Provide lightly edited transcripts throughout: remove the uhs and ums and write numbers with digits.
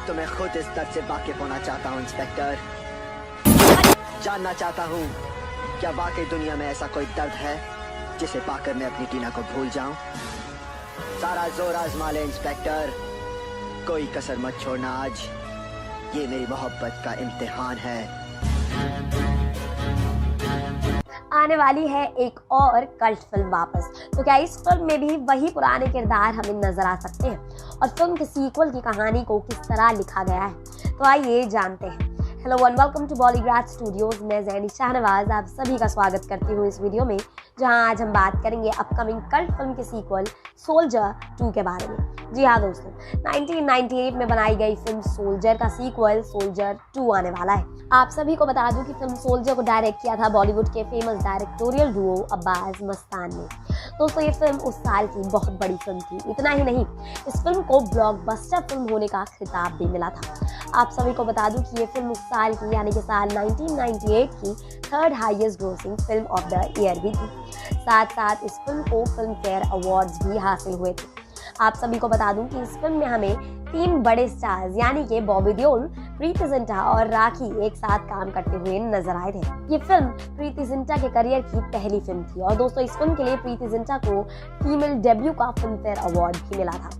तो मैं खुद इस दर्द से वाकिफ होना चाहता हूँ इंस्पेक्टर। जानना चाहता हूँ क्या वाकई दुनिया में ऐसा कोई दर्द है जिसे पाकर मैं अपनी टीना को भूल जाऊं। सारा जोर आजमा ले इंस्पेक्टर, कोई कसर मत छोड़ना। आज ये मेरी मोहब्बत का इम्तिहान है। आने वाली है एक और कल्ट फिल्म वापस, तो क्या इस फिल्म में भी वही पुराने किरदार हमें नजर आ सकते हैं और फिल्म के सीक्वल की कहानी को किस तरह लिखा गया है, तो आइए जानते हैं। Hello and welcome to Bollygrad studios. मैं जैनी शाहनवाज आप सभी का स्वागत करती हूँ इस वीडियो में, जहां आज हम बात करेंगे अपकमिंग कल्ट फिल्म के सीक्वल सोल्जर 2 के बारे में। जी हाँ दोस्तों, 1998 में बनाई गई फिल्म सोल्जर का सीक्वल सोल्जर 2 आने वाला है। आप सभी को बता दूं कि फिल्म सोल्जर को डायरेक्ट किया था बॉलीवुड के famous directorial Duo Abbas Mastan ने। दोस्तों ये फिल्म उस साल की बहुत बड़ी फिल्म थी। इतना ही नहीं, इस फिल्म को ब्लॉकबस्टर फिल्म होने का खिताब भी मिला था। आप सभी को बता दूं कि ये फिल्म उस साल की यानी कि साल 1998 की third highest grossing film of the year भी थी। साथ साथ इस फिल्म को फिल्म फेयर अवार्ड्स भी हासिल हुए थे। आप सभी को बता दूं कि इस फिल्म में हमें 3 बड़े स्टार्स यानी कि बॉबी देओल, प्रीति जिंटा और राखी एक साथ काम करते हुए नजर आए थे। ये फिल्म प्रीति जिंटा के करियर की पहली फिल्म थी और दोस्तों इस फिल्म के लिए प्रीति जिंटा को फीमेल डेब्यू का फिल्म फेयर अवार्ड भी मिला था।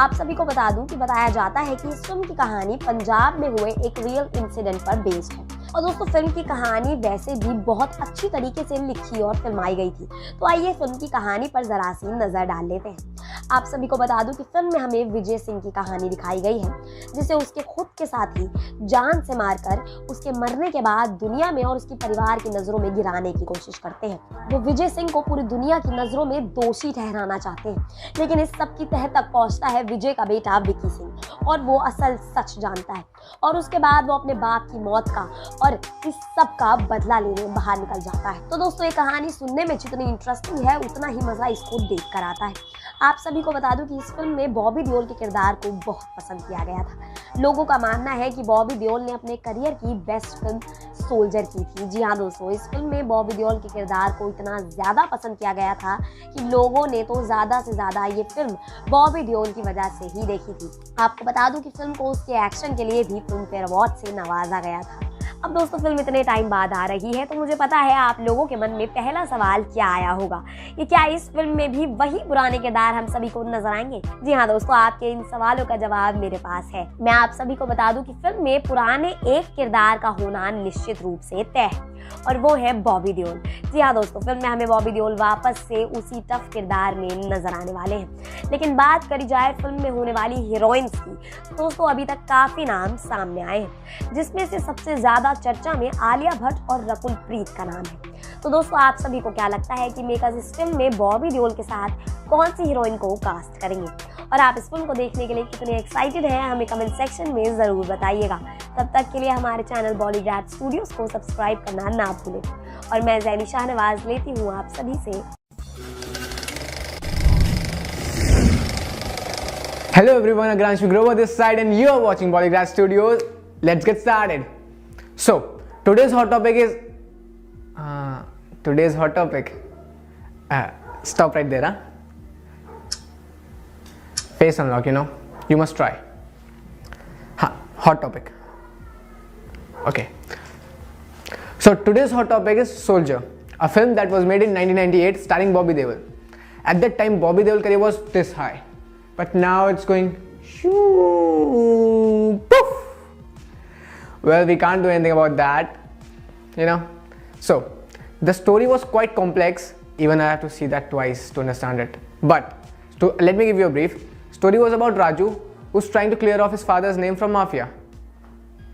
आप सभी को बता दूं कि बताया जाता है कि इस फिल्म की कहानी पंजाब में हुए एक रियल इंसिडेंट पर बेस्ड है और दोस्तों फिल्म की कहानी वैसे भी बहुत अच्छी तरीके से लिखी और फिल्माई गई थी। तो आइए फिल्म की कहानी पर जरा सी नजर डाल लेते हैं। आप सभी को बता दूं कि फिल्म में हमें विजय सिंह की कहानी दिखाई गई है, जिसे उसके खुद के साथी जान से मारकर उसके मरने के बाद दुनिया में और उसके परिवार की नजरों में गिराने की कोशिश करते हैं। वो विजय सिंह को पूरी दुनिया की नजरों में दोषी ठहराना चाहते हैं, लेकिन इस सब की तह तक पहुंचता है विजय का बेटा विकी सिंह और वो असल सच जानता है और उसके बाद वो अपने बाप की मौत का और इस सब का बदला लेने बाहर निकल जाता है। तो दोस्तों ये कहानी सुनने में जितनी इंटरेस्टिंग है उतना ही मजा इसको देख कर आता है। आप सभी को बता दूं कि इस फिल्म में बॉबी देओल के किरदार को बहुत पसंद किया गया था। लोगों का मानना है कि बॉबी देओल ने अपने करियर की बेस्ट फिल्म सोल्जर की थी। जी हाँ दोस्तों, इस फिल्म में बॉबी देओल के किरदार को इतना ज्यादा पसंद किया गया था कि लोगों ने तो ज्यादा से ज्यादा ये फिल्म बॉबी देओल की वजह से ही देखी थी। आपको बता दूं कि फिल्म को उसके एक्शन के लिए भी फिल्म फेयर अवार्ड से नवाजा गया था। अब दोस्तों फिल्म इतने टाइम बाद आ रही है तो मुझे पता है आप लोगों के मन में पहला सवाल क्या आया होगा कि क्या इस फिल्म में भी वही पुराने किरदार हम सभी को नजर आएंगे। जी हाँ दोस्तों, आपके इन सवालों का जवाब मेरे पास है। मैं आप सभी को बता दूं कि फिल्म में पुराने एक किरदार का होना निश्चित रूप से तय है और वो है बॉबी देओल। जी हाँ दोस्तों, फिल्म में हमें बॉबी देओल वापस से उसी टफ किरदार में नजर आने वाले हैं। लेकिन बात करी जाए फिल्म में होने वाली हीरोइंस की, दोस्तों अभी तक काफी नाम सामने आए हैं, जिसमें से सबसे ज्यादा चर्चा में आलिया भट्ट और रकुल प्रीत का नाम है। तो दोस्तों आप सभी को क्या लगता है कि मेकर्स इस फिल्म में बॉबी देओल के साथ कौन सी हीरोइन को कास्ट करेंगे और आप इस फिल्म को देखने के लिए कितने एक्साइटेड हैं हमें कमेंट सेक्शन में जरूर बताइएगा। तब तक के लिए हमारे चैनल बॉलीग्राड स्टूडियोज को सब्सक्राइब करना ना भूलें और मैं जैनी शाहनवाज लेती हूँ आप सभी से। Hello everyone, Agransh Grover this side and you are watching Polygraph Studios. Let's get started. So, today's hot topic is stop right there, Face unlock, you must try. Hot topic. Okay. So, today's hot topic is Soldier, a film that was made in 1998 starring Bobby Deol. At that time, Bobby Deol career was this high. But now it's going shoo, poof. Well, we can't do anything about that, So, the story was quite complex. Even I have to see that twice to understand it. But let me give you a brief. Story was about Raju, who's trying to clear off his father's name from mafia.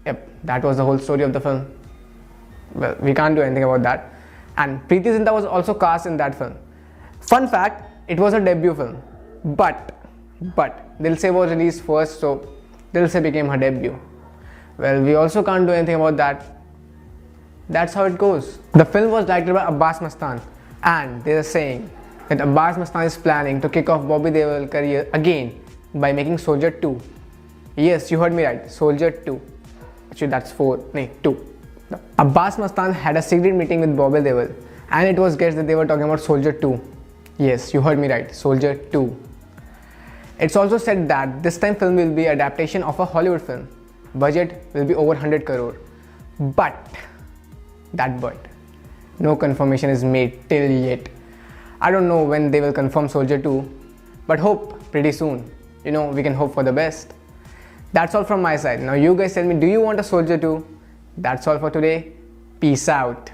Yep, that was the whole story of the film. Well, we can't do anything about that. And Preeti Zinta was also cast in that film. Fun fact, it was a debut film. But Dil Se was released first, so Dil Se became her debut. Well, we also can't do anything about that. That's how it goes. The film was directed by Abbas Mastan, and there's a saying that Abbas Mastan is planning to kick off Bobby Deol's career again by making Soldier 2. Yes, you heard me right, Soldier 2. Actually, that's 2. No. Abbas Mastan had a secret meeting with Bobby Deol, and it was guessed that they were talking about Soldier 2. Yes, you heard me right, Soldier 2. It's also said that this time film will be adaptation of a Hollywood film. budget will be over 100 crore. But, no confirmation is made till yet. I don't know when they will confirm Soldier 2, but hope pretty soon. You know, we can hope for the best. That's all from my side. Now you guys tell me, do you want a Soldier 2? That's all for today. Peace out.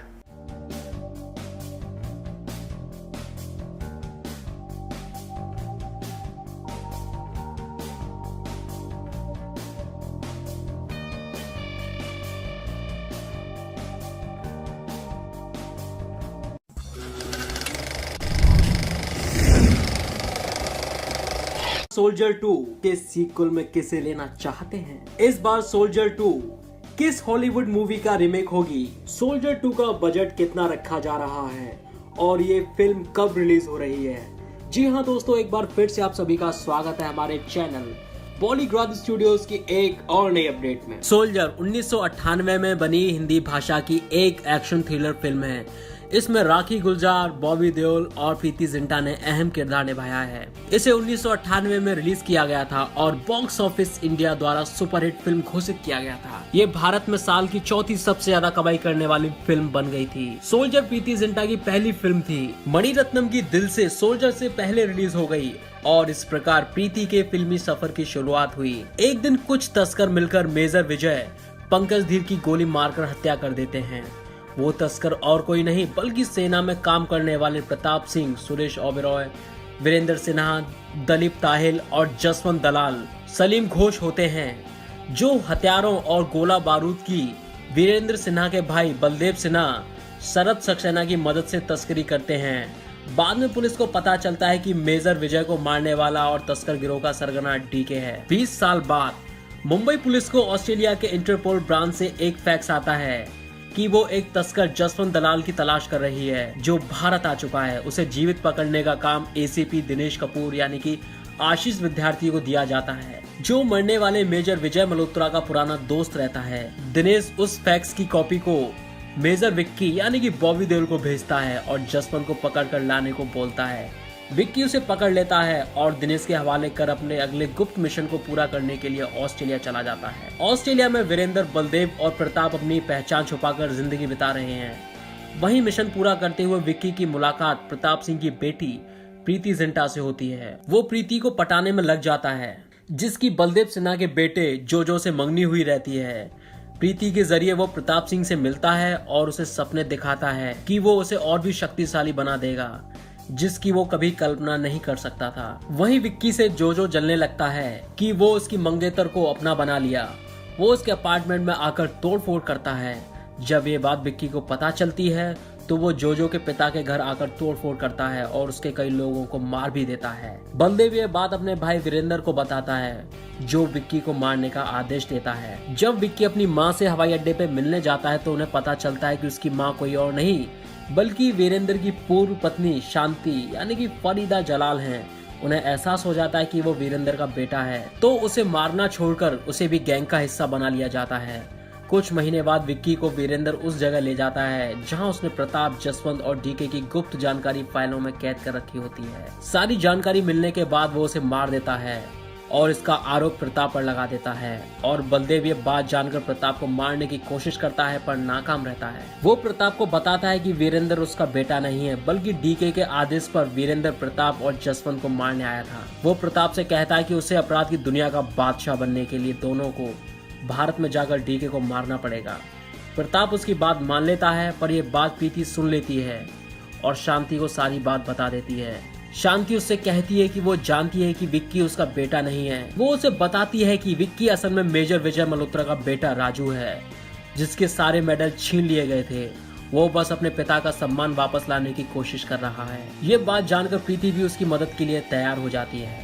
Soldier 2 के sequel में किसे लेना चाहते हैं? इस बार soldier 2 किस Hollywood movie का remake होगी? सोल्जर 2 का बजट कितना रखा जा रहा है और ये फिल्म कब रिलीज हो रही है? जी हाँ दोस्तों, एक बार फिर से आप सभी का स्वागत है हमारे चैनल पॉलीग्राफ स्टूडियोज की एक और नई अपडेट में। सोल्जर 1998 में बनी हिंदी भाषा की एक एक्शन थ्रिलर फिल्म है। इसमें राखी गुलजार, बॉबी देओल और प्रीति जिंटा ने अहम किरदार निभाया है। इसे 1998 में रिलीज किया गया था और बॉक्स ऑफिस इंडिया द्वारा सुपरहिट फिल्म घोषित किया गया था। ये भारत में साल की चौथी सबसे ज्यादा कमाई करने वाली फिल्म बन गई थी। सोल्जर प्रीति जिंटा की पहली फिल्म थी। मणिरत्नम की दिल से सोल्जर से पहले रिलीज हो गई और इस प्रकार प्रीति के फिल्मी सफर की शुरुआत हुई। एक दिन कुछ तस्कर मिलकर मेजर विजय पंकज धीर की गोली मारकर हत्या कर देते हैं। वो तस्कर और कोई नहीं बल्कि सेना में काम करने वाले प्रताप सिंह, सुरेश ओबेरॉय, वीरेंद्र सिन्हा, दलीप ताहिल और जसवंत दलाल सलीम घोष होते हैं, जो हथियारों और गोला बारूद की वीरेंद्र सिन्हा के भाई बलदेव सिन्हा शरद सक्सेना की मदद से तस्करी करते हैं। बाद में पुलिस को पता चलता है कि मेजर विजय को मारने वाला और तस्कर गिरोह का सरगना डीके है। 20 साल बाद मुंबई पुलिस को ऑस्ट्रेलिया के इंटरपोल ब्रांच से एक फैक्स आता है कि वो एक तस्कर जसवंत दलाल की तलाश कर रही है, जो भारत आ चुका है। उसे जीवित पकड़ने का काम एसीपी दिनेश कपूर यानी कि आशीष विद्यार्थी को दिया जाता है, जो मरने वाले मेजर विजय मल्होत्रा का पुराना दोस्त रहता है। दिनेश उस फैक्स की कॉपी को मेजर विक्की यानी कि बॉबी देओल को भेजता है और जसवंत को पकड़ कर लाने को बोलता है। विक्की उसे पकड़ लेता है और दिनेश के हवाले कर अपने अगले गुप्त मिशन को पूरा करने के लिए ऑस्ट्रेलिया चला जाता है। ऑस्ट्रेलिया में वीरेंद्र, बलदेव और प्रताप अपनी पहचान छुपाकर जिंदगी बिता रहे हैं। वहीं मिशन पूरा करते हुए विक्की की मुलाकात प्रताप सिंह की बेटी प्रीति जिंटा से होती है। वो प्रीति को पटाने में लग जाता है, जिसकी बलदेव सिन्हा के बेटे जोजो से मंगनी हुई रहती है। प्रीति के जरिए वो प्रताप सिंह से मिलता है और उसे सपने दिखाता है कि वो उसे और भी शक्तिशाली बना देगा, जिसकी वो कभी कल्पना नहीं कर सकता था। वहीं विक्की से जोजो जलने लगता है कि वो उसकी मंगेतर को अपना बना लिया। वो उसके अपार्टमेंट में आकर तोड़फोड़ करता है। जब ये बात विक्की को पता चलती है तो वो जोजो के पिता के घर आकर तोड़फोड़ करता है और उसके कई लोगों को मार भी देता है। बलदेव ये बात अपने भाई वीरेंद्र को बताता है, जो विक्की को मारने का आदेश देता है। जब विक्की अपनी माँ से हवाई अड्डे पे मिलने जाता है तो उन्हें पता चलता है कि उसकी माँ कोई और नहीं बल्कि वीरेंद्र की पूर्व पत्नी शांति यानी कि फरीदा जलाल हैं। उन्हें एहसास हो जाता है कि वो वीरेंद्र का बेटा है, तो उसे मारना छोड़कर उसे भी गैंग का हिस्सा बना लिया जाता है। कुछ महीने बाद विक्की को वीरेंद्र उस जगह ले जाता है जहां उसने प्रताप, जसवंत और डीके की गुप्त जानकारी फाइलों में कैद कर रखी होती है। सारी जानकारी मिलने के बाद वो उसे मार देता है और इसका आरोप प्रताप पर लगा देता है और बलदेव ये बात जानकर प्रताप को मारने की कोशिश करता है पर नाकाम रहता है। वो प्रताप को बताता है कि वीरेंद्र उसका बेटा नहीं है बल्कि डीके के आदेश पर वीरेंद्र प्रताप और जसवंत को मारने आया था। वो प्रताप से कहता है कि उसे अपराध की दुनिया का बादशाह बनने के लिए दोनों को भारत में जाकर डीके को मारना पड़ेगा। प्रताप उसकी बात मान लेता है पर यह बात प्रीति सुन लेती है और शांति को सारी बात बता देती है। शांति उससे कहती है कि वो जानती है कि विक्की उसका बेटा नहीं है। वो उसे बताती है कि विक्की असल में मेजर विजय मल्होत्रा का बेटा राजू है, जिसके सारे मेडल छीन लिए गए थे। वो बस अपने पिता का सम्मान वापस लाने की कोशिश कर रहा है। ये बात जानकर प्रीति भी उसकी मदद के लिए तैयार हो जाती है।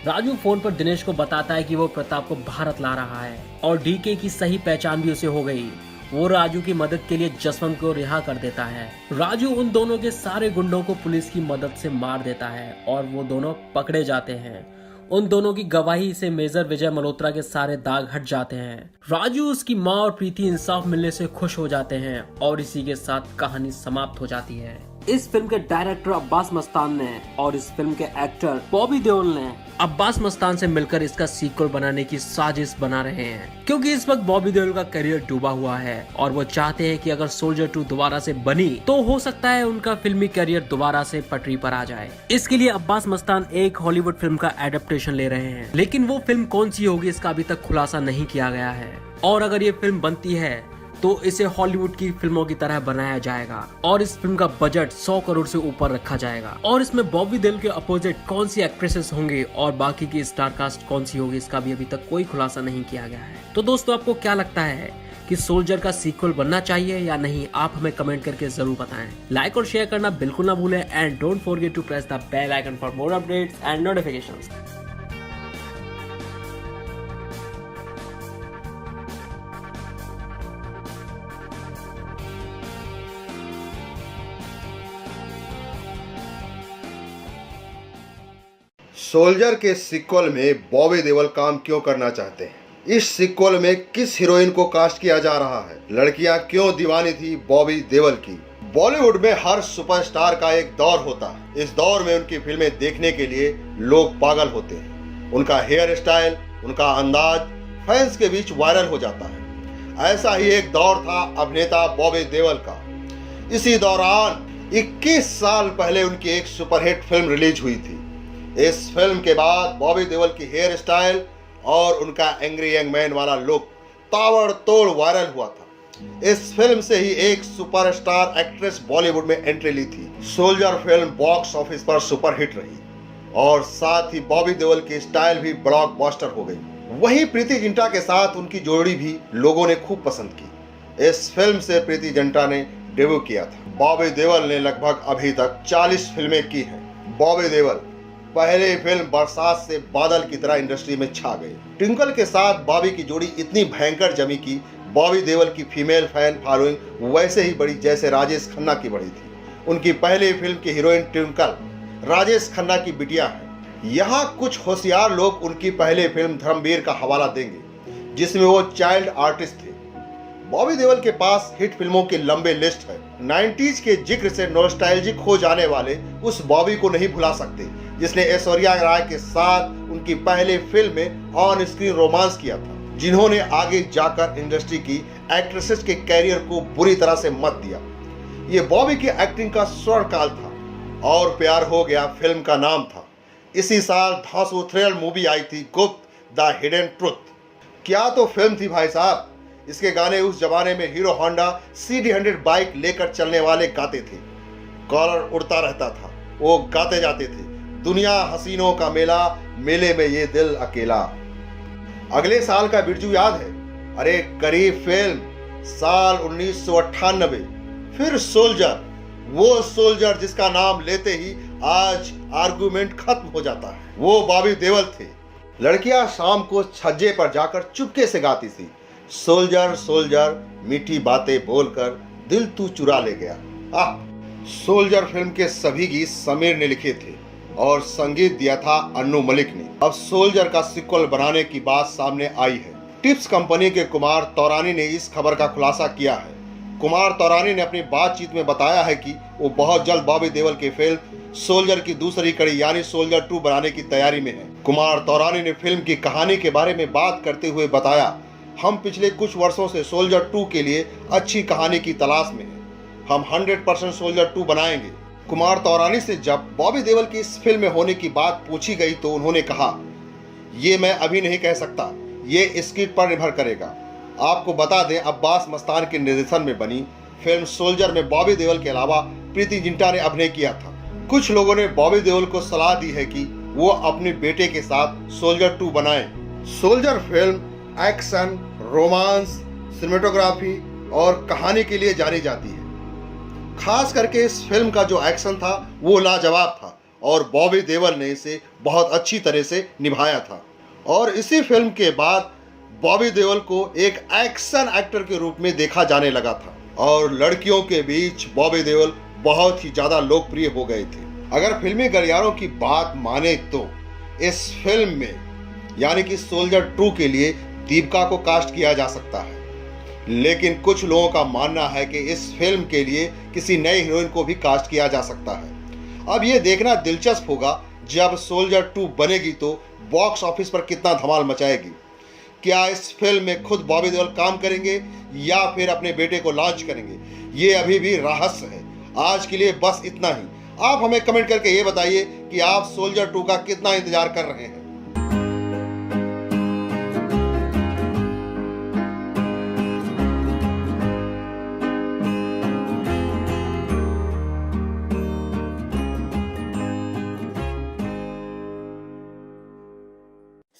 राजू फोन पर दिनेश को बताता है कि वो प्रताप को भारत ला रहा है और डीके की सही पहचान भी उसे हो गई। वो राजू की मदद के लिए जसवंत को रिहा कर देता है। राजू उन दोनों के सारे गुंडों को पुलिस की मदद से मार देता है और वो दोनों पकड़े जाते हैं। उन दोनों की गवाही से मेजर विजय मल्होत्रा के सारे दाग हट जाते हैं। राजू, उसकी माँ और प्रीति इंसाफ मिलने से खुश हो जाते हैं और इसी के साथ कहानी समाप्त हो जाती है। इस फिल्म के डायरेक्टर अब्बास मस्तान ने और इस फिल्म के एक्टर बॉबी देओल ने अब्बास मस्तान से मिलकर इसका सीक्वल बनाने की साजिश बना रहे हैं, क्योंकि इस वक्त बॉबी देओल का करियर डूबा हुआ है और वो चाहते हैं कि अगर सोल्जर 2 दोबारा से बनी तो हो सकता है उनका फिल्मी करियर दोबारा से पटरी पर आ जाए। इसके लिए अब्बास मस्तान एक हॉलीवुड फिल्म का एडेप्टेशन ले रहे हैं, लेकिन वो फिल्म कौन सी होगी इसका अभी तक खुलासा नहीं किया गया है। और अगर ये फिल्म बनती है तो इसे हॉलीवुड की फिल्मों की तरह बनाया जाएगा और इस फिल्म का बजट 100 करोड़ से ऊपर रखा जाएगा। और इसमें बॉबी देओल के अपोजिट कौन सी एक्ट्रेसेस होंगे और बाकी की स्टार कास्ट कौन सी होगी इसका भी अभी तक कोई खुलासा नहीं किया गया है। तो दोस्तों, आपको क्या लगता है कि सोल्जर का सीक्वल बनना चाहिए या नहीं? आप हमें कमेंट करके जरूर बताएं। लाइक और शेयर करना बिल्कुल ना भूलें and don't forget to press the bell icon for more updates and notifications. Soldier के सीक्वल में बॉबी देओल काम क्यों करना चाहते हैं? इस सीक्वल में किस हीरोइन को कास्ट किया जा रहा है? लड़कियां क्यों दीवानी थी बॉबी देओल की? बॉलीवुड में हर सुपरस्टार का एक दौर होता है। इस दौर में उनकी फिल्में देखने के लिए लोग पागल होते हैं। उनका हेयर स्टाइल, उनका अंदाज फैंस के बीच वायरल हो जाता है। ऐसा ही एक दौर था अभिनेता बॉबी देओल का। इसी दौरान 21 साल पहले उनकी एक सुपरहिट फिल्म रिलीज हुई थी। इस फिल्म के बाद बॉबी देओल की हेयर स्टाइल और उनका एंग्री यंग मैन वाला लुक ताबड़तोड़ वायरल हुआ था। इस फिल्म से ही एक सुपरस्टार एक्ट्रेस बॉलीवुड में एंट्री ली थी। सोल्जर फिल्म बॉक्स ऑफिस पर सुपरहिट रही और साथ ही बॉबी देओल की स्टाइल भी ब्लॉकबस्टर हो गई। वहीं प्रीति जिंटा के साथ उनकी जोड़ी भी लोगों ने खूब पसंद की। इस फिल्म से प्रीति जिंटा ने डेब्यू किया था। बॉबी देओल ने लगभग अभी तक 40 फिल्में की हैं। बॉबी देओल पहले फिल्म बरसात से बादल की तरह इंडस्ट्री में छा गए। ट्विंकल के साथ बॉबी की जोड़ी इतनी भयंकर जमी कि बॉबी देओल की फीमेल फैन फॉलोइंग वैसे ही बड़ी जैसे राजेश खन्ना की बड़ी थी। उनकी पहली फिल्म की हीरोइन ट्विंकल राजेश खन्ना की बिटिया है। यहाँ कुछ होशियार लोग उनकी पहली फिल्म धर्मवीर का हवाला देंगे, जिसमें वो चाइल्ड आर्टिस्ट थे। बॉबी देओल के पास हिट फिल्मों की लंबे लिस्ट है। 90s के जिक्र से नॉस्टैल्जिक हो जाने वाले उस बॉबी को नहीं भुला सकते जिसने ऐश्वर्या राय के साथ उनकी पहली फिल्म में ऑन स्क्रीन रोमांस किया था, जिन्होंने आगे जाकर इंडस्ट्री की एक्ट्रेसेस के कैरियर को बुरी तरह से मत दिया। ये बॉबी की एक्टिंग का स्वर्ण काल था और प्यार हो गया फिल्म का नाम था। इसी साल धांसू थ्रिल मूवी आई थी गुप्त द हिडन ट्रुथ। क्या तो फिल्म थी भाई साहब। इसके गाने उस जमाने में हीरो होंडा CD100 बाइक लेकर चलने वाले गाते थे। कॉलर उड़ता रहता था, वो गाते जाते थे, दुनिया हसीनों का मेला, मेले में ये दिल अकेला। अगले साल का बिरजू याद है? अरे करीब फिल्म साल 1998। फिर सोल्जर, वो सोल्जर जिसका नाम लेते ही आज आर्गुमेंट खत्म हो जाता है, वो बॉबी देओल थे। लड़कियां शाम को छज्जे पर जाकर चुपके से गाती थी, सोल्जर सोल्जर मीठी बातें बोलकर दिल तू चुरा ले गया। सोल्जर फिल्म के सभी गीत समीर ने लिखे थे और संगीत दिया था अन्नू मलिक ने। अब सोल्जर का सीक्वल बनाने की बात सामने आई है। टिप्स कंपनी के कुमार तौरानी ने इस खबर का खुलासा किया है। कुमार तौरानी ने अपनी बातचीत में बताया है कि वो बहुत जल्द बॉबी देओल की फिल्म सोल्जर की दूसरी कड़ी यानी सोल्जर 2 बनाने की तैयारी में है। कुमार तौरानी ने फिल्म की कहानी के बारे में बात करते हुए बताया, हम पिछले कुछ वर्षों से सोल्जर 2 के लिए अच्छी कहानी की तलाश में हैं। हम 100% सोल्जर 2 बनाएंगे। कुमार तौरानी से जब बॉबी देओल की इस फिल्म में होने की बात पूछी गई तो उन्होंने कहा, ये मैं अभी नहीं कह सकता, ये स्क्रिप्ट पर निर्भर करेगा। आपको बता दें, अब्बास मस्तान के निर्देशन में बनी फिल्म सोल्जर में बॉबी देओल के अलावा प्रीति जिंटा ने अभिनय किया था। कुछ लोगों ने बॉबी देओल को सलाह दी है कि वो अपने बेटे के साथ सोल्जर 2 बनाएं। Soldier film action, romance, cinematography और कहानी के लिए जानी जाती है। खास करके इस फिल्म का जो एक्शन था वो लाजवाब था और बॉबी देओल ने इसे बहुत अच्छी तरह से निभाया था। और इसी फिल्म के बाद बॉबी देओल को एक एक्शन एक्टर के रूप में देखा जाने लगा था और लड़कियों के बीच बॉबी देओल बहुत ही ज्यादा लोकप्रिय हो गए थे। अगर फिल्मी गलियारों की बात माने तो इस फिल्म में यानी कि सोल्जर 2 के लिए दीपिका को कास्ट किया जा सकता है। लेकिन कुछ लोगों का मानना है कि इस फिल्म के लिए किसी नए हीरोइन को भी कास्ट किया जा सकता है। अब ये देखना दिलचस्प होगा जब सोल्जर 2 बनेगी तो बॉक्स ऑफिस पर कितना धमाल मचाएगी। क्या इस फिल्म में खुद बॉबी देओल काम करेंगे या फिर अपने बेटे को लॉन्च करेंगे, ये अभी भी रहस्य है। आज के लिए बस इतना ही। आप हमें कमेंट करके ये बताइए कि आप सोल्जर 2 का कितना इंतजार कर रहे हैं।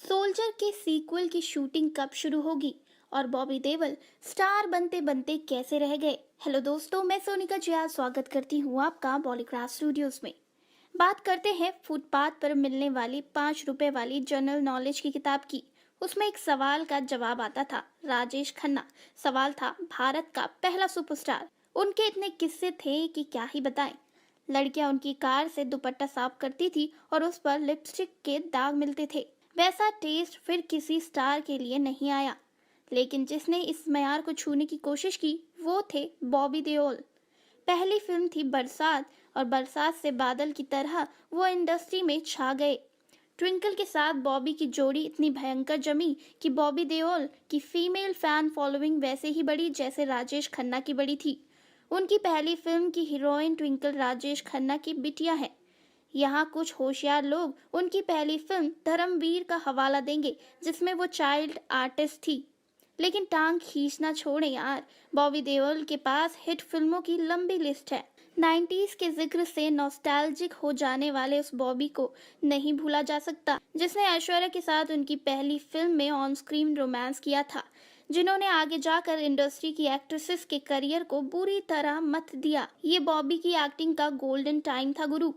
सोल्जर के सीक्वल की शूटिंग कब शुरू होगी और बॉबी देओल स्टार बनते बनते कैसे रह गए। हेलो दोस्तों, मैं सोनिका जिया स्वागत करती हूँ आपका पॉलीक्राफ्ट स्टूडियोज में। बात करते हैं फुटपाथ पर मिलने वाली 5 रुपए वाली जनरल नॉलेज की किताब की। उसमें एक सवाल का जवाब आता था, राजेश खन्ना। सवाल था, भारत का पहला सुपरस्टार। उनके इतने किस्से थे कि क्या ही बताएं। लड़कियां उनकी कार से दुपट्टा साफ करती थी और उस पर लिपस्टिक के दाग मिलते थे। वैसा टेस्ट फिर किसी स्टार के लिए नहीं आया, लेकिन जिसने इस मयार को छूने की कोशिश की वो थे बॉबी देओल। पहली फिल्म थी बरसात और बरसात से बादल की तरह वो इंडस्ट्री में छा गए। ट्विंकल के साथ बॉबी की जोड़ी इतनी भयंकर जमी कि बॉबी देओल की फीमेल फैन फॉलोइंग वैसे ही बड़ी जैसे राजेश खन्ना की बड़ी थी। उनकी पहली फिल्म की हीरोइन ट्विंकल राजेश खन्ना की बिटिया है। यहाँ कुछ होशियार लोग उनकी पहली फिल्म धर्मवीर का हवाला देंगे जिसमें वो चाइल्ड आर्टिस्ट थी। लेकिन टांग खींचना छोड़े यार, बॉबी देओल के पास हिट फिल्मों की लंबी लिस्ट है। 90s के जिक्र से नॉस्टैल्जिक हो जाने वाले उस बॉबी को नहीं भूला जा सकता जिसने ऐश्वर्या के साथ उनकी पहली फिल्म में ऑन स्क्रीन रोमांस किया था, जिन्होंने आगे जाकर इंडस्ट्री की एक्ट्रेसेस के करियर को बुरी तरह मत दिया। ये बॉबी की एक्टिंग का गोल्डन टाइम था गुरु।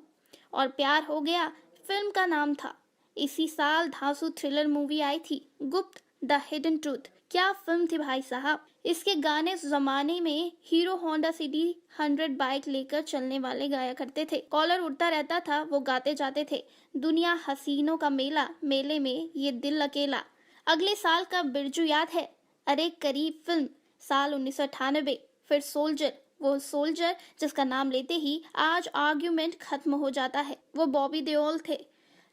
और प्यार हो गया फिल्म का नाम था। इसी साल धांसू थ्रिलर मूवी आई थी, गुप्त द हिडन ट्रूथ। क्या फिल्म थी भाई साहब। इसके गाने उस जमाने में हीरो होंडा सिटी 100 बाइक लेकर चलने वाले गाया करते थे। कॉलर उड़ता रहता था, वो गाते जाते थे, दुनिया हसीनों का मेला, मेले में ये दिल अकेला। अगले साल का बिरजू याद है? अरे करीब फिल्म, साल 1998। फिर सोल्जर, वो सोल्जर जिसका नाम लेते ही आज आर्ग्यूमेंट खत्म हो जाता है, वो बॉबी देओल थे।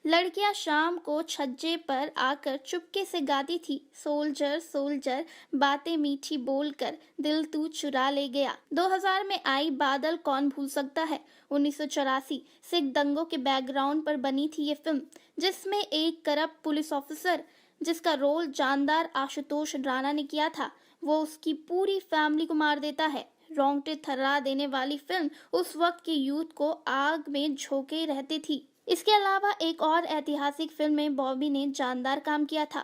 लड़कियां शाम को छज्जे पर आकर चुपके से गाती थी, सोल्जर सोल्जर बातें मीठी बोलकर दिल तू चुरा ले गया। 2000 में आई बादल कौन भूल सकता है। 1984 सिख दंगों के बैकग्राउंड पर बनी थी ये फिल्म, जिसमें एक करप्ट पुलिस ऑफिसर जिसका रोल जानदार आशुतोष राणा ने किया था, वो उसकी पूरी फैमिली को मार देता है। रोंगटे थर्रा देने वाली फिल्म उस वक्त के यूथ को आग में झोंके रहती थी। इसके अलावा एक और ऐतिहासिक फिल्म में बॉबी ने जानदार काम किया था,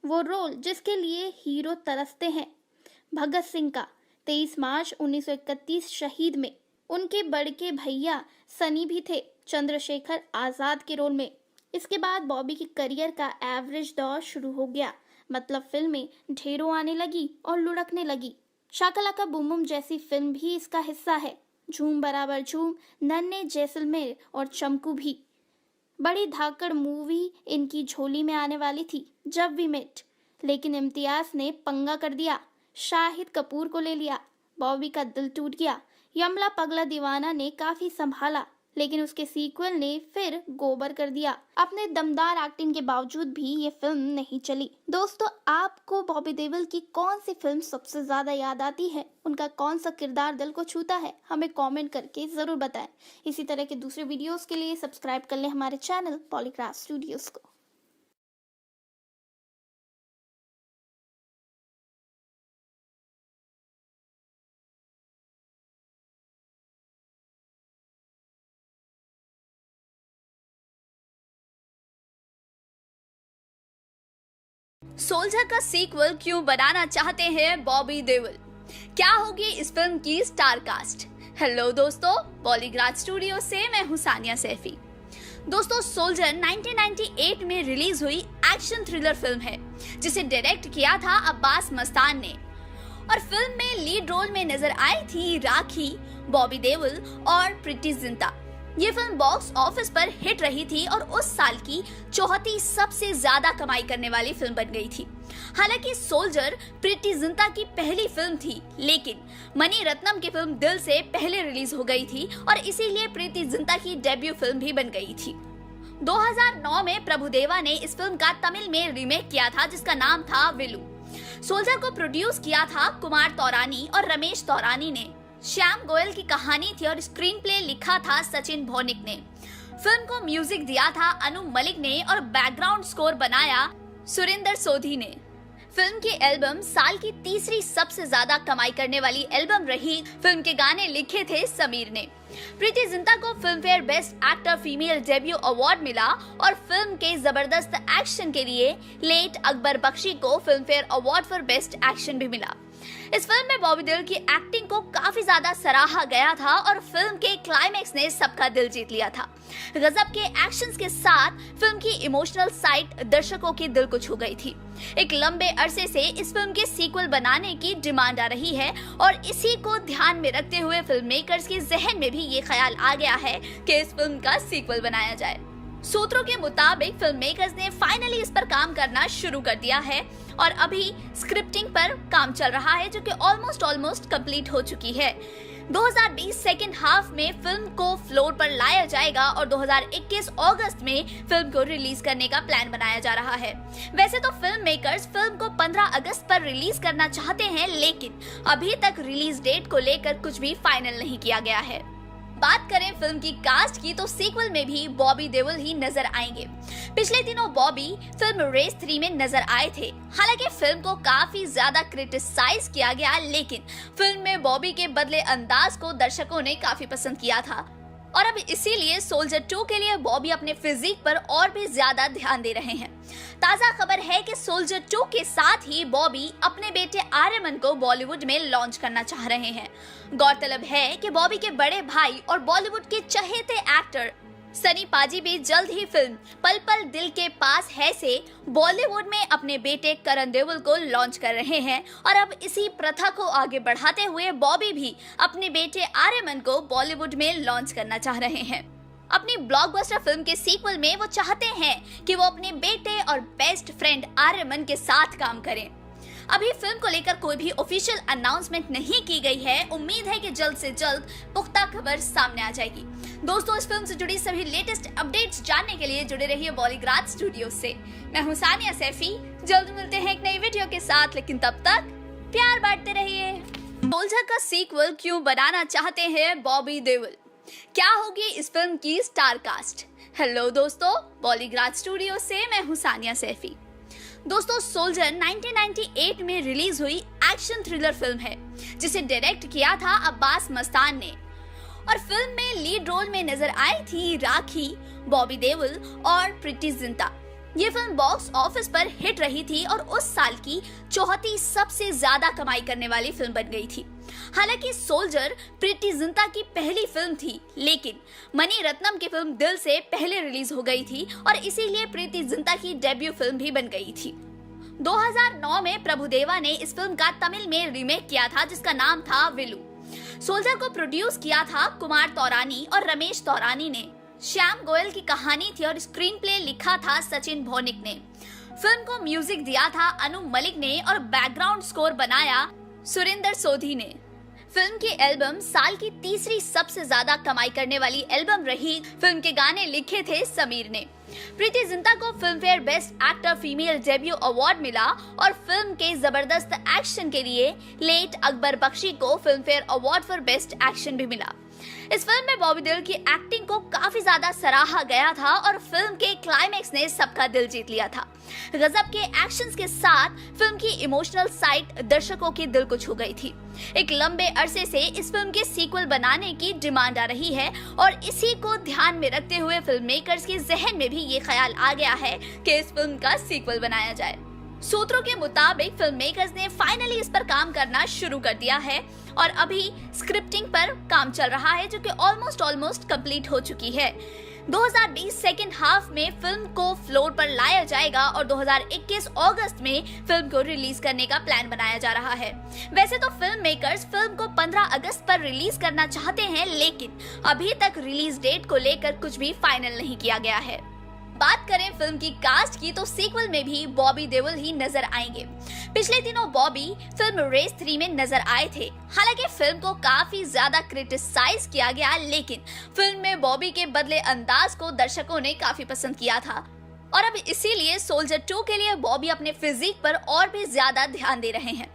वो रोल जिसके लिए हीरो तरसते हैं, भगत सिंह का 23 मार्च 1931 शहीद में। उनके बड़के भैया सनी भी थे, चंद्रशेखर आजाद के रोल में। इसके बाद बॉबी की करियर का एवरेज दौर शुरू हो गया, मतलब फिल्में ढेरों आने लगी और लुढ़कने लगी। शाका-लाका बूम बूम जैसी फिल्म भी इसका हिस्सा है, झूम बराबर झूम, नन्हे जैसलमेर और चमकू भी। बड़ी धाकड़ मूवी इनकी झोली में आने वाली थी, जब वी मेट, लेकिन इम्तियाज ने पंगा कर दिया, शाहिद कपूर को ले लिया। बॉबी का दिल टूट गया। यमला पगला दीवाना ने काफी संभाला, लेकिन उसके सीक्वल ने फिर गोबर कर दिया। अपने दमदार एक्टिंग के बावजूद भी ये फिल्म नहीं चली। दोस्तों, आपको बॉबी देओल की कौन सी फिल्म सबसे ज्यादा याद आती है? उनका कौन सा किरदार दिल को छूता है? हमें कमेंट करके जरूर बताएं। इसी तरह के दूसरे वीडियोस के लिए सब्सक्राइब कर लें हमारे चैनल पॉलीक्राफ्ट स्टूडियोज को। सोल्जर का सीक्वल क्यों बनाना चाहते हैं बॉबी देओल? क्या होगी इस फिल्म की स्टार कास्ट? हेलो दोस्तों, पॉलीग्राफ स्टूडियो से मैं हूं सानिया सैफी। दोस्तों, सोल्जर 1998 में रिलीज हुई एक्शन थ्रिलर फिल्म है, जिसे डायरेक्ट किया था अब्बास मस्तान ने। और फिल्म में लीड रोल में नजर आई थी राखी, बॉबी देओल और प्रीति जिंटा। ये फिल्म बॉक्स ऑफिस पर हिट रही थी और उस साल की चौथी सबसे ज्यादा कमाई करने वाली फिल्म बन गई थी। हालांकि सोल्जर प्रीति जिंटा की पहली फिल्म थी, लेकिन मणि रत्नम की फिल्म दिल से पहले रिलीज हो गई थी और इसीलिए प्रीति जिंटा की डेब्यू फिल्म भी बन गई थी। 2009 में प्रभुदेवा ने इस फिल्म का तमिल में रीमेक किया था जिसका नाम था विलू। सोल्जर को प्रोड्यूस किया था कुमार तौरानी और रमेश तौरानी ने। श्याम गोयल की कहानी थी और स्क्रीन प्ले लिखा था सचिन भौनिक ने। फिल्म को म्यूजिक दिया था अनु मलिक ने और बैकग्राउंड स्कोर बनाया सुरिंदर सोधी ने। फिल्म की एल्बम साल की तीसरी सबसे ज्यादा कमाई करने वाली एल्बम रही। फिल्म के गाने लिखे थे समीर ने। प्रीति जिंटा को film fair best actor female debut award मिला और फिल्म के जबरदस्त एक्शन के लिए लेट अकबर बख्शी को film fair award for best action भी मिला। इस फिल्म में बॉबी देओल की एक्टिंग को काफी ज्यादा सराहा गया था और फिल्म के क्लाइमेक्स ने सबका दिल जीत लिया था। गजब के एक्शंस के साथ फिल्म की इमोशनल साइड दर्शकों के दिल को छू गई थी। एक लंबे अरसे से इस फिल्म के सीक्वल बनाने की डिमांड आ रही है और इसी को ध्यान में रखते हुए फिल्म मेकर्स के जहन में भी ये ख्याल आ गया है कि इस फिल्म का सीक्वल बनाया जाए। सूत्रों के मुताबिक फिल्म मेकर्स ने फाइनली इस पर काम करना शुरू कर दिया है और अभी स्क्रिप्टिंग पर काम चल रहा है जो कि ऑलमोस्ट कंप्लीट हो चुकी है। 2020 सेकेंड हाफ में फिल्म को फ्लोर पर लाया जाएगा और 2021 अगस्त में फिल्म को रिलीज करने का प्लान बनाया जा रहा है। वैसे तो फिल्म मेकर्स फिल्म को 15 अगस्त पर रिलीज करना चाहते हैं, लेकिन अभी तक रिलीज डेट को लेकर कुछ भी फाइनल नहीं किया गया है। बात करें फिल्म की कास्ट की तो सीक्वल में भी बॉबी देओल ही नजर आएंगे। पिछले दिनों बॉबी फिल्म रेस 3 में नजर आए थे। हालांकि फिल्म को काफी ज्यादा क्रिटिसाइज किया गया, लेकिन फिल्म में बॉबी के बदले अंदाज को दर्शकों ने काफी पसंद किया था और अब इसीलिए सोल्जर 2 के लिए बॉबी अपने फिजिक पर और भी ज्यादा ध्यान दे रहे हैं। ताजा खबर है कि सोल्जर 2 के साथ ही बॉबी अपने बेटे आर्यमन को बॉलीवुड में लॉन्च करना चाह रहे हैं। गौरतलब है कि बॉबी के बड़े भाई और बॉलीवुड के चहेते एक्टर सनी पाजी भी जल्द ही फिल्म पल पल दिल के पास है से बॉलीवुड में अपने बेटे करण देओल को लॉन्च कर रहे हैं और अब इसी प्रथा को आगे बढ़ाते हुए बॉबी भी अपने बेटे आर्यमन को बॉलीवुड में लॉन्च करना चाह रहे हैं। अपनी ब्लॉकबस्टर फिल्म के सीक्वल में वो चाहते हैं कि वो अपने बेटे और बेस्ट फ्रेंड आर्यमन के साथ काम करें। अभी फिल्म को लेकर कोई भी ऑफिशियल अनाउंसमेंट नहीं की गई है। उम्मीद है कि जल्द से जल्द पुख्ता खबर सामने आ जाएगी। दोस्तों, इस फिल्म से जुड़ी सभी लेटेस्ट अपडेट्स जानने के लिए जुड़े रहिए बॉलीग्राज स्टूडियो से। मैं हूं सानिया सैफी। जल्द मिलते हैं एक नई वीडियो के साथ, लेकिन तब तक प्यार बांटते रहिए। सोल्जर का सीक्वल क्यों बनाना चाहते हैं बॉबी देओल? क्या होगी इस फिल्म की स्टार कास्ट? हेलो दोस्तों, बॉलीग्राज स्टूडियो से मैं हूं सानिया सैफी। दोस्तों, सोल्जर 1998 में रिलीज हुई एक्शन थ्रिलर फिल्म है जिसे डायरेक्ट किया था अब्बास मस्तान ने और फिल्म में लीड रोल में नजर आई थी राखी, बॉबी देओल और प्रीति जिंटा। ये फिल्म बॉक्स ऑफिस पर हिट रही थी और उस साल की चौथी सबसे ज्यादा कमाई करने वाली फिल्म बन गई थी। हालांकि सोल्जर प्रीति जिंटा की पहली फिल्म थी, लेकिन मणि रत्नम की फिल्म दिल से पहले रिलीज हो गई थी और इसीलिए प्रीति जिंटा की डेब्यू फिल्म भी बन गई थी। 2009 में प्रभुदेवा ने इस फिल्म का तमिल में रीमेक किया था जिसका नाम था विलू। सोल्जर को प्रोड्यूस किया था कुमार तौरानी और रमेश तौरानी ने। श्याम गोयल की कहानी थी और स्क्रीन प्ले लिखा था सचिन भौनिक ने। फिल्म को म्यूजिक दिया था अनु मलिक ने और बैकग्राउंड स्कोर बनाया सुरिंदर सोधी ने। फिल्म की एल्बम साल की तीसरी सबसे ज्यादा कमाई करने वाली एल्बम रही। फिल्म के गाने लिखे थे समीर ने। प्रीति जिंटा को film fair best actor female debut award मिला और फिल्म के जबरदस्त एक्शन के लिए लेट अकबर बख्शी को film fair award for best action भी मिला। इस फिल्म में बॉबी देओल की एक्टिंग को काफी ज्यादा सराहा गया था और फिल्म के क्लाइमेक्स ने सबका दिल जीत लिया था। गजब के एक्शंस के साथ फिल्म की इमोशनल साइड दर्शकों के दिल को छू गई थी। एक लंबे अरसे से इस फिल्म के सीक्वल बनाने की डिमांड आ रही है और इसी को ध्यान में रखते हुए फिल्म मेकर्स के जहन में भी ये ख्याल आ गया है कि इस फिल्म का सीक्वल बनाया जाए। सूत्रों के मुताबिक फिल्म मेकर्स ने फाइनली इस पर काम करना शुरू कर दिया है और अभी स्क्रिप्टिंग पर काम चल रहा है जो कि ऑलमोस्ट कंप्लीट हो चुकी है। 2020 सेकेंड हाफ में फिल्म को फ्लोर पर लाया जाएगा और 2021 अगस्त में फिल्म को रिलीज करने का प्लान बनाया जा रहा है। वैसे तो फिल्म मेकर्स फिल्म को 15 अगस्त पर रिलीज करना चाहते हैं, लेकिन अभी तक रिलीज डेट को लेकर कुछ भी फाइनल नहीं किया गया है। बात करें फिल्म की कास्ट की तो सीक्वल में भी बॉबी देओल ही नजर आएंगे। पिछले दिनों बॉबी फिल्म रेस 3 में नजर आए थे। हालांकि फिल्म को काफी ज्यादा क्रिटिसाइज किया गया, लेकिन फिल्म में बॉबी के बदले अंदाज को दर्शकों ने काफी पसंद किया था और अब इसीलिए सोल्जर 2 के लिए बॉबी अपने फिजिक पर और भी ज्यादा ध्यान दे रहे हैं।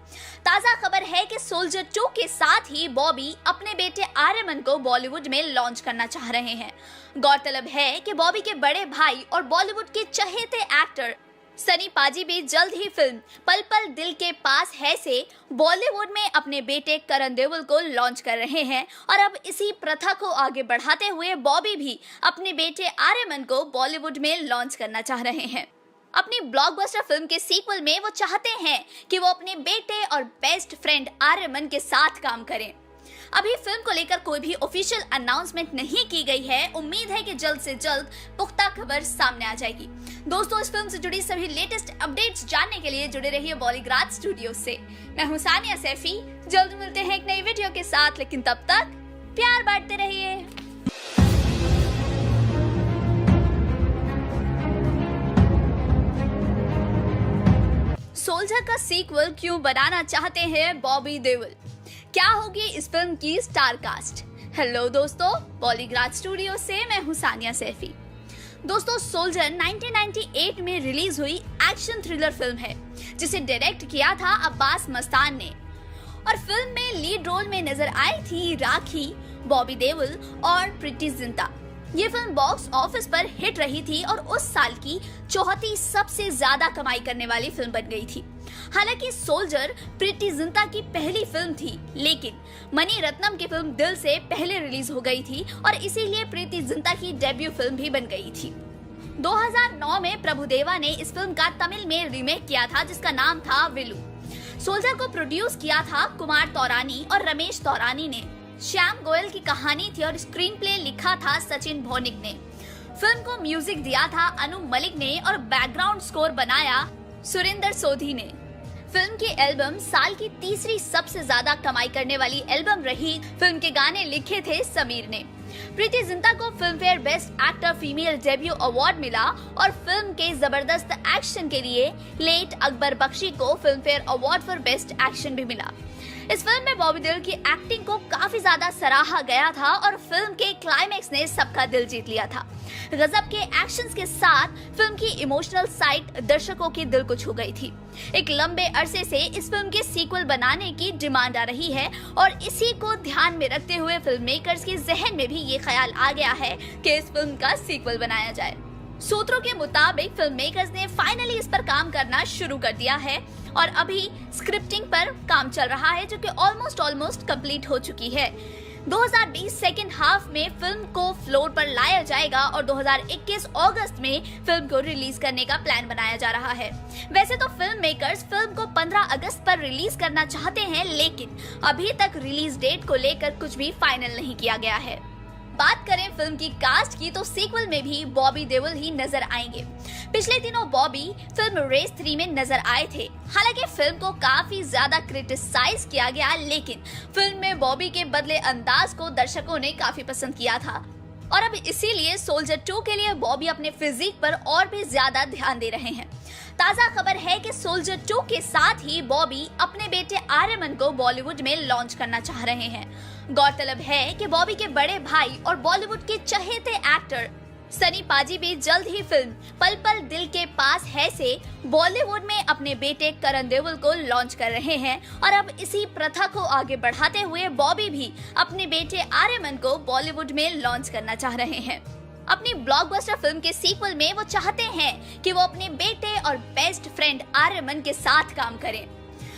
ताजा खबर है कि सोल्जर 2 के साथ ही बॉबी अपने बेटे आर्यमन को बॉलीवुड में लॉन्च करना चाह रहे हैं। गौरतलब है कि बॉबी के बड़े भाई और बॉलीवुड के चहेते एक्टर सनी पाजी भी जल्द ही फिल्म पल पल दिल के पास है से बॉलीवुड में अपने बेटे करण देओल को लॉन्च कर रहे हैं और अब इसी प्रथा को आगे बढ़ाते हुए बॉबी भी अपने बेटे आर्यमन को बॉलीवुड में लॉन्च करना चाह रहे हैं। अपनी ब्लॉकबस्टर फिल्म के सीक्वल में वो चाहते हैं कि वो अपने बेटे और बेस्ट फ्रेंड आर्यमन के साथ काम करें। अभी फिल्म को लेकर कोई भी ऑफिशियल अनाउंसमेंट नहीं की गई है। उम्मीद है कि जल्द से जल्द पुख्ता खबर सामने आ जाएगी। दोस्तों, इस फिल्म से जुड़ी सभी लेटेस्ट अपडेट्स जानने के लिए जुड़े रहिए बॉलीग्राज स्टूडियो से। मैं हूं सानिया सैफी। जल्द मिलते हैं एक नई वीडियो के साथ, लेकिन तब तक प्यार बांटते रहिए। सोल्जर का सीक्वल क्यों बनाना चाहते हैं बॉबी देओल? क्या होगी इस फिल्म की स्टार कास्ट? हेलो दोस्तों, बॉलीग्राज स्टूडियो से मैं हूं सानिया सैफी। दोस्तों, सोल्जर 1998 में रिलीज हुई एक्शन थ्रिलर फिल्म है जिसे डायरेक्ट किया था अब्बास मस्तान ने और फिल्म में लीड रोल में नजर आई थी राखी, बॉबी देओल और प्रीति जिंटा। ये फिल्म बॉक्स ऑफिस पर हिट रही थी और उस साल की चौथी सबसे ज्यादा कमाई करने वाली फिल्म बन गई थी। हालांकि सोल्जर प्रीति जिंटा की पहली फिल्म थी, लेकिन मणि रत्नम की फिल्म दिल से पहले रिलीज हो गई थी और इसीलिए प्रीति जिंटा की डेब्यू फिल्म भी बन गई थी। 2009 में प्रभुदेवा ने इस फिल्म का तमिल में रीमेक किया था जिसका नाम था विलू। सोल्जर को प्रोड्यूस किया था कुमार तौरानी और रमेश तौरानी ने। श्याम गोयल की कहानी थी और स्क्रीन प्ले लिखा था सचिन भौनिक ने। फिल्म को म्यूजिक दिया था अनु मलिक ने और बैकग्राउंड स्कोर बनाया सुरेंद्र सोधी ने। फिल्म की एल्बम साल की तीसरी सबसे ज्यादा कमाई करने वाली एल्बम रही। फिल्म के गाने लिखे थे समीर ने। प्रीति जिंटा को film fair best actor female debut award मिला और फिल्म के जबरदस्त एक्शन के लिए लेट अकबर बख्शी को film fair award for best action भी मिला। इस फिल्म में बॉबी देओल की एक्टिंग को काफी ज्यादा सराहा गया था और फिल्म के क्लाइमेक्स ने सबका दिल जीत लिया था। गजब के एक्शंस के साथ फिल्म की इमोशनल साइड दर्शकों के दिल को छू गई थी। एक लंबे अरसे से इस फिल्म के सीक्वल बनाने की डिमांड आ रही है और इसी को ध्यान में रखते हुए फिल्म मेकर्स के जहन में भी ये ख्याल आ गया है कि इस फिल्म का सीक्वल बनाया जाए। सूत्रों के मुताबिक फिल्म मेकर्स ने फाइनली इस पर काम करना शुरू कर दिया है और अभी स्क्रिप्टिंग पर काम चल रहा है जो कि ऑलमोस्ट कंप्लीट हो चुकी है। 2020 सेकेंड हाफ में फिल्म को फ्लोर पर लाया जाएगा और 2021 अगस्त में फिल्म को रिलीज करने का प्लान बनाया जा रहा है। वैसे तो फिल्म मेकर्स फिल्म को 15 अगस्त पर रिलीज करना चाहते हैं, लेकिन अभी तक रिलीज डेट को लेकर कुछ भी फाइनल नहीं किया गया है। बात करें फिल्म की कास्ट की तो सीक्वल में भी बॉबी देओल ही नजर आएंगे। पिछले दिनों बॉबी फिल्म रेस 3 में नजर आए थे। हालांकि फिल्म को काफी ज्यादा क्रिटिसाइज किया गया, लेकिन फिल्म में बॉबी के बदले अंदाज को दर्शकों ने काफी पसंद किया था और अब इसीलिए सोल्जर 2 के लिए बॉबी अपने फिजिक पर और भी ज्यादा ध्यान दे रहे हैं। ताजा खबर है कि सोल्जर 2 के साथ ही बॉबी अपने बेटे आर्यमन को बॉलीवुड में लॉन्च करना चाह रहे हैं। गौरतलब है कि बॉबी के बड़े भाई और बॉलीवुड के चहेते एक्टर सनी पाजी भी जल्द ही फिल्म पल पल दिल के पास है से बॉलीवुड में अपने बेटे करण देओल को लॉन्च कर रहे हैं और अब इसी प्रथा को आगे बढ़ाते हुए बॉबी भी अपने बेटे आर्यमन को बॉलीवुड में लॉन्च करना चाह रहे हैं। अपनी ब्लॉकबस्टर फिल्म के सीक्वल में वो चाहते हैं कि वो अपने बेटे और बेस्ट फ्रेंड आर्यमन के साथ काम करें।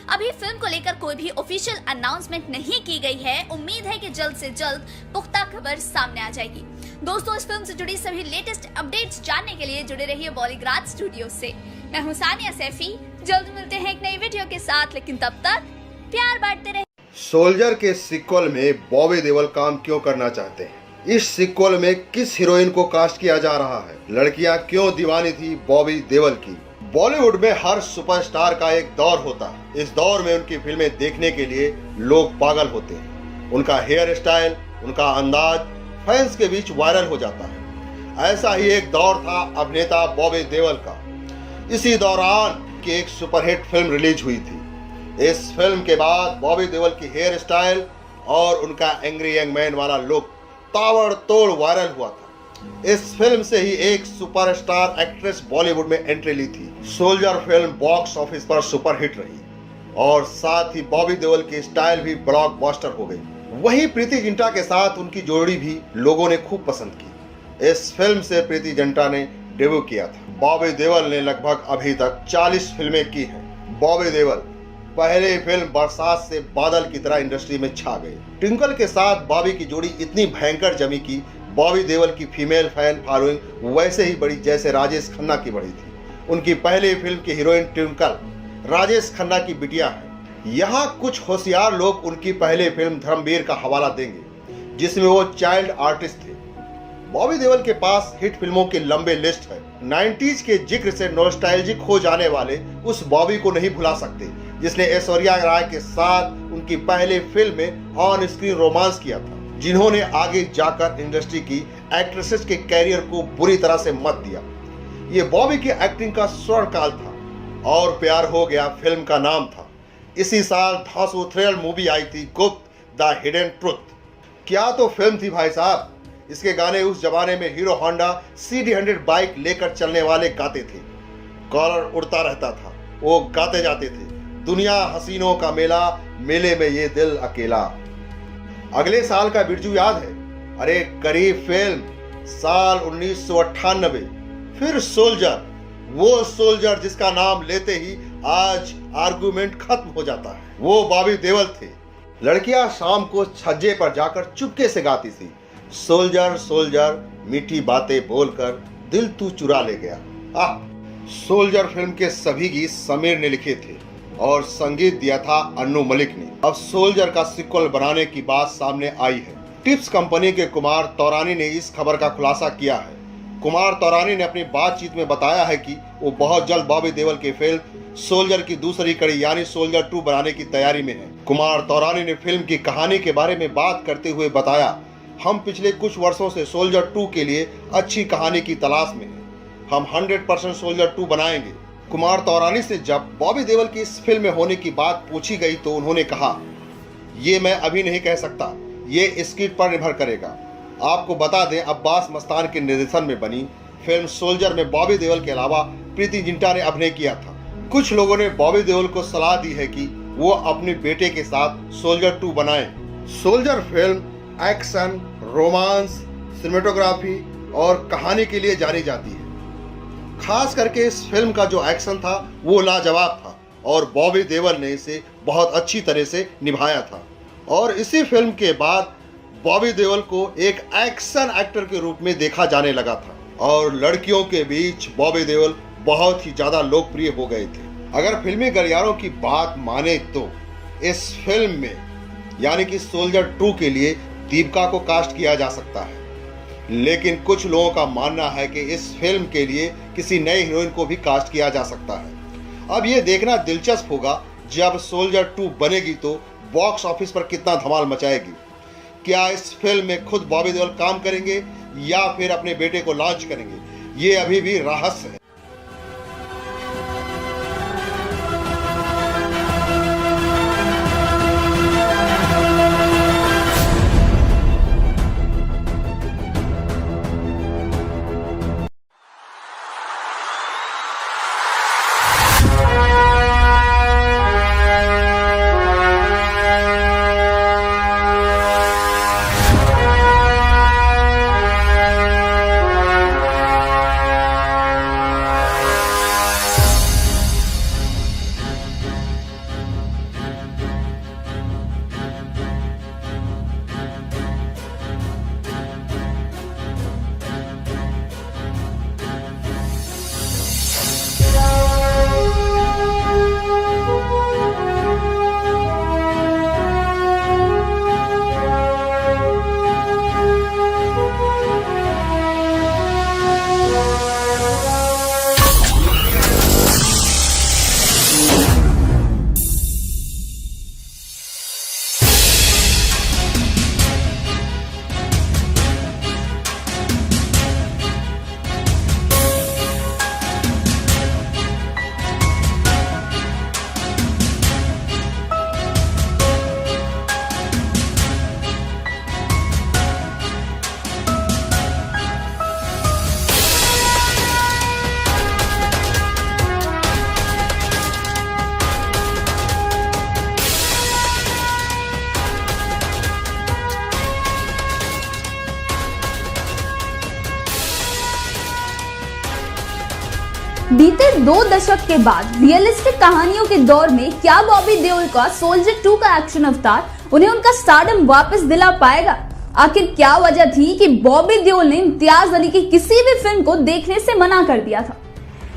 अभी फिल्म को लेकर कोई भी ऑफिशियल अनाउंसमेंट नहीं की गई है। उम्मीद है कि जल्द से जल्द पुख्ता खबर सामने आ जाएगी। दोस्तों, इस फिल्म से जुड़ी सभी लेटेस्ट अपडेट्स जानने के लिए जुड़े रहिए बॉलीग्राज स्टूडियो से। मैं हूं सानिया सैफी। जल्द मिलते हैं एक नई वीडियो के साथ, लेकिन तब तक प्यार बांटते रहिए। सोल्जर के सीक्वल में बॉबी देओल काम क्यों करना चाहते हैं? इस सीक्वल में किस हीरोइन को कास्ट किया जा रहा है, लड़कियां क्यों दीवानी थी बॉबी देओल की। बॉलीवुड में हर सुपरस्टार का एक दौर होता है। इस दौर में उनकी फिल्में देखने के लिए लोग पागल होते हैं। उनका हेयर स्टाइल, उनका अंदाज फैंस के बीच वायरल हो जाता है। ऐसा ही एक दौर था अभिनेता बॉबी देओल का। इसी दौरान की एक सुपरहिट फिल्म रिलीज हुई थी। इस फिल्म के बाद बॉबी देओल की हेयर स्टाइल और उनका एंग्री यंग मैन वाला लुक ताबड़तोड़ वायरल हुआ था। इस फिल्म से ही एक सुपरस्टार एक्ट्रेस बॉलीवुड में एंट्री ली थी। सोल्जर फिल्म बॉक्स ऑफिस पर सुपरहिट रही और साथ ही बॉबी देओल की स्टाइल भी ब्लॉकबस्टर हो गई। वहीं प्रीति जिंटा के साथ उनकी जोड़ी भी लोगों ने खूब पसंद की। इस फिल्म से प्रीति जिंटा ने डेब्यू किया था। बॉबी देओल ने लगभग अभी तक 40 फिल्में की हैं। बॉबी देओल पहले फिल्म बरसात से बादल की तरह इंडस्ट्री में छा गए। ट्विंकल के साथ बॉबी की जोड़ी इतनी भयंकर जमी कि बॉबी देओल की फीमेल फैन फॉलोइंग वैसे ही बड़ी जैसे राजेश खन्ना की बड़ी थी। उनकी पहली फिल्म की हीरोइन ट्विंकल राजेश खन्ना की बिटिया है। यहाँ कुछ होशियार लोग उनकी पहली फिल्म धर्मवीर का हवाला देंगे जिसमें वो चाइल्ड आर्टिस्ट थे। बॉबी देओल के पास हिट फिल्मों की लंबे लिस्ट है। 90s के जिक्र से नॉस्टैल्जिक हो जाने वाले उस बॉबी को नहीं भुला सकते जिसने ऐश्वर्या राय के साथ उनकी पहली फिल्म में ऑन स्क्रीन रोमांस किया था, जिन्होंने आगे जाकर इंडस्ट्री की एक्ट्रेसेस के कैरियर को बुरी तरह से मत दिया। ये बॉबी की एक्टिंग का स्वर्ण काल था और प्यार हो गया फिल्म का नाम था। इसी साल धांसू थ्रिल मूवी आई थी गुप्त द हिडन ट्रुथ। क्या तो फिल्म थी भाई साहब। इसके गाने उस जमाने में हीरो होंडा CD100 बाइक लेकर चलने वाले गाते थे। कॉलर उड़ता रहता था, वो गाते जाते थे, दुनिया हसीनों का मेला, मेले में ये दिल अकेला। अगले साल का बिरजू याद है? अरे करीब फिल्म साल 1998। फिर सोल्जर, वो सोल्जर जिसका नाम लेते ही आज आर्गुमेंट खत्म हो जाता है। वो बॉबी देओल थे। लड़कियां शाम को छज्जे पर जाकर चुपके से गाती थी, सोल्जर सोल्जर मीठी बातें बोलकर दिल तू चुरा ले गया। सोल्जर फिल्म के सभी गीत समीर ने लिखे थे और संगीत दिया था अन्नू मलिक ने। अब सोल्जर का सीक्वल बनाने की बात सामने आई है। टिप्स कंपनी के कुमार तौरानी ने इस खबर का खुलासा किया है। कुमार तौरानी ने अपनी बातचीत में बताया है कि वो बहुत जल्द बॉबी देओल की फिल्म सोल्जर की दूसरी कड़ी यानी सोल्जर 2 बनाने की तैयारी में है। कुमार तौरानी ने फिल्म की कहानी के बारे में बात करते हुए बताया, हम पिछले कुछ वर्षों से सोल्जर 2 के लिए अच्छी कहानी की तलाश में हैं। हम 100% सोल्जर 2 बनाएंगे। कुमार तौरानी से जब बॉबी देओल की इस फिल्म में होने की बात पूछी गई तो उन्होंने कहा, ये मैं अभी नहीं कह सकता, ये स्क्रिप्ट पर निर्भर करेगा। आपको बता दें, अब्बास मस्तान के निर्देशन में बनी फिल्म सोल्जर में बॉबी देओल के अलावा प्रीति जिंटा ने अभिनय किया था। कुछ लोगों ने बॉबी देओल को सलाह दी है कि वो अपने बेटे के साथ सोल्जर 2 बनाएं। Soldier film action, romance, cinematography और कहानी के लिए जानी जाती है। खास करके इस फिल्म का जो एक्शन था वो लाजवाब था और बॉबी देओल ने इसे बहुत अच्छी तरह से निभाया था। और इसी फिल्म के बाद बॉबी देओल को एक एक्शन एक्टर के रूप में देखा जाने लगा था और लड़कियों के बीच बॉबी देओल बहुत ही ज्यादा लोकप्रिय हो गए थे। अगर फिल्मी गलियारों की बात माने तो इस फिल्म में यानी कि सोल्जर 2 के लिए दीपिका को कास्ट किया जा सकता है, लेकिन कुछ लोगों का मानना है कि इस फिल्म के लिए किसी नए हीरोइन को भी कास्ट किया जा सकता है। अब ये देखना दिलचस्प होगा जब सोल्जर 2 बनेगी तो बॉक्स ऑफिस पर कितना धमाल मचाएगी। क्या इस फिल्म में खुद बॉबी देओल काम करेंगे या फिर अपने बेटे को लॉन्च करेंगे, ये अभी भी रहस्य है। बीते 2 दशक के बाद रियलिस्टिक कहानियों के दौर में क्या बॉबी देओल का सोल्जर 2 का एक्शन अवतार उन्हें उनका स्टारडम वापस दिला पाएगा? आखिर क्या वजह थी कि बॉबी देओल ने इम्तियाज अली की किसी भी फिल्म को देखने से मना कर दिया था?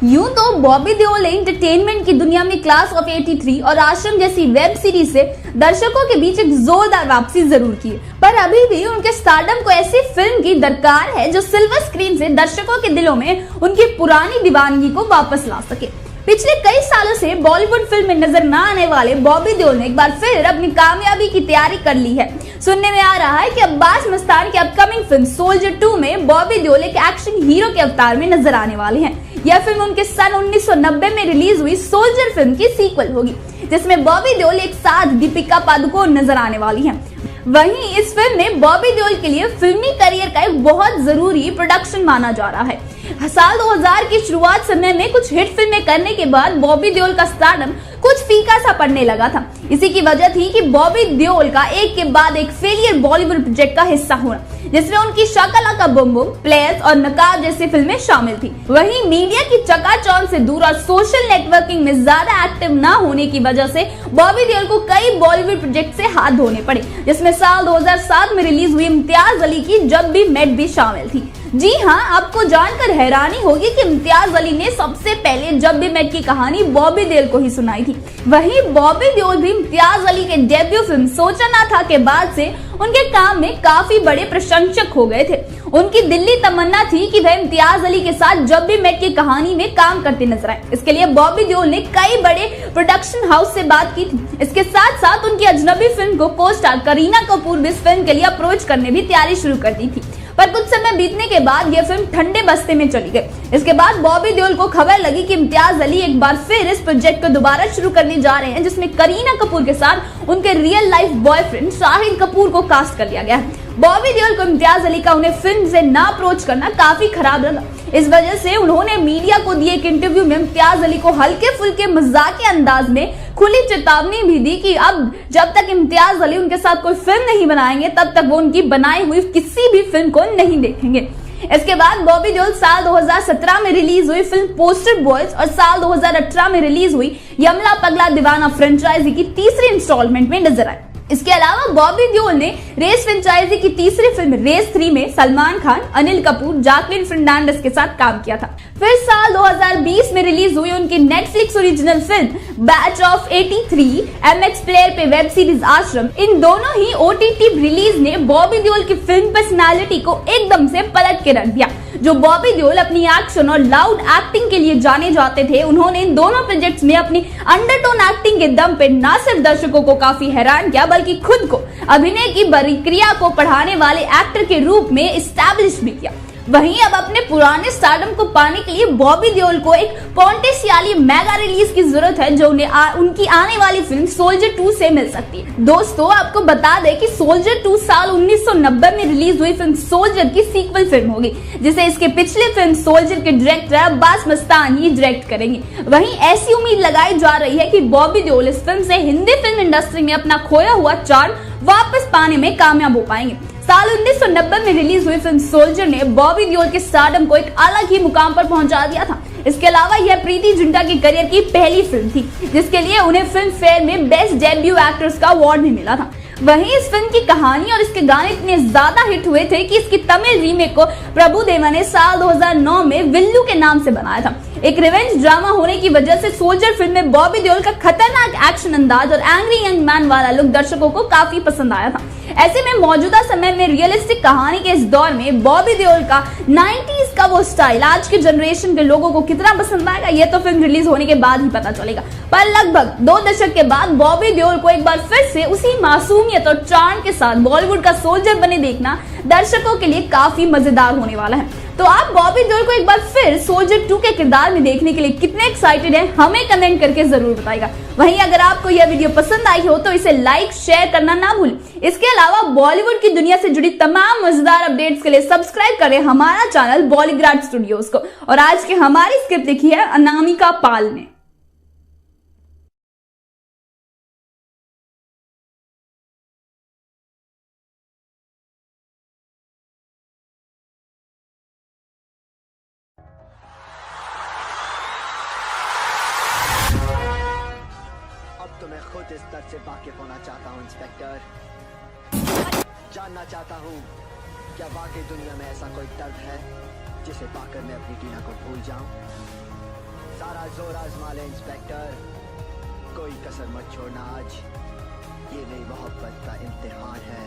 यूं तो बॉबी देओल ने एंटरटेनमेंट की दुनिया में क्लास ऑफ 83 और आश्रम जैसी वेब सीरीज से दर्शकों के बीच एक जोरदार वापसी जरूर की, पर अभी भी उनके स्टारडम को ऐसी फिल्म की दरकार है जो सिल्वर स्क्रीन से दर्शकों के दिलों में उनकी पुरानी दीवानगी को वापस ला सके। पिछले कई सालों से बॉलीवुड फिल्म में नजर न आने वाले बॉबी देओल ने एक बार फिर अपनी कामयाबी की तैयारी कर ली है। सुनने में आ रहा है कि अब्बास मस्तान की अपकमिंग फिल्म सोल्जर 2 में बॉबी देओल एक एक्शन हीरो के अवतार में नजर आने वाले हैं। यह फिल्म उनके सन 1990 में रिलीज हुई सोल्जर फिल्म की सीक्वल होगी, जिसमें बॉबी देओल एक साथ दीपिका पादुकोण नजर आने वाली हैं। वहीं इस फिल्म ने बॉबी देओल के लिए फिल्मी करियर का एक बहुत जरूरी प्रोडक्शन माना जा रहा है। साल 2000 की शुरुआत समय में कुछ हिट फिल्में करने के बाद बॉबी देओल का स्टारडम कुछ फीका सा पड़ने लगा था। इसी की वजह थी कि बॉबी देओल का एक के बाद एक फेलियर बॉलीवुड प्रोजेक्ट का हिस्सा होना, जिसमें उनकी शाकालाका बूम बूम, प्लेयर्स और नकाब जैसी फिल्में शामिल थी। वहीं मीडिया की चकाचौंध से दूर और सोशल नेटवर्किंग में ज्यादा एक्टिव न होने की वजह से बॉबी देओल को कई बॉलीवुड प्रोजेक्ट से हाथ धोने पड़े, जिसमें साल 2007 में रिलीज हुई इम्तियाज अली की जब भी मेट भी शामिल थी। जी हाँ, आपको जानकर हैरानी होगी कि इम्तियाज अली ने सबसे पहले जब भी मेट की कहानी बॉबी देओल को ही सुनाई थी। वहीं बॉबी देओल भी इम्तियाज अली के डेब्यू फिल्म सोचा ना था के बाद से उनके काम में काफी बड़े प्रशंसक हो गए थे। उनकी दिल्ली तमन्ना थी कि वह इम्तियाज अली के साथ जब भी मेट की कहानी में काम करते नजर आए। इसके लिए बॉबी देओल ने कई बड़े प्रोडक्शन हाउस से बात की थी। इसके साथ साथ उनकी अजनबी फिल्म को को स्टार करीना कपूर भी इस फिल्म के लिए अप्रोच करने भी तैयारी शुरू कर दी थी, पर कुछ समय बीतने के बाद यह फिल्म ठंडे बस्ते में चली गई। इसके बाद बॉबी देओल को खबर लगी कि इम्तियाज अली एक बार फिर इस प्रोजेक्ट को दोबारा शुरू करने जा रहे हैं, जिसमें करीना कपूर के साथ उनके real life boyfriend Shahid Kapoor को कास्ट कर लिया गया है। बॉबी देओल को इम्तियाज अली का उन्हें फिल्म से ना अप्रोच करना काफी खराब लगा। इस वजह से उन्होंने मीडिया को दिए एक इंटरव्यू में इम्तियाज अली को हल्के फुल्के मजाकिया अंदाज में खुली चेतावनी भी दी कि अब जब तक इम्तियाज अली उनके साथ कोई फिल्म नहीं बनाएंगे तब तक वो उनकी बनाई हुई किसी भी फिल्म को नहीं देखेंगे। इसके बाद बॉबी देओल साल 2017 में रिलीज हुई फिल्म पोस्टर बॉयज और साल 2018 में रिलीज हुई यमला पगला दीवाना फ्रेंचाइजी की तीसरी इंस्टॉलमेंट में नजर आए। इसके अलावा बॉबी देओल ने रेस फ्रेंचाइजी की तीसरी फिल्म रेस 3 में सलमान खान, अनिल कपूर, जैकलिन फर्नांडिस के साथ काम किया था। फिर साल 2020 में रिलीज हुई उनकी Netflix original film batch of 83 MX player पे वेब सीरीज आश्रम। इन दोनों ही ओटीटी रिलीज ने बॉबी देओल की फिल्म पर्सनालिटी को एकदम से पलट के रख दिया। जो बॉबी देओल अपनी एक्शन और लाउड एक्टिंग के लिए जाने जाते थे, उन्होंने इन दोनों प्रोजेक्ट्स में अपनी अंडरटोन एक्टिंग के दम पे न सिर्फ दर्शकों को काफी हैरान किया, बल्कि खुद को अभिनय की प्रक्रिया को पढ़ाने वाले एक्टर के रूप में एस्टैब्लिश भी किया। वहीं अब अपने पुराने स्टारडम को पाने के लिए बॉबी देओल को एक पॉन्टेसियाली मेगा रिलीज की जरूरत है, जो उन्हें उनकी आने वाली फिल्म सोल्जर 2 से मिल सकती है। दोस्तों, आपको बता दें कि सोल्जर 2 साल 1990 में रिलीज हुई फिल्म सोल्जर की सीक्वल फिल्म होगी, जिसे इसके पिछले फिल्म सोल्जर के डायरेक्टर अब्बास मस्तान ही डायरेक्ट करेंगे। वहीं ऐसी उम्मीद लगाई जा रही है कि बॉबी देओल इस फिल्म से हिंदी फिल्म इंडस्ट्री में अपना खोया हुआ चार्म वापस पाने में कामयाब हो पाएंगे। साल 1990 में रिलीज हुई फिल्म सोल्जर ने बॉबी देओल के स्टारडम को एक अलग ही मुकाम पर पहुंचा दिया था। इसके अलावा यह प्रीति जिंटा की करियर की पहली फिल्म थी, जिसके लिए उन्हें फिल्म फेयर में बेस्ट डेब्यू एक्ट्रेस का अवार्ड भी मिला था। वहीं इस फिल्म की कहानी और इसके गाने इतने ज्यादा हिट हुए थे कि इसकी तमिल रीमेक को प्रभु देवा ने साल 2009 में विल्लू के नाम से बनाया था। एक रिवेंज ड्रामा होने की वजह से सोल्जर फिल्म में बॉबी देओल का खतरनाक एक्शन अंदाज और एंग्री यंग मैन वाला लुक दर्शकों को काफी पसंद आया था। ऐसे में मौजूदा समय में रियलिस्टिक कहानी के इस दौर में बॉबी देओल का 90s का वो स्टाइल आज के जनरेशन के लोगों को कितना पसंद आएगा, ये तो फिल्म रिलीज होने के बाद ही पता चलेगा। पर लगभग 2 दशक के बाद बॉबी देओल को एक बार फिर से उसी मासूमियत और चार्म के साथ बॉलीवुड का सोल्जर बने देखना दर्शकों के लिए काफी मजेदार होने वाला है। तो आप बॉबी देओल को एक बार फिर सोल्जर 2 के किरदार में देखने के लिए कितने एक्साइटेड हैं, हमें कमेंट करके जरूर बताइएगा। वहीं अगर आपको यह वीडियो पसंद आई हो तो इसे लाइक शेयर करना ना भूलें। इसके अलावा बॉलीवुड की दुनिया से जुड़ी तमाम मजेदार अपडेट्स के लिए सब्सक्राइब करें हमारा चैनल बॉलीग्राड स्टूडियोज को। और आज की हमारी स्क्रिप्ट लिखी है अनामिका पाल ने। तो मैं खुद इस दर्द से वाकिफ होना चाहता हूँ इंस्पेक्टर। जानना चाहता हूँ क्या वाकई दुनिया में ऐसा कोई दर्द है जिसे पाकर मैं अपनी टीना को भूल जाऊं। सारा जोर आजमा ले इंस्पेक्टर, कोई कसर मत छोड़ना आज, ये मेरी मोहब्बत का इम्तिहान है।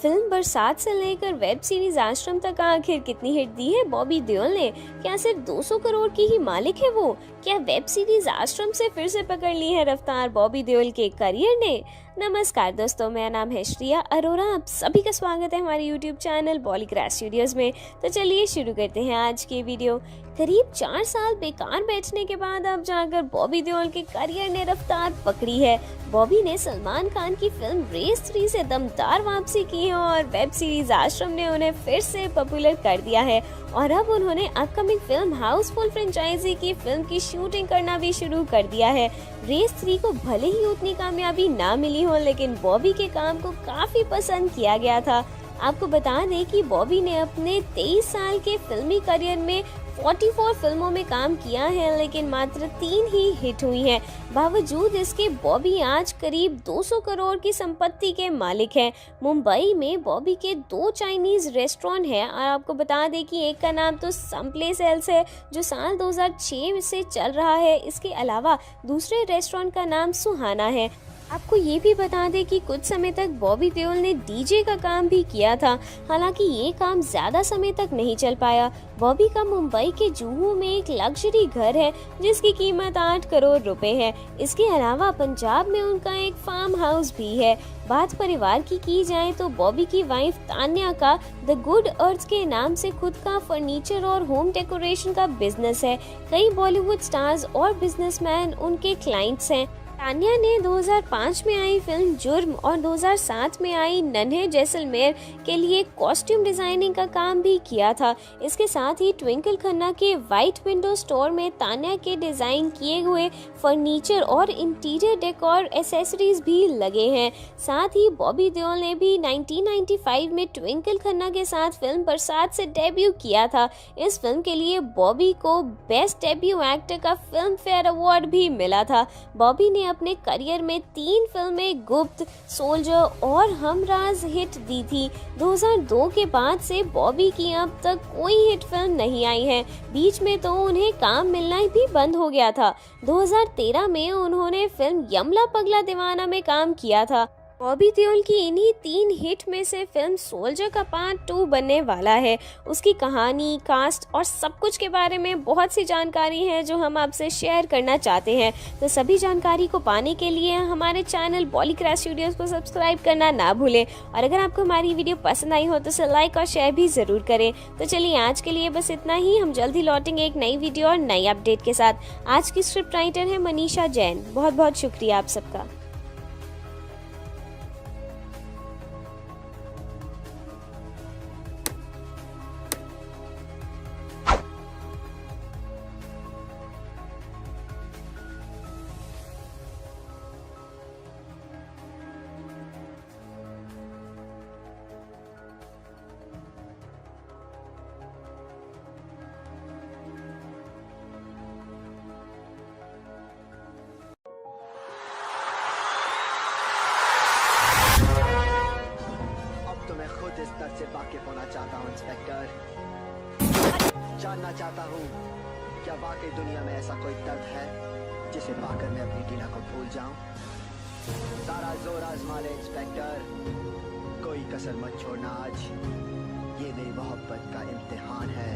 फिल्म बरसात से लेकर वेब सीरीज आश्रम तक आखिर कितनी हिट दी है बॉबी देओल ने? क्या सिर्फ 200 करोड़ की ही मालिक है वो? क्या वेब सीरीज आश्रम से फिर से पकड़ ली है रफ्तार बॉबी देओल के करियर ने? नमस्कार दोस्तों, मेरा नाम है श्रिया अरोरा। आप सभी का स्वागत है हमारे YouTube चैनल बॉलीग्रास स्टूडियोज में। तो चलिए शुरू करते हैं आज की वीडियो। करीब 4 साल बेकार बैठने के बाद अब जाकर बॉबी देओल के करियर ने रफ्तार पकड़ी है। बॉबी ने सलमान खान की फिल्म रेस 3 से दमदार वापसी की है और वेब सीरीज आश्रम ने उन्हें फिर से पॉपुलर कर दिया है और अब उन्होंने अपकमिंग फिल्म हाउसफुल फ्रेंचाइजी की फिल्म की शूटिंग करना भी शुरू कर दिया है। रेस 3 को भले ही उतनी कामयाबी ना मिली हो, लेकिन बॉबी के काम को काफी पसंद किया गया था। आपको बता दें कि बॉबी ने अपने 23 साल के फिल्मी करियर में 44 फिल्मों में काम किया है, लेकिन मात्र 3 ही हिट हुई हैं। बावजूद इसके बॉबी आज करीब 200 करोड़ की संपत्ति के मालिक हैं। मुंबई में बॉबी के 2 चाइनीज रेस्टोरेंट हैं और आपको बता दें कि एक का नाम तो सम प्लेस एल्स है जो साल 2006 से चल रहा है। इसके अलावा दूसरे रेस्टोरेंट का नाम सुहाना है। आपको ये भी बता दें कि कुछ समय तक बॉबी देओल ने डीजे का काम भी किया था, हालांकि ये काम ज्यादा समय तक नहीं चल पाया। बॉबी का मुंबई के जुहू में एक लग्जरी घर है जिसकी कीमत 8 करोड़ रुपए है। इसके अलावा पंजाब में उनका एक फार्म हाउस भी है। बात परिवार की जाए तो बॉबी की वाइफ तान्या का द गुड अर्थ के नाम से खुद का फर्नीचर और होम डेकोरेशन का बिजनेस है। कई बॉलीवुड स्टार्स और बिजनेसमैन उनके क्लाइंट्स हैं। तान्या ने 2005 में आई फिल्म जुर्म और 2007 में आई नन्हे जैसलमेर के लिए कॉस्ट्यूम डिजाइनिंग का काम भी किया था। इसके साथ ही ट्विंकल खन्ना के वाइट विंडो स्टोर में तान्या के डिजाइन किए हुए फर्नीचर और इंटीरियर डेकोर एसेसरीज भी लगे हैं। साथ ही बॉबी देओल ने भी 1995 में ट्विंकल खन्ना के साथ फिल्म बरसात से डेब्यू किया था। इस फिल्म के लिए बॉबी को बेस्ट डेब्यू एक्टर का फिल्म फेयर अवार्ड भी मिला था। बॉबी ने अपने करियर में 3 फिल्में गुप्त, सोल्जर और हमराज हिट दी थी। 2002 के बाद से बॉबी की अब तक कोई हिट फिल्म नहीं आई है। बीच में तो उन्हें काम मिलना भी बंद हो गया था। 2013 में उन्होंने फिल्म यमला पगला दीवाना में काम किया था। बॉबी देओल की इन्हीं 3 हिट में से फिल्म सोल्जर का पार्ट 2 बनने वाला है। उसकी कहानी, कास्ट और सब कुछ के बारे में बहुत सी जानकारी है जो हम आपसे शेयर करना चाहते हैं। तो सभी जानकारी को पाने के लिए हमारे चैनल बॉलीग्रास स्टूडियोज को सब्सक्राइब करना ना भूलें और अगर आपको हमारी वीडियो पसंद आई हो तो उसे लाइक और शेयर भी ज़रूर करें। तो चलिए आज के लिए बस इतना ही। हम जल्द ही लौटेंगे एक नई वीडियो और नई अपडेट के साथ। आज की स्क्रिप्ट राइटर है मनीषा जैन। बहुत बहुत शुक्रिया आप सबका। इस दर्द से वाकिफ होना चाहता हूँ इंस्पेक्टर। जानना चाहता हूँ क्या वाकई दुनिया में ऐसा कोई दर्द है जिसे पाकर मैं अपनी टीना को भूल जाऊं। सारा जोर आजमा ले इंस्पेक्टर, कोई कसर मत छोड़ना आज, ये मेरी मोहब्बत का इम्तिहान है।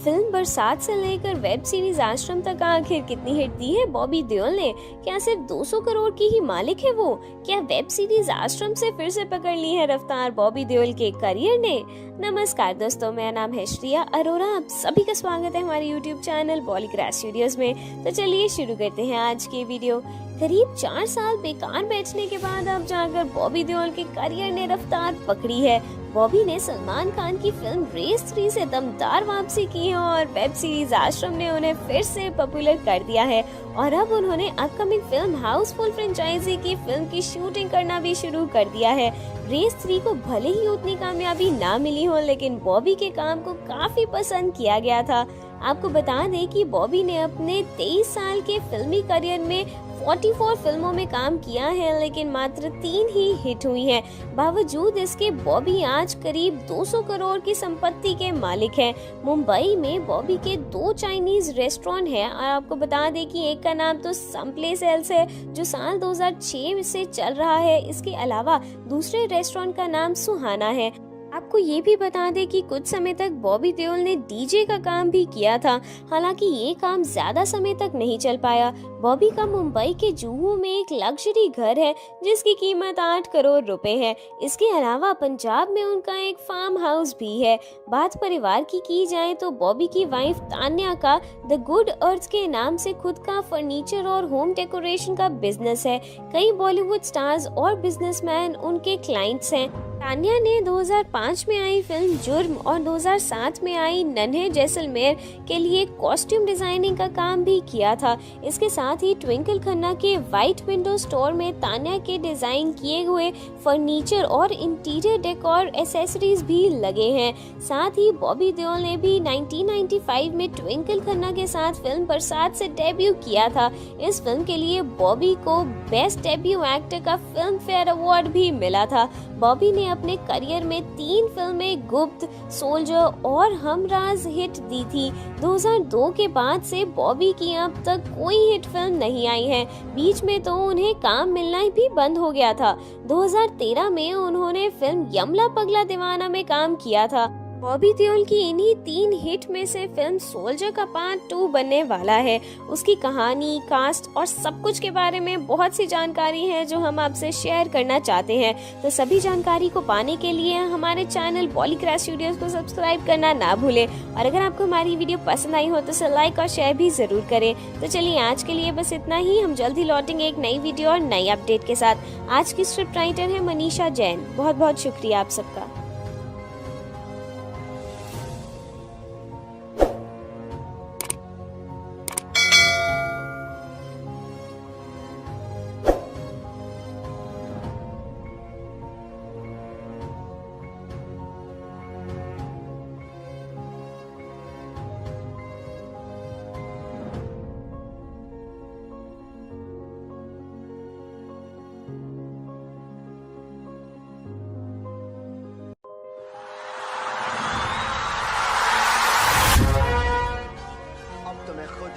फिल्म बरसात से लेकर वेब सीरीज आश्रम तक आखिर कितनी हिट दी है बॉबी देओल ने? क्या सिर्फ 200 करोड़ की ही मालिक है वो? क्या वेब सीरीज आश्रम से फिर से पकड़ ली है रफ्तार बॉबी देओल के करियर ने? नमस्कार दोस्तों, मेरा नाम है श्रिया अरोरा। आप सभी का स्वागत है हमारे YouTube चैनल बॉलीग्राज स्टूडियोज में। तो चलिए शुरू करते हैं आज की वीडियो। करीब 4 साल बेकार बैठने के बाद अब जाकर बॉबी देओल के करियर ने रफ्तार पकड़ी है। बॉबी ने सलमान खान की फिल्म रेस 3 से दमदार वापसी की है और वेब सीरीज आश्रम ने उन्हें फिर से पॉपुलर कर दिया है और अब उन्होंने अपकमिंग फिल्म हाउसफुल फ्रेंचाइजी की फिल्म की शूटिंग करना भी शुरू कर दिया है। रेस 3 को भले ही उतनी कामयाबी ना मिली हो, लेकिन बॉबी के काम को काफी पसंद किया गया था। आपको बता दें कि बॉबी ने अपने 23 साल के फिल्मी करियर में 44 फिल्मों में काम किया है, लेकिन मात्र 3 ही हिट हुई हैं। बावजूद इसके बॉबी आज करीब 200 करोड़ की संपत्ति के मालिक हैं। मुंबई में बॉबी के 2 चाइनीज रेस्टोरेंट हैं और आपको बता दें कि एक का नाम तो सम प्लेस एल्स है जो साल 2006 से चल रहा है। इसके अलावा दूसरे रेस्टोरेंट का नाम सुहाना है। आपको ये भी बता दें कि कुछ समय तक बॉबी देओल ने डीजे का काम भी किया था, हालांकि ये काम ज्यादा समय तक नहीं चल पाया। बॉबी का मुंबई के जुहू में एक लग्जरी घर है जिसकी कीमत 8 करोड़ रुपए है। इसके अलावा पंजाब में उनका एक फार्म हाउस भी है। बात परिवार की जाए तो बॉबी की वाइफ तान्या का द गुड अर्थ के नाम से खुद का फर्नीचर और होम डेकोरेशन का बिजनेस है। कई बॉलीवुड स्टार्स और बिजनेसमैन उनके क्लाइंट्स हैं। तान्या ने 2005 में आई फिल्म जुर्म और 2007 में आई नन्हे जैसलमेर के लिए कॉस्ट्यूम डिजाइनिंग का काम भी किया था। इसके साथ ही ट्विंकल खन्ना के व्हाइट विंडो स्टोर में तान्या के डिजाइन किए हुए फर्नीचर और इंटीरियर डेकोर एसेसरीज भी लगे हैं। साथ ही बॉबी देओल ने भी 1995 में ट्विंकल खन्ना के साथ फिल्म बरसात से डेब्यू किया था। इस फिल्म के लिए बॉबी को बेस्ट डेब्यू एक्टर का फिल्म फेयर अवार्ड भी मिला था। बॉबी ने अपने करियर में 3 फिल्में गुप्त, सोल्जर और हमराज हिट दी थी। 2002 के बाद से बॉबी की अब तक कोई हिट फिल्म नहीं आई है। बीच में तो उन्हें काम मिलना भी बंद हो गया था। 2013 में उन्होंने फिल्म यमला पगला दीवाना में काम किया था। बॉबी देओल की इन्हीं 3 हिट में से फिल्म सोल्जर का पार्ट 2 बनने वाला है। उसकी कहानी, कास्ट और सब कुछ के बारे में बहुत सी जानकारी है जो हम आपसे शेयर करना चाहते हैं। तो सभी जानकारी को पाने के लिए हमारे चैनल बॉलीग्राज स्टूडियोज को सब्सक्राइब करना ना भूलें और अगर आपको हमारी वीडियो पसंद आई हो तो इसे लाइक और शेयर भी जरूर करें। तो चलिए आज के लिए बस इतना ही। हम जल्द ही लौटेंगे एक नई वीडियो और नई अपडेट के साथ। आज की स्क्रिप्ट राइटर है मनीषा जैन। बहुत बहुत शुक्रिया आप सबका।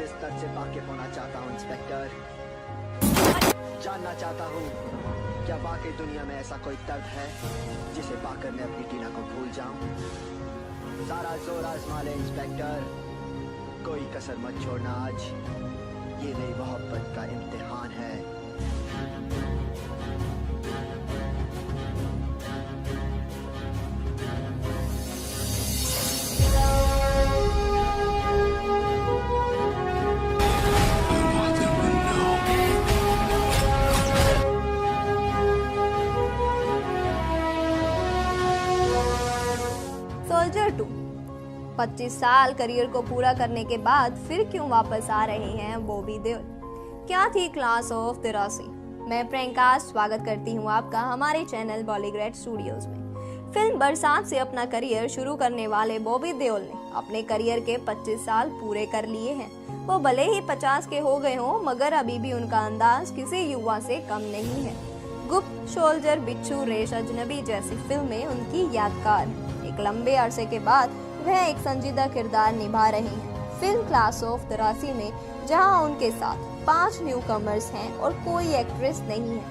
इस दर्द से वाकिफ होना चाहता हूँ इंस्पेक्टर। जानना चाहता हूँ क्या वाकई दुनिया में ऐसा कोई दर्द है जिसे पाकर मैं अपनी टीना को भूल जाऊं। सारा जोर आजमा ले इंस्पेक्टर, कोई कसर मत छोड़ना। आज ये नई मोहब्बत का इम्तिहान है। सोल्जर 2 25 साल करियर को पूरा करने के बाद फिर क्यों वापस आ रहे हैं बॉबी देओल? क्या थी क्लास ऑफ 83? मैं प्रियंका स्वागत करती हूँ आपका हमारे चैनल बॉलीग्राज स्टूडियोज में। फिल्म बरसात से अपना करियर शुरू करने वाले बॉबी देओल ने अपने करियर के 25 साल पूरे कर लिए हैं। वो भले ही 50 के हो गए हों, मगर अभी भी उनका अंदाज किसी युवा से कम नहीं है। गुप्त, सोल्जर, बिच्छू, रेस, अजनबी जैसी फिल्में उनकी यादगार हैं। एक लंबे अरसे के बाद वह एक संजीदा किरदार निभा रहे हैं फिल्म क्लास ऑफ 83 में, जहां उनके साथ 5 न्यू कमर्स हैं और कोई एक्ट्रेस नहीं है।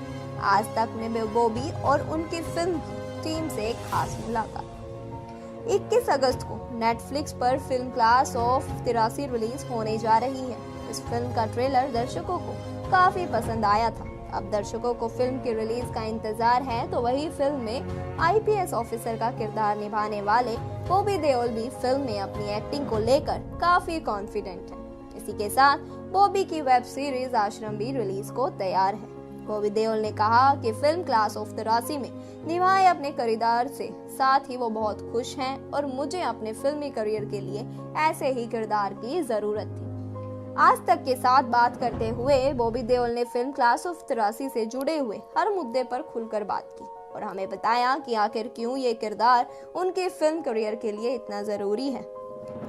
आज तक में बॉबी और उनकी फिल्म की टीम से एक खास मुलाकात। 21 अगस्त को नेटफ्लिक्स पर फिल्म क्लास ऑफ 83 रिलीज होने जा रही है। इस फिल्म का ट्रेलर दर्शकों को काफी पसंद आया था। अब दर्शकों को फिल्म की रिलीज का इंतजार है, तो वही फिल्म में आईपीएस ऑफिसर का किरदार निभाने वाले बॉबी देओल भी फिल्म में अपनी एक्टिंग को लेकर काफी कॉन्फिडेंट है। इसी के साथ बॉबी की वेब सीरीज आश्रम भी रिलीज को तैयार है। बॉबी देओल ने कहा कि फिल्म क्लास ऑफ 83 में निभाए अपने किरदार से साथ ही वो बहुत खुश हैं और मुझे अपने फिल्मी करियर के लिए ऐसे ही किरदार की जरूरत थी। आज तक के साथ बात करते हुए बॉबी देओल ने फिल्म क्लास ऑफ 83 से जुड़े हुए हर मुद्दे पर खुलकर बात की और हमें बताया कि आखिर क्यों ये किरदार उनके फिल्म करियर के लिए इतना जरूरी है।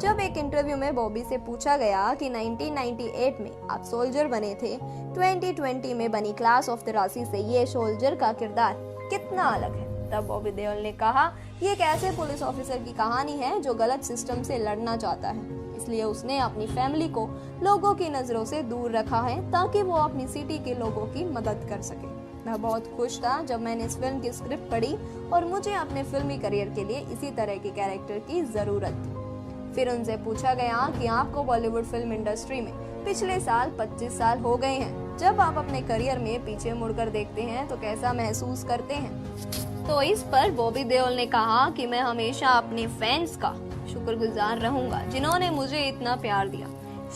जब एक इंटरव्यू में बॉबी से पूछा गया कि 1998 में आप सोल्जर बने थे, 2020 में बनी क्लास ऑफ 83 से ये सोल्जर का किरदार कितना अलग है, तब बॉबी देओल ने कहा ये एक ऐसे पुलिस ऑफिसर की कहानी है जो गलत सिस्टम से लड़ना चाहता है, इसलिए उसने अपनी फैमिली को लोगों की नजरों से दूर रखा है ताकि वो अपनी सिटी के लोगों की मदद कर सके। मैं बहुत खुश था जब मैंने इस फिल्म की स्क्रिप्ट पढ़ी और मुझे अपने फिल्मी करियर के लिए इसी तरह के कैरेक्टर की जरूरत थी। फिर उनसे पूछा गया कि आपको बॉलीवुड फिल्म इंडस्ट्री में पिछले साल 25 साल हो गए हैं, जब आप अपने करियर में पीछे मुड़कर देखते हैं तो कैसा महसूस करते हैं। तो इस पर बॉबी देओल ने कहा कि मैं हमेशा अपने फैंस का शुक्रगुजार रहूंगा जिन्होंने मुझे इतना प्यार दिया।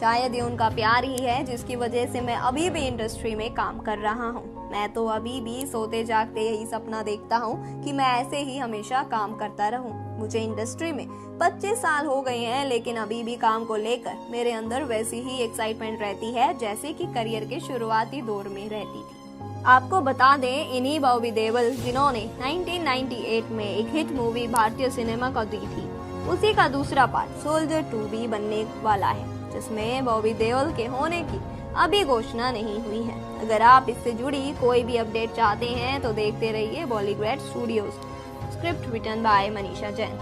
शायद ये उनका प्यार ही है जिसकी वजह से मैं अभी भी इंडस्ट्री में काम कर रहा हूँ। मैं तो अभी भी सोते जागते यही सपना देखता हूँ कि मैं ऐसे ही हमेशा काम करता रहूँ। मुझे इंडस्ट्री में 25 साल हो गए हैं, लेकिन अभी भी काम को लेकर मेरे अंदर वैसी ही एक्साइटमेंट रहती है जैसे कि करियर के शुरुआती दौर में रहती थी। आपको बता दें, इन्हीं बॉबी देओल जिन्होंने 1998 में एक हिट मूवी भारतीय सिनेमा को दी थी, उसी का दूसरा पार्ट सोल्जर 2 भी बनने वाला है, जिसमें बॉबी देओल के होने की अभी घोषणा नहीं हुई है। अगर आप इससे जुड़ी कोई भी अपडेट चाहते हैं तो देखते रहिए Bollygrad studios. Script written by Manisha Jain.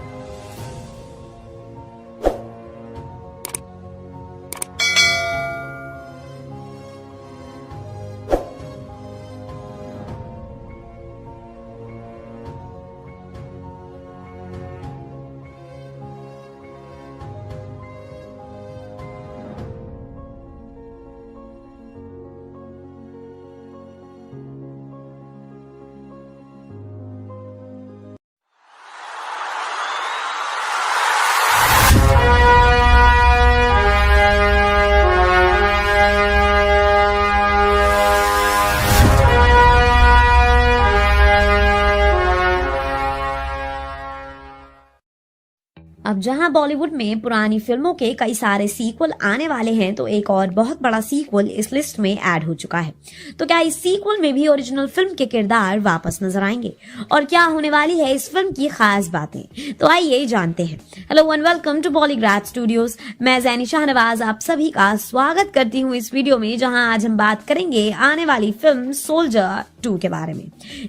अब जहां बॉलीवुड में पुरानी फिल्मों के कई सारे सीक्वल आने वाले हैं, तो एक और बहुत बड़ा सीक्वल इस लिस्ट में ऐड हो चुका है। तो क्या इस सीक्वल में भी ओरिजिनल फिल्म के किरदार वापस नजर आएंगे और क्या होने वाली है इस फिल्म की खास बातें, तो आइए जानते हैं। Hello and welcome to Bollygrad studios. मैं जैनी शाहनवाज आप सभी का स्वागत करती हूँ इस वीडियो में, जहां आज हम बात करेंगे आने वाली फिल्म सोल्जर 2 के बारे में।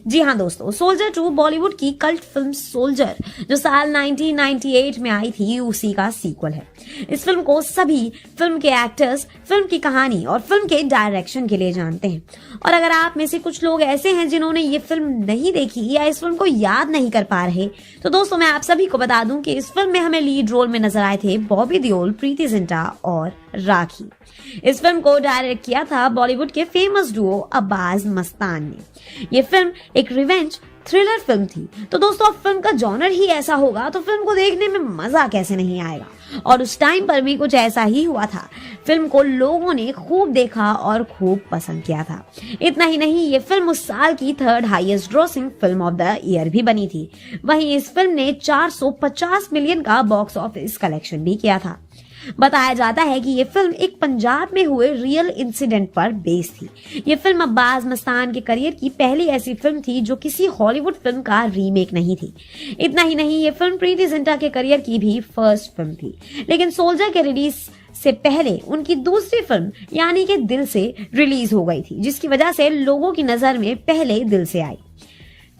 जी हाँ दोस्तों, सोल्जर 2 बॉलीवुड की कल्ट फिल्म सोल्जर जो साल 1998 में आई थी, उसी का सीक्वल है। इस फिल्म को सभी फिल्म के एक्टर्स, फिल्म की कहानी और फिल्म के डायरेक्शन के लिए जानते हैं। और अगर आप में से कुछ लोग ऐसे हैं जिन्होंने ये फिल्म नहीं देखी या इस फिल्म को याद नहीं कर पा रहे, तो दोस्तों मैं आप सभी को बता दूं कि इस फिल्म में हमें लीड रोल में नजर आए थे बॉबी देओल, प्रीति जिंटा और राखी। इस फिल्म को डायरेक्ट किया था बॉलीवुड के फेमस डुओ अब्बास मस्तान ने। ये फिल्म एक रिवेंज थ्रिलर फिल्म थी। तो दोस्तों अब फिल्म का जॉनर ही ऐसा होगा तो फिल्म को देखने में मजा कैसे नहीं आएगा, और उस टाइम पर भी कुछ ऐसा ही हुआ था। फिल्म को लोगों ने खूब देखा और खूब पसंद किया था। इतना ही नहीं, ये फिल्म उस साल की 3rd highest grossing film of the year भी बनी थी। वहीं इस फिल्म ने 450 मिलियन का बॉक्स ऑफिस कलेक्शन भी किया था। बताया जाता है कि ये फिल्म एक पंजाब में हुए रियल इंसिडेंट पर बेस्ड थी। ये फिल्म अब्बास मस्तान के करियर की पहली ऐसी फिल्म थी जो किसी हॉलीवुड फिल्म का रीमेक नहीं थी। इतना ही नहीं, ये फिल्म प्रीति जिंटा के करियर की भी फर्स्ट फिल्म थी। लेकिन सोल्जर के रिलीज से पहले उनकी दूसरी फिल्म यानी कि दिल से रिलीज हो गई थी, जिसकी वजह से लोगों की नजर में पहले दिल से आई।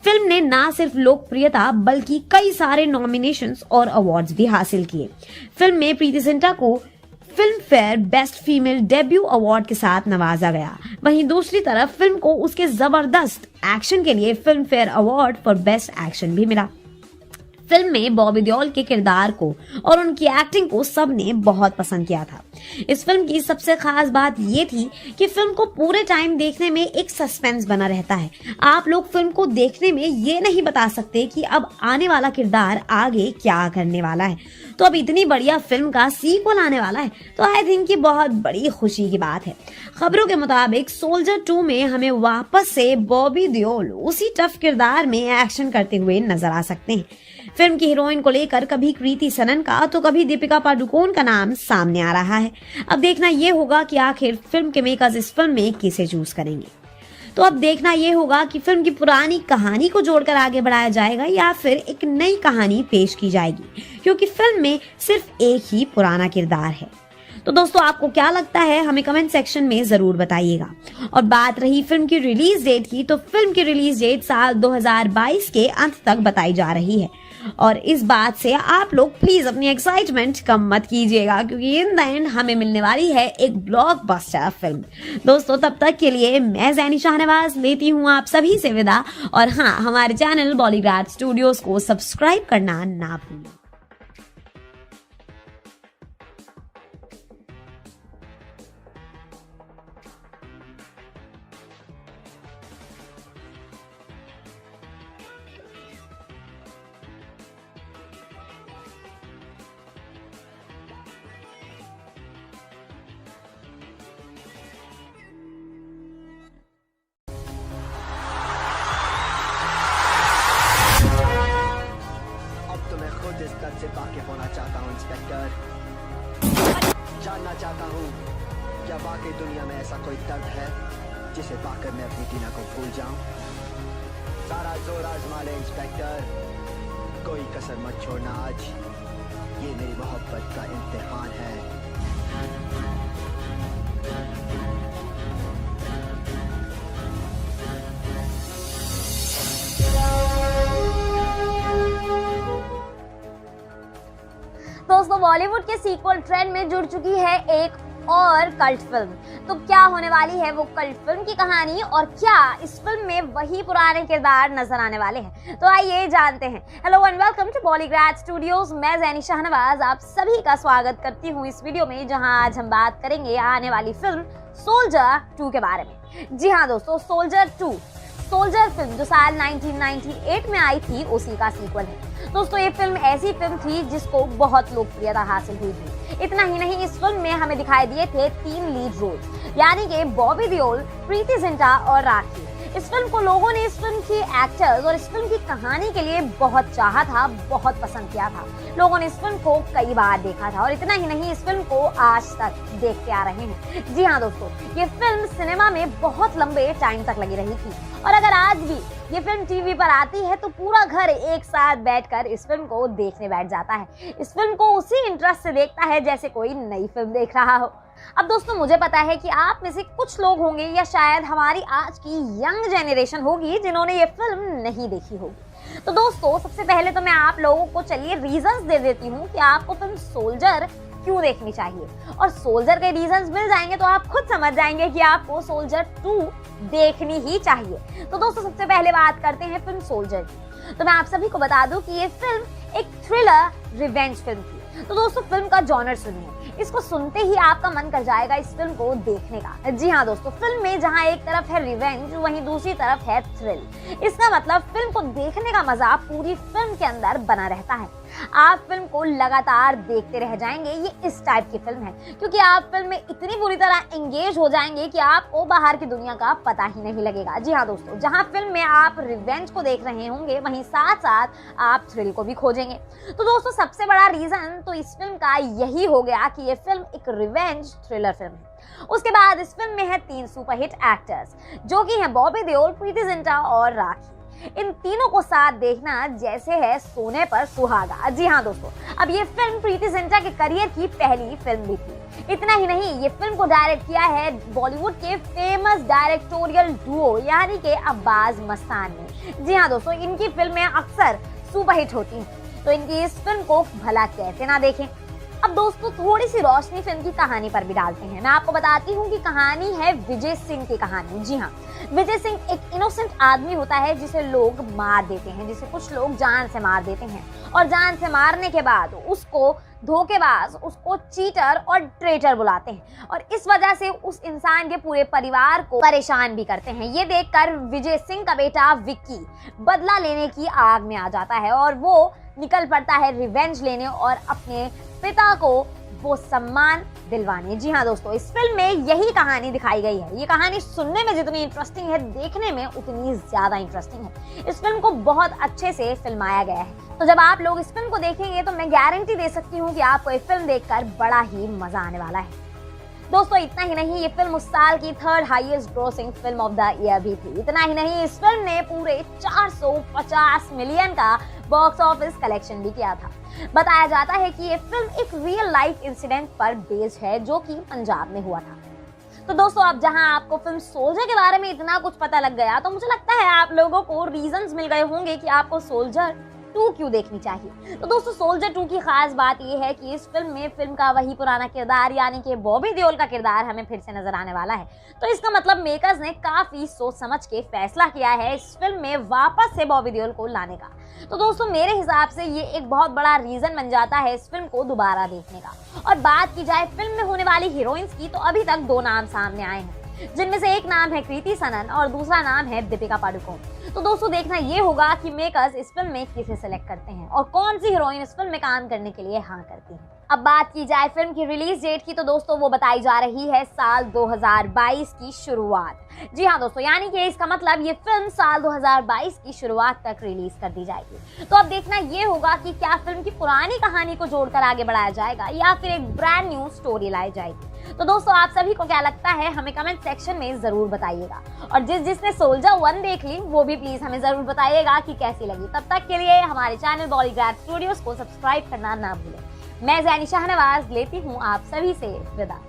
फिल्म ने ना सिर्फ लोकप्रियता बल्कि कई सारे नॉमिनेशंस और अवार्ड्स भी हासिल किए। फिल्म में प्रीति जिंटा को film fair best female debut award के साथ नवाजा गया। वहीं दूसरी तरफ फिल्म को उसके जबरदस्त एक्शन के लिए film fair award for best action भी मिला। फिल्म में बॉबी देओल के किरदार को और उनकी एक्टिंग को सबने बहुत पसंद किया था। इस फिल्म की सबसे खास बात ये थी कि फिल्म को पूरे टाइम देखने में एक सस्पेंस बना रहता है। आप लोग फिल्म को देखने में ये नहीं बता सकते कि अब आने वाला किरदार आगे क्या करने वाला है। तो अब इतनी बढ़िया फिल्म का सीक्वल आने वाला है, तो आई थिंक ये बहुत बड़ी खुशी की बात है। खबरों के मुताबिक सोल्जर 2 में हमें वापस से बॉबी देओल उसी टफ किरदार में एक्शन करते हुए नजर आ सकते हैं। फिल्म की हीरोइन को लेकर कभी कृति सनन का तो कभी दीपिका पादुकोण का नाम सामने आ रहा है। अब देखना यह होगा कि आखिर फिल्म के मेकर्स इस फिल्म में किसे चूज करेंगे। तो अब देखना यह होगा कि फिल्म की पुरानी कहानी को जोड़कर आगे बढ़ाया जाएगा या फिर एक नई कहानी पेश की जाएगी, क्योंकि फिल्म में सिर्फ एक ही पुराना किरदार है। तो दोस्तों, आपको क्या लगता है हमें कमेंट सेक्शन में जरूर बताइएगा। और बात रही फिल्म की रिलीज डेट की, तो फिल्म की रिलीज डेट साल 2022 के अंत तक बताई जा रही है। और इस बात से आप लोग प्लीज अपनी एक्साइटमेंट कम मत कीजिएगा, क्योंकि इन द एंड हमें मिलने वाली है एक ब्लॉकबस्टर फिल्म। दोस्तों, तब तक के लिए मैं ज़ैनी शाहनवाज लेती हूँ आप सभी से विदा। और हाँ, हमारे चैनल बॉलीग्राज स्टूडियोज को सब्सक्राइब करना ना भूलें। इस दर्द से वाकिफ होना चाहता हूँ इंस्पेक्टर। जानना चाहता हूँ क्या वाकई दुनिया में ऐसा कोई दर्द है जिसे पाकर मैं अपनी टीना को भूल जाऊं। सारा जोर आजमा ले इंस्पेक्टर, कोई कसर मत छोड़ना आज, ये मेरी मोहब्बत का इम्तिहान है। दोस्तों, बॉलीवुड के सीक्वल ट्रेंड में जुड़ चुकी है एक और कल्ट फिल्म। तो क्या होने वाली है वो कल्ट फिल्म की कहानी, और क्या इस फिल्म में वही पुराने किरदार नजर आने वाले हैं? तो आइए जानते हैं। Hello and welcome to Bollygraj studios. मैं ज़ैनी शाहनवाज आप सभी का स्वागत करती हूँ इस वीडियो में, जहां आज हम बात करेंगे आने वाली फिल्म सोल्जर 2 के बारे में। जी हाँ दोस्तों, सोल्जर फिल्म जो साल 1998 में आई थी, उसी का सीक्वल है। दोस्तों, ये फिल्म ऐसी फिल्म थी जिसको बहुत लोकप्रियता हासिल हुई थी। इतना ही नहीं, इस फिल्म में हमें दिखाई दिए थे 3 लीड रोल्स, यानी कि बॉबी देओल, प्रीति जिंटा और राखी। इस फिल्म को लोगों ने इस फिल्म की एक्टर्स और इस फिल्म की कहानी के लिए बहुत चाहा था, बहुत पसंद किया था। लोगों ने इस फिल्म को कई बार देखा था, और इतना ही नहीं, इस फिल्म को आज तक देखते आ रहे हैं। जी हाँ दोस्तों, ये फिल्म सिनेमा में बहुत लंबे टाइम तक लगी रही थी, और अगर आज भी ये फिल्म टीवी पर आती है तो पूरा घर एक साथ बैठकर इस फिल्म को देखने बैठ जाता है। इस फिल्म को उसी इंटरेस्ट से देखता है जैसे कोई नई फिल्म देख रहा हो। अब दोस्तों, मुझे पता है कि आप में से कुछ लोग होंगे, या शायद हमारी आज की यंग जनरेशन होगी, जिन्होंने ये फिल्म नहीं देखी होगी। तो दोस्तों, सबसे पहले तो मैं आप लोगों को चलिए रीजंस दे देती हूँ कि आपको फिल्म सोल्जर क्यों देखनी चाहिए, और सोल्जर के रीजंस मिल जाएंगे तो आप खुद समझ जाएंगे कि आपको सोल्जर 2 देखनी ही चाहिए। तो दोस्तों, सबसे पहले बात करते हैं फिल्म सोल्जर की। तो मैं आप सभी को बता दूं कि ये फिल्म एक थ्रिलर रिवेंज फिल्म थी। तो दोस्तों, फिल्म का जॉनर सुनिए, इसको सुनते ही आपका मन कर जाएगा इस फिल्म को देखने का। जी हाँ दोस्तों, फिल्म में जहाँ एक तरफ है रिवेंज, वहीं दूसरी तरफ है थ्रिल। इसका मतलब फिल्म को देखने का मजा पूरी फिल्म के अंदर बना रहता है। आप फिल्म को लगातार देखते रह जाएंगे। ये इस टाइप की फिल्म है क्योंकि आप फिल्म में इतनी बुरी तरह एंगेज हो जाएंगे कि आपको बाहर की दुनिया का पता ही नहीं लगेगा। जी हाँ दोस्तों, जहाँ फिल्म में आप रिवेंज को देख रहे होंगे, वहीं साथ साथ आप थ्रिल को भी खोजेंगे। तो दोस्तों, सबसे बड़ा रीजन तो इस फिल्म का यही हो गया कि ये फिल्म एक रिवेंज थ्रिलर फिल्म है। उसके बाद इस फिल्म में है 3 सुपरहिट एक्टर्स, जो कि हैं बॉबी देओल, प्रीति जिंटा और राखी। इन तीनों को साथ देखना जैसे है सोने पर सुहागा। जी हाँ दोस्तों, अब ये फिल्म प्रीति जिंटा के करियर की पहली फिल्म भी थी। इतना ही नहीं, ये फिल्म को डायरेक्ट किया है बॉलीवुड के फेमस डायरेक्टोरियल डुओ यानी कि अब्बास मस्तान ने। जी हाँ दोस्तों, इनकी फिल्में अक्सर सुपरहिट होती हैं, तो इनकी इस फिल्म को भला कैसे ना देखें। अब दोस्तों थोड़ी सी रोशनी फिल्म की कहानी पर भी डालते हैं। मैं आपको बताती हूँ कि कहानी है विजय सिंह की कहानी। जी हाँ, विजय सिंह एक इनोसेंट आदमी होता है जिसे लोग मार देते हैं, जिसे कुछ लोग जान से मार देते हैं और जान से मारने के बाद उसको धोखेबाज, उसको चीटर और ट्रेटर बुलाते हैं और इस वजह से उस इंसान के पूरे परिवार को परेशान भी करते हैं। ये देखकर विजय सिंह का बेटा विक्की बदला लेने की आग में आ जाता है और वो निकल पड़ता है रिवेंज लेने और अपने पिता को वो सम्मान दिलवाने। जी हाँ दोस्तों, इस फिल्म में यही कहानी दिखाई गई है। ये कहानी सुनने में जितनी इंटरेस्टिंग है, देखने में उतनी ज्यादा इंटरेस्टिंग है। इस फिल्म को बहुत अच्छे से फिल्माया गया है। तो जब आप लोग इस फिल्म को देखेंगे तो मैं गारंटी दे सकती हूँ कि आपको ये फिल्म देखकर बड़ा ही मजा आने वाला है। दोस्तों इतना ही नहीं, ये फिल्म उस साल की 3rd highest grossing film of the year भी थी। इतना ही नहीं, इस फिल्म ने पूरे 450 मिलियन का बॉक्स ऑफिस कलेक्शन भी किया था। बताया जाता है कि ये फिल्म एक रियल लाइफ इंसिडेंट पर बेस्ड है जो कि पंजाब में हुआ था। तो दोस्तों अब जहां आपको फिल्म सोल्जर के बारे में इतना कुछ पता लग गया, तो मुझे लगता है आप लोगों को रीजंस मिल गए होंगे कि आपको सोल्जर 2 क्यों देखनी चाहिए। तो दोस्तों सोल्जर 2 की खास बात यह है कि इस फिल्म में फिल्म का वही पुराना किरदार यानी कि बॉबी देओल का किरदार हमें फिर से नजर आने वाला है। तो इसका मतलब मेकर्स ने काफी सोच समझ के फैसला किया है इस फिल्म में वापस से बॉबी देओल को लाने का। तो दोस्तों मेरे हिसाब से ये एक बहुत बड़ा रीजन बन जाता है इस फिल्म को दोबारा देखने का। और बात की जाए फिल्म में होने वाली हीरोइंस की, तो अभी तक 2 नाम सामने आए हैं, जिनमें से एक नाम है कृति सनन और दूसरा नाम है दीपिका पादुकोण। तो दोस्तों देखना ये होगा कि मेकर्स इस फिल्म में किसे सिलेक्ट करते हैं और कौन सी हीरोइन इस फिल्म में काम करने के लिए हाँ करती है। अब बात की जाए फिल्म की रिलीज डेट की, तो दोस्तों वो बताई जा रही है साल 2022 की शुरुआत। जी हाँ दोस्तों, यानी कि इसका मतलब ये फिल्म साल 2022 की शुरुआत तक रिलीज कर दी जाएगी। तो अब देखना ये होगा कि क्या फिल्म की पुरानी कहानी को जोड़कर आगे बढ़ाया जाएगा या फिर एक ब्रांड न्यू स्टोरी लाई जाएगी। तो दोस्तों आप सभी को क्या लगता है हमें कमेंट सेक्शन में जरूर बताइएगा और जिसने सोल्जर 1 देख ली वो भी प्लीज हमें जरूर बताइएगा कि कैसी लगी। तब तक के लिए हमारे चैनल बॉलीग्राड स्टूडियोज को सब्सक्राइब करना ना भूलें। मैं ज़ैनी शाहनवाज लेती हूँ आप सभी से विदा।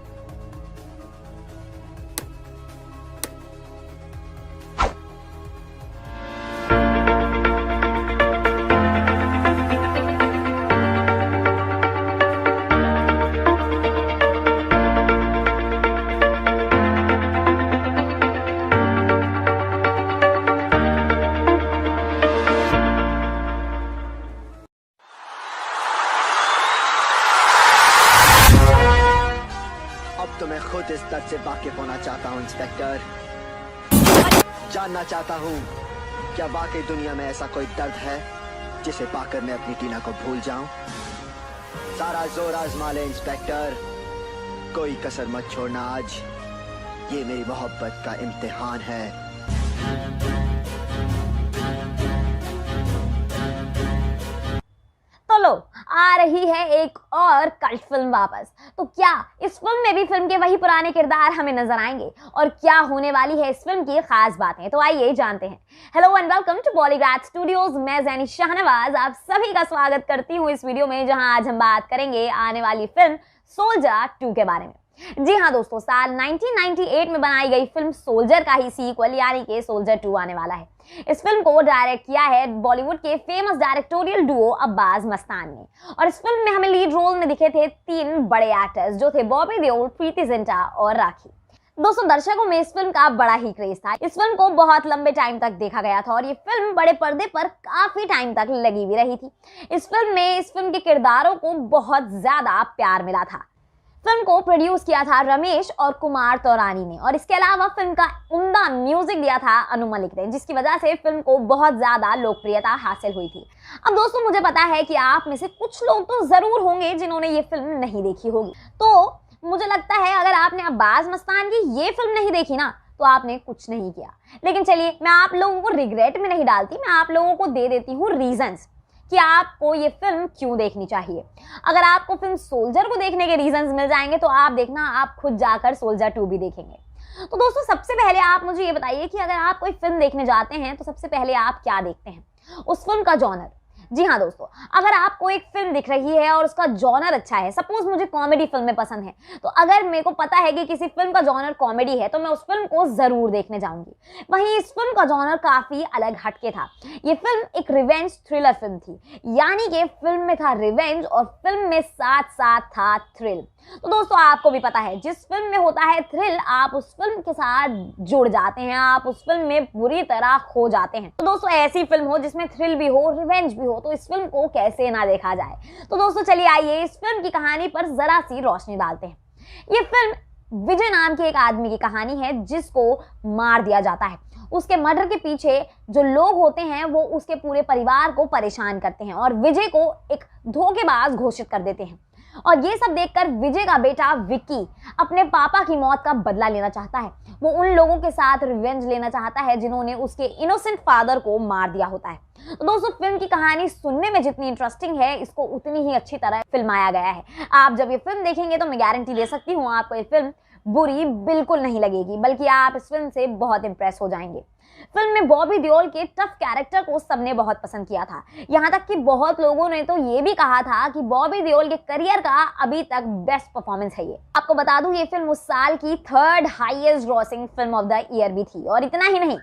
तो मैं खुद इस दर्द से वाकिफ होना चाहता हूँ इंस्पेक्टर। जानना चाहता हूँ क्या वाकई दुनिया में ऐसा कोई दर्द है जिसे पाकर मैं अपनी टीना को भूल जाऊं। सारा जोर आजमा ले इंस्पेक्टर, कोई कसर मत छोड़ना आज, ये मेरी मोहब्बत का इम्तिहान है। तो लो आ रही है एक और कल्ट फिल्म वापस। तो क्या इस फिल्म में भी फिल्म के वही पुराने किरदार हमें नजर आएंगे और क्या होने वाली है इस फिल्म की खास बातें, तो आइए जानते हैं। Hello and welcome to Bollygrad studios. मैं ज़ैनी शाहनवाज आप सभी का स्वागत करती हूँ इस वीडियो में, जहां आज हम बात करेंगे आने वाली फिल्म सोल्जर 2 के बारे में। जी हाँ दोस्तों, साल 1998 में बनाई गई फिल्म सोल्जर का ही सीक्वल यानी कि सोल्जर 2 आने वाला है। इस फिल्म को डायरेक्ट किया है बॉलीवुड के famous directorial Duo Abbas Mastan ने और इस फिल्म में हमें लीड रोल में दिखे थे 3 बड़े एक्टर्स जो थे बॉबी देओल, प्रीति जिंटा और राखी। दोस्तों दर्शकों में इस फिल्म का बड़ा ही क्रेज था। इस फिल्म को बहुत लंबे टाइम तक देखा गया था और ये फिल्म बड़े पर्दे पर काफी टाइम तक लगी भी रही थी। इस फिल्म के किरदारों को बहुत ज्यादा प्यार मिला था। फिल्म को प्रोड्यूस किया था रमेश और कुमार तौरानी ने और इसके अलावा फिल्म का उम्दा म्यूजिक दिया था अनु मलिक ने, जिसकी वजह से फिल्म को बहुत ज्यादा लोकप्रियता हासिल हुई थी। अब दोस्तों मुझे पता है कि आप में से कुछ लोग तो जरूर होंगे जिन्होंने ये फिल्म नहीं देखी होगी। तो मुझे लगता है अगर आपने अब्बास मस्तान की ये फिल्म नहीं देखी ना तो आपने कुछ नहीं किया। लेकिन चलिए मैं आप लोगों को रिग्रेट में नहीं डालती, मैं आप लोगों को दे देती हूँ रीजंस कि आपको ये फिल्म क्यों देखनी चाहिए। अगर आपको फिल्म सोल्जर को देखने के रीजंस मिल जाएंगे तो आप देखना आप खुद जाकर सोल्जर 2 भी देखेंगे। तो दोस्तों सबसे पहले आप मुझे ये बताइए कि अगर आप कोई फिल्म देखने जाते हैं तो सबसे पहले आप क्या देखते हैं, उस फिल्म का जॉनर। जी हाँ दोस्तों, अगर आपको एक फिल्म दिख रही है और उसका जॉनर अच्छा है, सपोज मुझे कॉमेडी फिल्में पसंद है, तो अगर मेरे को पता है कि किसी फिल्म का जॉनर कॉमेडी है तो मैं उस फिल्म को जरूर देखने जाऊंगी। वहीं इस फिल्म का जॉनर काफी अलग हटके था। ये फिल्म एक रिवेंज थ्रिलर फिल्म थी, यानी कि फिल्म में था रिवेंज और फिल्म में साथ साथ था थ्रिल। तो दोस्तों आपको भी पता है, जिस फिल्म में होता है थ्रिल, आप उस फिल्म के साथ जुड़ जाते हैं, आप उस फिल्म में बुरी तरह खो जाते हैं। तो दोस्तों ऐसी फिल्म हो जिसमें थ्रिल भी हो, रिवेंज भी हो, तो इस फिल्म को कैसे ना देखा जाए। तो दोस्तों चलिए आइए इस फिल्म की कहानी पर जरा सी रोशनी डालते हैं। ये फिल्म विजय नाम के एक आदमी की कहानी है जिसको मार दिया जाता है। उसके मर्डर के पीछे जो लोग होते हैं वो उसके पूरे परिवार को परेशान करते हैं और विजय को एक धोखेबाज घोषित कर देते हैं। और ये सब देखकर विजय का बेटा विक्की अपने पापा की मौत का बदला लेना चाहता है। वो उन लोगों के साथ रिवेंज लेना चाहता है जिन्होंने उसके इनोसेंट फादर को मार दिया होता है। तो दोस्तों फिल्म की कहानी सुनने में जितनी इंटरेस्टिंग है, इसको उतनी ही अच्छी तरह फिल्माया गया है। आप जब ये फिल्म देखेंगे तो मैं गारंटी दे सकती हूँ आपको ये फिल्म बुरी बिल्कुल नहीं लगेगी, बल्कि आप इस फिल्म से बहुत इंप्रेस हो जाएंगे। फिल्म में बॉबी देओल के टफ कैरेक्टर को सबने बहुत पसंद किया था। यहाँ तक कि बहुत लोगों ने तो ये भी कहा था कि बॉबी देओल के करियर का अभी तक बेस्ट परफॉर्मेंस है ये। आपको बता दूं ये फिल्म उस साल की 3rd highest grossing film of the year भी थी। और इतना ही नहीं,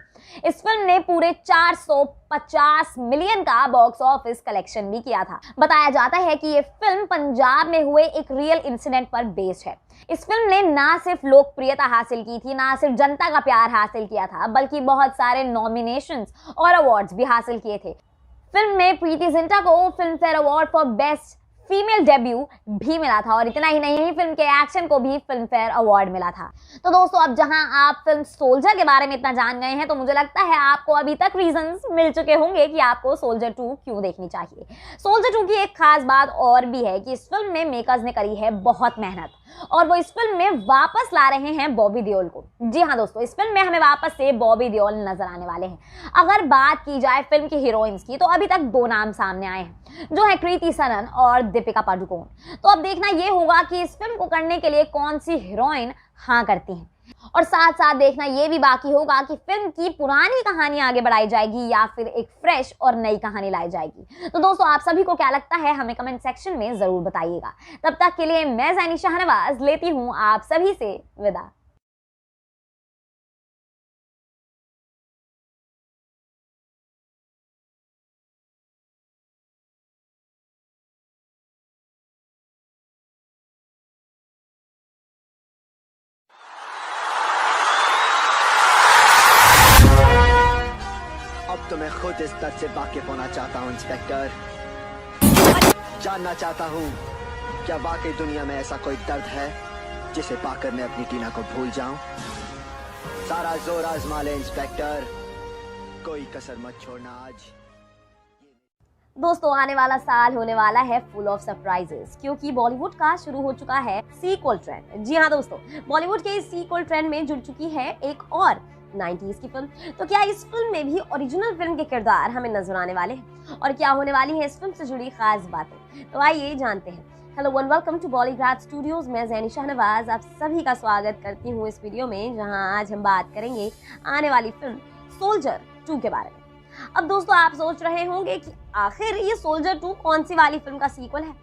इस फिल्म ने पूरे 450 मिलियन का बॉक्स ऑफिस कलेक्शन भी किया था। बताया जाता है कि ये फिल्म पंजाब में हुए एक रियल इंसिडेंट पर बेस्ड है। इस फिल्म ने ना सिर्फ लोकप्रियता हासिल की थी, ना सिर्फ जनता का प्यार हासिल किया था, बल्कि बहुत सारे नॉमिनेशंस और अवार्ड्स भी हासिल किए थे। फिल्म में प्रीति जिंटा को film fair award for best female debut भी मिला था। और इतना ही नहीं, फिल्म के एक्शन को भी फिल्म फेयर अवार्ड मिला था। तो दोस्तों अब जहां आप फिल्म सोल्जर के बारे में इतना जान गए हैं, तो मुझे लगता है आपको अभी तक रीजंस मिल चुके होंगे कि आपको सोल्जर 2 क्यों देखनी चाहिए। सोल्जर 2 की एक खास बात और भी है कि इस फिल्म में मेकर्स ने करी है बहुत मेहनत, और वो इस फिल्म में वापस ला रहे हैं बॉबी देओल को। जी हाँ दोस्तों, इस फिल्म में हमें वापस से बॉबी देओल नजर आने वाले हैं। अगर बात की जाए फिल्म की हीरोइंस की, तो अभी तक 2 नाम सामने आए हैं, जो है कृति सनन और दीपिका पादुकोण। तो अब देखना ये होगा कि इस फिल्म को करने के लिए कौन सी हीरोइन हाँ करती हैं, और साथ साथ देखना ये भी बाकी होगा कि फिल्म की पुरानी कहानी आगे बढ़ाई जाएगी या फिर एक फ्रेश और नई कहानी लाई जाएगी। तो दोस्तों आप सभी को क्या लगता है हमें कमेंट सेक्शन में जरूर बताइएगा। तब तक के लिए मैं ज़ैनी शाहनवाज लेती हूँ आप सभी से विदा। अब तो मैं खुद इस दर्द से वाकिफ होना चाहता हूँ इंस्पेक्टर। जानना चाहता हूँ क्या वाकई दुनिया में ऐसा कोई दर्द है जिसे पाकर मैं अपनी टीना को भूल जाऊं। सारा जोर आजमा ले इंस्पेक्टर, कोई कसर मत छोड़ना आज। दोस्तों आने वाला साल होने वाला है फुल ऑफ सरप्राइजेस, क्योंकि बॉलीवुड का शुरू हो चुका है सीक्वल ट्रेंड। जी हाँ दोस्तों, बॉलीवुड के इस सीक्वल ट्रेंड में जुड़ चुकी है एक और 90s की फिल्म। तो क्या इस फिल्म में भी ओरिजिनल फिल्म के किरदार हमें नजर आने वाले हैं, और क्या होने वाली है इस फिल्म से जुड़ी खास बातें, तो आइए जानते हैं। Hello one, welcome to Bollygrad studios. मैं ज़ैनी शाहनवाज आप सभी का स्वागत करती हूँ इस वीडियो में, जहां आज हम बात करेंगे आने वाली फिल्म सोल्जर 2 के बारे में। अब दोस्तों आप सोच रहे होंगे कि आखिर ये सोल्जर 2 कौन सी वाली फिल्म का सीक्वल है।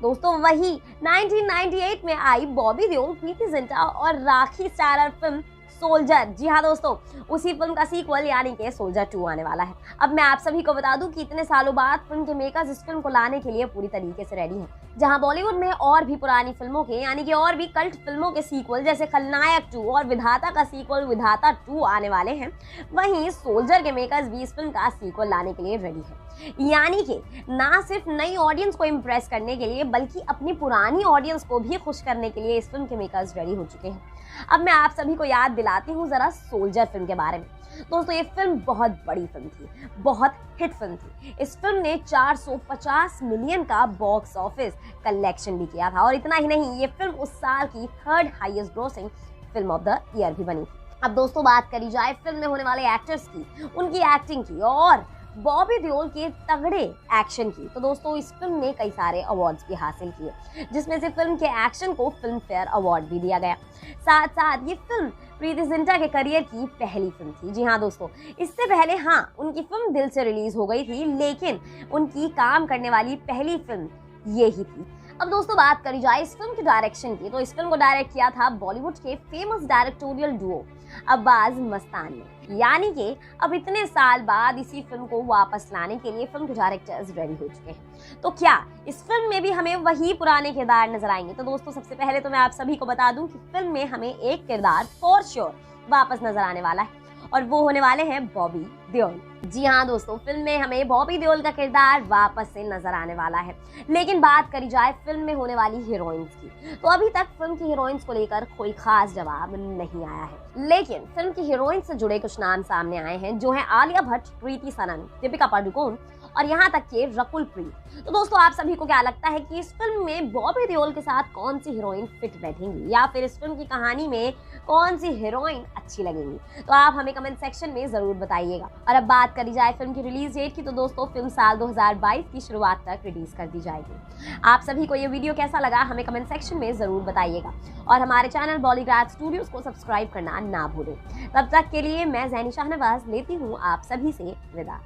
दोस्तों वही 1998 में आई बॉबी देओल, प्रीति जिंटा और राखी स्टारर फिल्म सोल्जर। जी हाँ दोस्तों, उसी फिल्म का सीक्वल यानी कि सोल्जर 2 आने वाला है। अब मैं आप सभी को बता दूं कि इतने सालों बाद फिल्म के मेकर्स इस फिल्म को लाने के लिए पूरी तरीके से रेडी हैं। जहां बॉलीवुड में और भी पुरानी फिल्मों के यानी कि और भी कल्ट फिल्मों के सीक्वल जैसे खलनायक 2 और विधाता का सीक्वल विधाता 2 आने वाले हैं, वहीं सोल्जर के मेकर्स भी इस फिल्म का सीक्वल लाने के लिए रेडी है। यानी कि ना सिर्फ नई ऑडियंस को इम्प्रेस करने के लिए, बल्कि अपनी पुरानी ऑडियंस को भी खुश करने के लिए इस फिल्म के मेकर्स रेडी हो चुके हैं। अब मैं आप सभी को याद दिलाती हूँ जरा सोल्जर फिल्म के बारे में। दोस्तों ये फिल्म बहुत बड़ी फिल्म थी, बहुत हिट फिल्म थी। इस फिल्म ने 450 मिलियन का बॉक्स ऑफिस कलेक्शन भी किया था, और इतना ही नहीं, ये फिल्म उस साल की 3rd highest grossing film of the year भी बनी। अब दोस्तों बात करी जाए फिल्म में होने वाले एक्टर्स की, उनकी एक्टिंग की और बॉबी देओल के तगड़े एक्शन की। तो दोस्तों इस फिल्म ने कई सारे अवार्ड्स भी हासिल किए, जिसमें से फिल्म के एक्शन को फिल्म फेयर अवार्ड भी दिया गया। साथ साथ ये फिल्म प्रीति जिंटा के करियर की पहली फिल्म थी। जी हाँ दोस्तों, इससे पहले उनकी फिल्म दिल से रिलीज हो गई थी, लेकिन उनकी काम करने वाली पहली फिल्म ये ही थी। अब दोस्तों बात करी जाए इस फिल्म के डायरेक्शन की, तो इस फिल्म को डायरेक्ट किया था बॉलीवुड के famous directorial Duo Abbas Mastan ने। यानी कि अब इतने साल बाद इसी फिल्म को वापस लाने के लिए फिल्म के डायरेक्टर्स रेडी हो चुके हैं। तो क्या इस फिल्म में भी हमें वही पुराने किरदार नजर आएंगे? तो दोस्तों सबसे पहले तो मैं आप सभी को बता दूं कि फिल्म में हमें एक किरदार फॉर श्योर वापस नजर आने वाला है, और वो होने वाले हैं बॉबी देओल। जी हाँ दोस्तों, फिल्म में हमें बॉबी देओल का किरदार वापस से नजर आने वाला है। लेकिन बात करी जाए फिल्म में होने वाली हीरोइंस की, तो अभी तक फिल्म की हीरोइंस को लेकर कोई खास जवाब नहीं आया है। लेकिन फिल्म की हीरोइंस से जुड़े कुछ नाम सामने आए हैं, जो हैं आलिया भट्ट, कृति सनन, दीपिका पादुकोण और यहाँ तक के रकुल प्रीत। तो दोस्तों आप सभी को क्या लगता है कि इस फिल्म में बॉबी देओल के साथ कौन सी हीरोइन फिट बैठेंगी, या फिर इस फिल्म की कहानी में कौन सी हीरोइन अच्छी लगेंगी? तो आप हमें कमेंट सेक्शन में जरूर बताइएगा। और अब बात करी जाए फिल्म की रिलीज डेट की, तो दोस्तों फिल्म साल 2022 की शुरुआत तक रिलीज कर दी जाएगी। आप सभी को ये वीडियो कैसा लगा हमें कमेंट सेक्शन में जरूर बताइएगा, और हमारे चैनल बॉलीग्राज स्टूडियोज को सब्सक्राइब करना ना भूलें। तब तक के लिए मैं ज़ैनी शाहनवाज लेती हूँ आप सभी से विदा।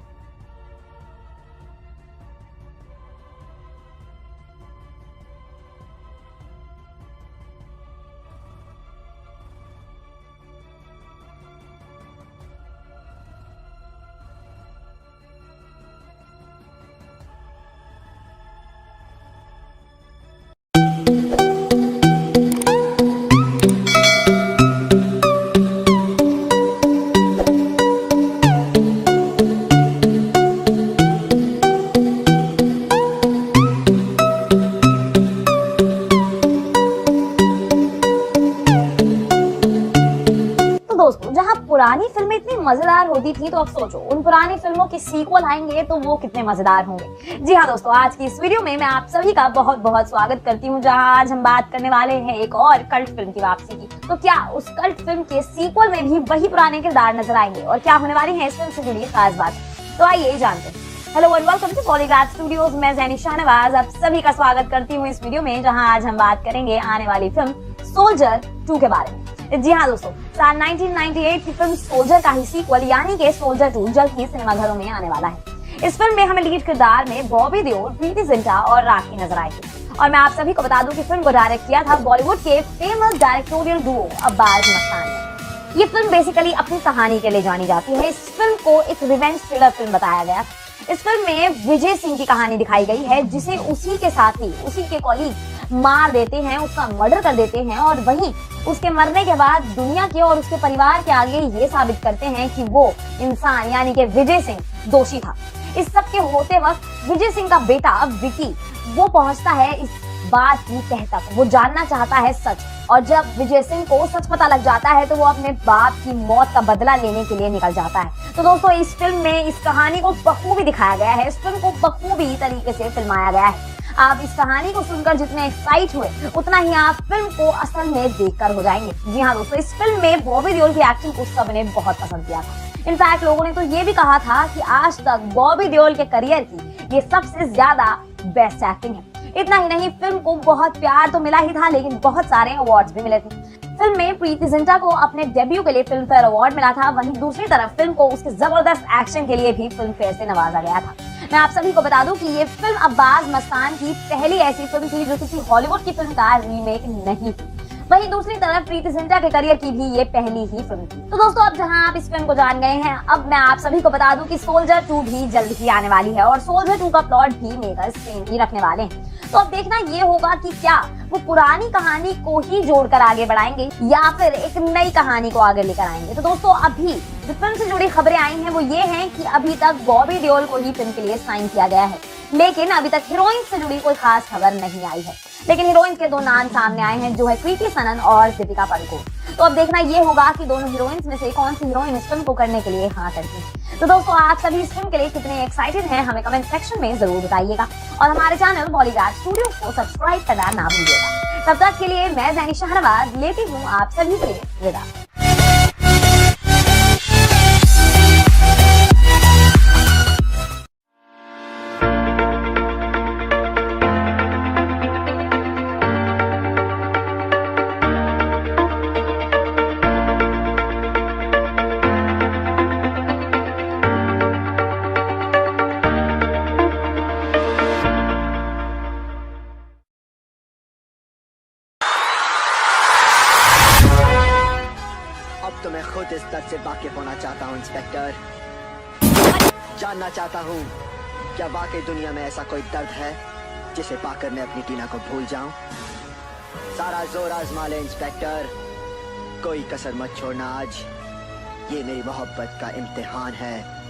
दोस्तों जहाँ पुरानी फिल्में इतनी मजेदार होती थी, तो अब सोचो उन पुरानी फिल्मों के सीक्वल आएंगे तो वो कितने मजेदार होंगे। जी हाँ दोस्तों, आज की इस वीडियो में मैं आप सभी का बहुत बहुत स्वागत करती हूँ, जहाँ आज हम बात करने वाले हैं एक और कल्ट फिल्म की वापसी की। तो क्या उस कल्ट फिल्म के सीक्वल में भी वही पुराने किरदार नजर आएंगे, और क्या होने वाली है इस फिल्म से जुड़ी खास बात? तो आइए जानते हैं। Hello and welcome to Bollygraj studios, मैं ज़ैनी शाहनवाज आप सभी का स्वागत करती हूँ इस वीडियो में, जहाँ आज हम बात करेंगे आने वाली फिल्म सोल्जर 2 के बारे में। जी हाँ दोस्तों, साल 1998 की फिल्म सोल्जर का ही सीक्वल यानी कि सोल्जर 2 जल्द ही सिनेमाघरों में आने वाला है। इस फिल्म में हमें लीड किरदार में बॉबी देओल, प्रीति जिंटा और राखी नजर आएगी। और मैं आप सभी को बता दूं कि फिल्म को डायरेक्ट किया था बॉलीवुड के famous directorial Duo Abbas Mastan ने। ये फिल्म बेसिकली अपनी कहानी के लिए जानी जाती है। इस फिल्म को एक रिवेंज थ्रिलर फिल्म बताया गया। इस फिल्म में विजय सिंह की कहानी दिखाई गई है, जिसे उसी के साथी, उसी के कॉलीग मार देते हैं, उसका मर्डर कर देते हैं, और वहीं उसके मरने के बाद दुनिया के और उसके परिवार के आगे ये साबित करते हैं कि वो इंसान यानी कि विजय सिंह दोषी था। इस सब के होते वक्त विजय सिंह का बेटा विकी वो पहुंचता है इस बात की तह तक, वो जानना चाहता है सच, और जब विजय सिंह को सच पता लग जाता है तो वो अपने बाप की मौत का बदला लेने के लिए निकल जाता है। तो दोस्तों इस फिल्म में इस कहानी को बखूबी दिखाया गया है, इस फिल्म को बखूबी तरीके से फिल्माया गया है। आप इस कहानी को सुनकर जितने एक्साइट हुए, उतना ही आप फिल्म को असल में देखकर हो जाएंगे। जी हाँ दोस्तों, इस फिल्म में बॉबी देओल की एक्टिंग को सबने बहुत पसंद किया था। इनफैक्ट लोगों ने तो ये भी कहा था कि आज तक बॉबी देओल के करियर की ये सबसे ज्यादा बेस्ट एक्टिंग है। इतना ही नहीं, फिल्म को बहुत प्यार तो मिला ही था, लेकिन बहुत सारे अवार्ड्स भी मिले थे। फिल्म में प्रीति जिंटा को अपने डेब्यू के लिए फिल्म फेयर अवार्ड मिला था, वहीं दूसरी तरफ फिल्म को उसके जबरदस्त एक्शन के लिए भी फिल्म फेयर से नवाजा गया था। मैं आप सभी को बता दूं कि ये फिल्म अब्बास मस्तान की पहली ऐसी फिल्म थी जो किसी हॉलीवुड की फिल्म का रीमेक नहीं थी। वहीं दूसरी तरफ प्रीति जिंटा के करियर की भी ये पहली ही फिल्म थी। तो दोस्तों अब जहां आप इस फिल्म को जान गए हैं, अब मैं आप सभी को बता दूं कि सोल्जर 2 भी जल्द ही आने वाली है, और सोल्जर 2 का प्लॉट भी मेकर्स सेम ही रखने वाले हैं। तो अब देखना ये होगा कि क्या वो पुरानी कहानी को ही जोड़कर आगे बढ़ाएंगे या फिर एक नई कहानी को आगे लेकर आएंगे। तो दोस्तों अभी जो फिल्म से जुड़ी खबरें आई हैं वो ये हैं कि अभी तक बॉबी देओल को ही फिल्म के लिए साइन किया गया है, लेकिन अभी तक हीरोइन से जुड़ी कोई खास खबर नहीं आई है। लेकिन हीरोइन के 2 नाम सामने आए हैं, जो है कृति सनन और दीपिका पादुकोण। तो अब देखना ये होगा कि दोनों हीरोइंस में से कौन सी हीरोइन इस फिल्म को करने के लिए हाँ करती है। तो दोस्तों आप सभी इस फिल्म के लिए कितने एक्साइटेड हैं हमें कमेंट सेक्शन में जरूर बताइएगा, और हमारे चैनल बॉलीग्राज स्टूडियोज को सब्सक्राइब करना ना भूलिएगा। तब तक के लिए मैं ज़ैनी शाहनवाज लेती हूँ आप सभी के लिए विदा। मैं खुद इस दर्द से वाकिफ होना चाहता हूँ इंस्पेक्टर। जानना चाहता हूँ क्या वाकई दुनिया में ऐसा कोई दर्द है जिसे पाकर मैं अपनी टीना को भूल जाऊं। सारा जोर आजमा ले इंस्पेक्टर, कोई कसर मत छोड़ना आज, ये मेरी मोहब्बत का इम्तिहान है।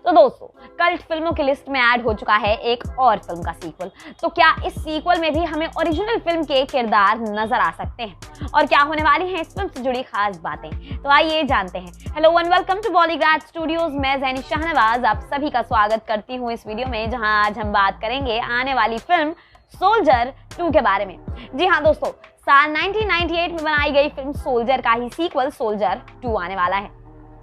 तो दोस्तों, कल्ट फिल्मों की लिस्ट में ऐड हो चुका है एक और फिल्म का सीक्वल। तो क्या इस सीक्वल में भी हमें ओरिजिनल फिल्म के किरदार नजर आ सकते हैं और क्या होने वाली हैं इस फिल्म से जुड़ी खास बातें, तो आइए जानते हैं। Hello and welcome to Bollygrad studios. मैं ज़ैनी शाहनवाज आप सभी का स्वागत करती हूँ इस वीडियो में, जहां आज हम बात करेंगे आने वाली फिल्म सोल्जर 2 के बारे में। जी हाँ दोस्तों, साल 1998 में बनाई गई फिल्म सोल्जर का ही सीक्वल सोल्जर 2 आने वाला है।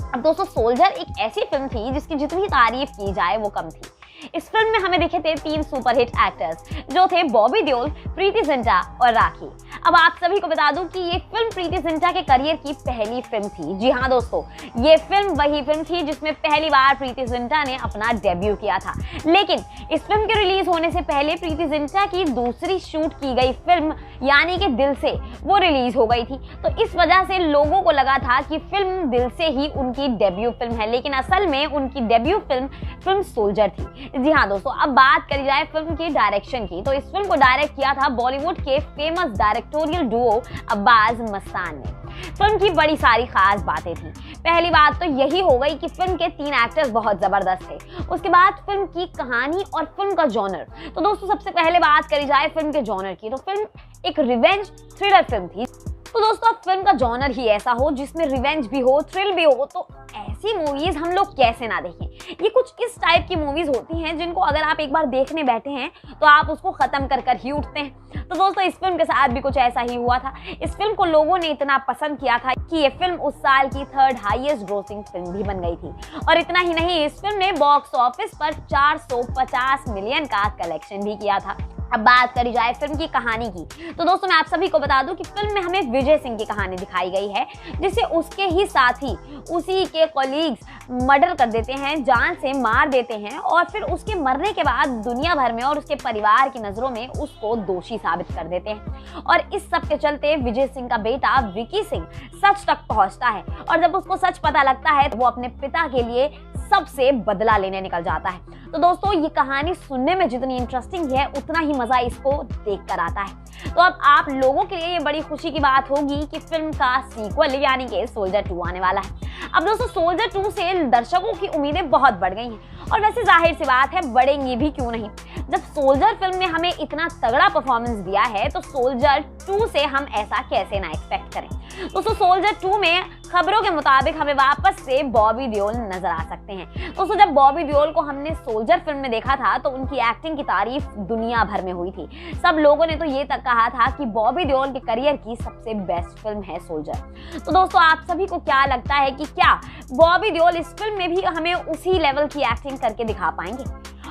अब दोस्तों, सोल्जर एक ऐसी फिल्म थी जिसकी जितनी तारीफ की जाए वो कम थी। इस फिल्म में हमें दिखे थे 3 सुपरहिट एक्टर्स जो थे बॉबी देओल, प्रीति जिंटा और राखी। अब आप सभी को बता दूं कि ये फिल्म प्रीति जिंटा के करियर की पहली फिल्म थी। जी हाँ दोस्तों, ये फिल्म वही फिल्म थी जिसमें पहली बार प्रीति जिंटा ने अपना डेब्यू किया था। लेकिन इस फिल्म के रिलीज होने से पहले प्रीति जिंटा की दूसरी शूट की गई फिल्म यानी कि दिल से वो रिलीज हो गई थी। तो इस वजह से लोगों को लगा था कि फिल्म दिल से ही उनकी डेब्यू फिल्म है, लेकिन असल में उनकी डेब्यू फिल्म सोल्जर थी। जी हाँ दोस्तों, अब बात करी जाए फिल्म की डायरेक्शन की, तो इस फिल्म को डायरेक्ट किया था बॉलीवुड के famous directorial Duo Abbas Mastan ने। फिल्म की बड़ी सारी खास बातें थी। पहली बात तो यही हो गई कि फिल्म के 3 एक्टर्स बहुत जबरदस्त थे। उसके बाद फिल्म की कहानी और फिल्म का जॉनर। तो दोस्तों, सबसे पहले बात करी जाए फिल्म के जॉनर की, तो फिल्म एक रिवेंज थ्रिलर फिल्म थी। तो दोस्तों, अब फिल्म का जॉनर ही ऐसा हो जिसमें रिवेंज भी हो, थ्रिल भी हो, तो ऐसी मूवीज हम लोग कैसे ना देखें। ये कुछ इस टाइप की मूवीज होती हैं जिनको अगर आप एक बार देखने बैठे हैं तो आप उसको खत्म कर ही उठते हैं। तो दोस्तों, इस फिल्म के साथ भी कुछ ऐसा ही हुआ था। इस फिल्म को लोगों ने इतना पसंद किया था कि ये फिल्म उस साल की 3rd हाईएस्ट ग्रोसिंग फिल्म भी बन गई थी। और इतना ही नहीं, इस फिल्म ने बॉक्स ऑफिस पर 450 मिलियन का कलेक्शन भी किया था। अब बात करी जाए फिल्म की कहानी की, तो दोस्तों मैं आप सभी को बता दूं कि फिल्म में हमें विजय सिंह की कहानी दिखाई गई है, जिसे उसके ही साथी उसी के कॉलीग्स मर्डर कर देते हैं, जान से मार देते हैं और फिर उसके मरने के बाद दुनिया भर में और उसके परिवार की नजरों में उसको दोषी साबित कर देते हैं। और इस सब के चलते विजय सिंह का बेटा विकी सिंह सच तक पहुंचता है और जब उसको सच पता लगता है तो वो अपने पिता के लिए सबसे बदला लेने निकल जाता है। तो दोस्तों, ये कहानी सुनने में जितनी इंटरेस्टिंग है उतना ही मजा इसको देखकर आता है। तो अब आप लोगों के लिए ये बड़ी खुशी की बात होगी कि फिल्म का सीक्वल यानी कि सोल्जर 2 आने वाला है। अब दोस्तों, सोल्जर 2 से दर्शकों की उम्मीदें बहुत बढ़ गई हैं और वैसे जाहिर सी बात है बढ़ेंगी भी क्यों नहीं। जब सोल्जर फिल्म ने हमें इतना तगड़ा परफॉर्मेंस दिया है तो सोल्जर 2 से हम ऐसा कैसे ना एक्सपेक्ट करें। दोस्तों, सोल्जर 2 में खबरों के मुताबिक हमें वापस से बॉबी देओल नजर आ सकते हैं। दोस्तों, जब बॉबी देओल को हमने सोल्जर फिल्म में देखा था तो उनकी एक्टिंग की तारीफ दुनिया भर में हुई थी। सब लोगों ने तो ये तक कहा था कि बॉबी देओल के करियर की सबसे बेस्ट फिल्म है सोल्जर। तो दोस्तों, आप सभी को क्या लगता है कि क्या बॉबी देओल इस फिल्म में भी हमें उसी लेवल की एक्टिंग करके दिखा पाएंगे?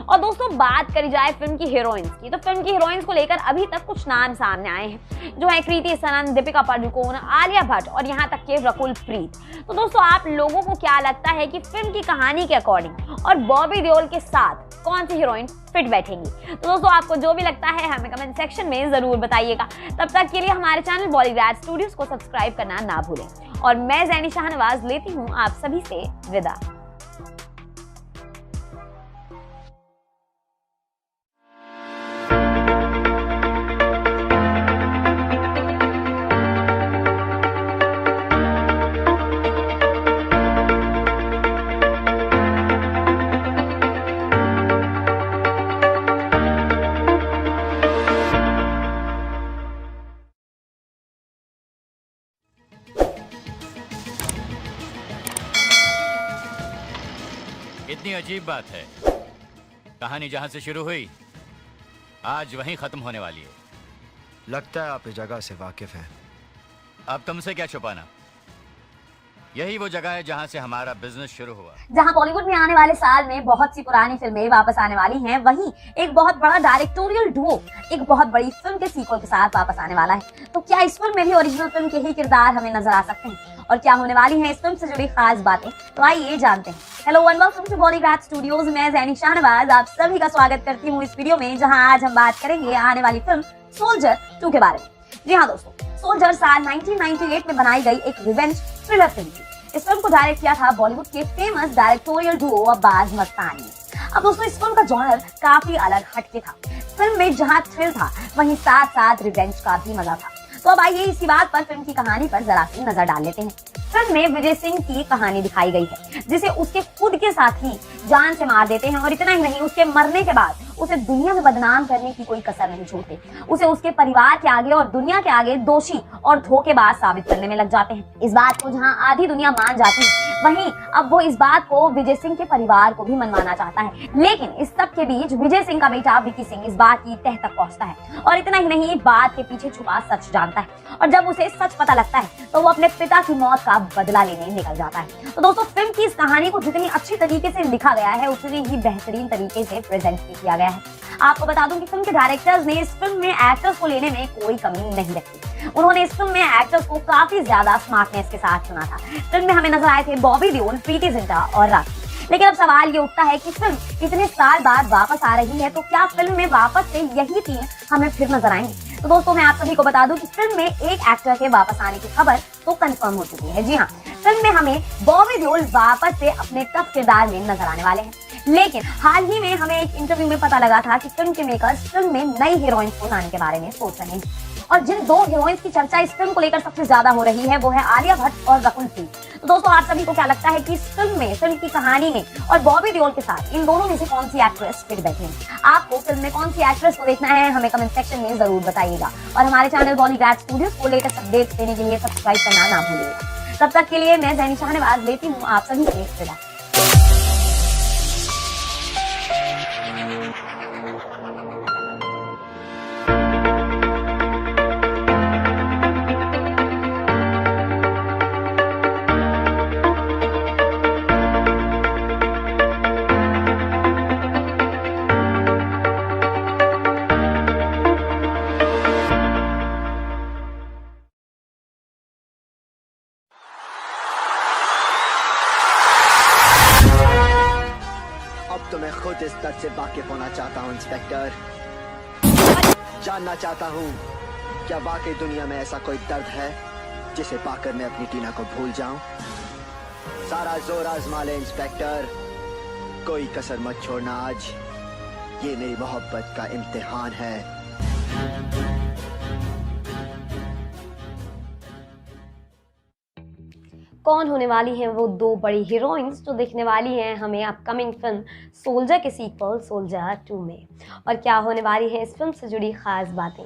और दोस्तों, बात करी जाए फिल्म की हीरोइंस की, तो फिल्म की हीरोइंस को लेकर अभी तक कुछ नाम सामने आए हैं जो है कृति सनन, दीपिका पादुकोण, आलिया भट्ट और यहाँ तक के रकुल प्रीत। तो दोस्तों, आप लोगों को क्या लगता है कि फिल्म की कहानी के अकॉर्डिंग और बॉबी देओल के साथ कौन सी हीरोइन फिट बैठेंगी? तो दोस्तों, आपको जो भी लगता है हमें कमेंट सेक्शन में जरूर बताइएगा। तब तक के लिए हमारे चैनल बॉलीग्राड स्टूडियोज को सब्सक्राइब करना ना भूलें और मैं ज़ैनी शाहनवाज लेती हूँ आप सभी से विदा। इतनी अजीब बात है, कहानी जहां से शुरू हुई आज वहीं खत्म होने वाली है। लगता है आप इस जगह से वाकिफ हैं। अब तुमसे क्या छुपाना, यही वो जगह है जहां से हमारा बिजनेस शुरू हुआ। जहां बॉलीवुड में आने वाले साल में बहुत सी पुरानी फिल्में वापस आने वाली हैं, वहीं एक बहुत बड़ा डायरेक्टोरियल डुओ एक बहुत बड़ी फिल्म के सीक्वल के साथ वापस आने वाला है। तो क्या इस फिल्म में भी ओरिजिनल फिल्म के ही किरदार हमें नजर आ सकते हैं और क्या होने वाली हैं इस फिल्म से जुड़ी खास बातें, तो आइए जानते हैं। Hello and welcome to Bollygrad studios. मैं ज़ैनी शाहनवाज आप सभी का स्वागत करती हूँ इस वीडियो में, जहां आज हम बात करेंगे आने वाली फिल्म सोल्जर 2 के बारे में। जी हाँ दोस्तों, सोल्जर साल 1998 में बनाई गई एक रिवेंज थ्रिलर फिल्म थी। इस फिल्म को डायरेक्ट किया था बॉलीवुड के फेमस डायरेक्टोरियल डुओ अब्बास मस्तानी ने। अब दोस्तों इस फिल्म का जॉनर काफी अलग हटके था। फिल्म में जहां थ्रिल था वहीं साथ साथ रिवेंज का भी मजा था। तो अब आइए इसी बात पर फिल्म की कहानी पर जरा सी नजर डाल लेते हैं। फिल्म में विजय सिंह की कहानी दिखाई गई है, जिसे उसके खुद के साथी जान से मार देते हैं और इतना ही नहीं, उसके मरने के बाद उसे दुनिया में बदनाम करने की कोई कसर नहीं छोड़ते। उसे उसके परिवार के आगे और दुनिया के आगे दोषी और धोखेबाज साबित करने में लग जाते हैं। इस बात को जहां आधी दुनिया मान जाती है, वहीं अब वो इस बात को विजय सिंह के परिवार को भी मनवाना चाहता है। लेकिन इस सब के बीच विजय सिंह का बेटा विकी सिंह इस बात की तह तक पहुंचता है और इतना ही नहीं, बात के पीछे छुपा सच जानता है। और जब उसे सच पता लगता है तो वो अपने पिता की मौत का बदला लेने निकल जाता है। तो दोस्तों फिल्म की इस कहानी को जितनी अच्छी तरीके से लिखा गया है उतनी ही बेहतरीन तरीके से प्रेजेंट भी किया गया है। आपको बता दूं कि फिल्म के डायरेक्टर्स ने इस फिल्म में एक्टर्स को लेने में कोई कमी नहीं रखी। उन्होंने इस फिल्म में एक्टर्स को काफी ज्यादा स्मार्टनेस के साथ चुना था। फिल्म में हमें नजर आए थे बॉबी देओल, प्रीति जिंटा और राखी। लेकिन अब सवाल ये उठता है कि फिल्म इतने साल बाद वापस आ रही है तो क्या फिल्म में वापस से यही तीन हमें फिर नजर आएंगे? तो दोस्तों मैं आप सभी को बता दूं कि फिल्म में एक एक्टर के वापस आने की खबर तो कंफर्म हो चुकी है। जी हाँ, फिल्म में हमें बॉबी देओल वापस से अपने टफ किरदार में नजर आने वाले हैं। लेकिन हाल ही में हमें एक इंटरव्यू में पता लगा था कि फिल्म के मेकर्स फिल्म में नई हीरोइंस को लाने के बारे में सोच रहे हैं। और जिन दो हीरोइंस की चर्चा इस फिल्म को लेकर सबसे ज्यादा हो रही है वो है आलिया भट्ट और रकुल प्रीत। तो दोस्तों आप सभी को क्या लगता है कि इस फिल्म की कहानी में और बॉबी देओल के साथ इन दोनों में से कौन सी एक्ट्रेस फिट बैठेंगी? आपको फिल्म में कौन सी एक्ट्रेस को देखना है हमें कमेंट सेक्शन में जरूर बताइएगा। और हमारे चैनल बॉलीग्राड स्टूडियोज को लेटेस्ट अपडेट्स देने के लिए सब्सक्राइब करना ना भूलिएगा। तब तक के लिए मैं जैनी शाहनवाज लेती हूँ आप सभी से विदा। अब तो मैं खुद इस दर्द से वाकिफ होना चाहता हूँ इंस्पेक्टर। जानना चाहता हूँ क्या वाकई दुनिया में ऐसा कोई दर्द है जिसे पाकर मैं अपनी टीना को भूल जाऊं। सारा जोर आजमा ले इंस्पेक्टर, कोई कसर मत छोड़ना। आज ये मेरी मोहब्बत का इम्तिहान है। कौन होने वाली हैं वो दो बड़ी हीरोइंस जो दिखने वाली हैं हमें अपकमिंग फिल्म सोल्जर के सीक्वल सोल्जर 2 में, और क्या होने वाली है इस फिल्म से जुड़ी खास बातें,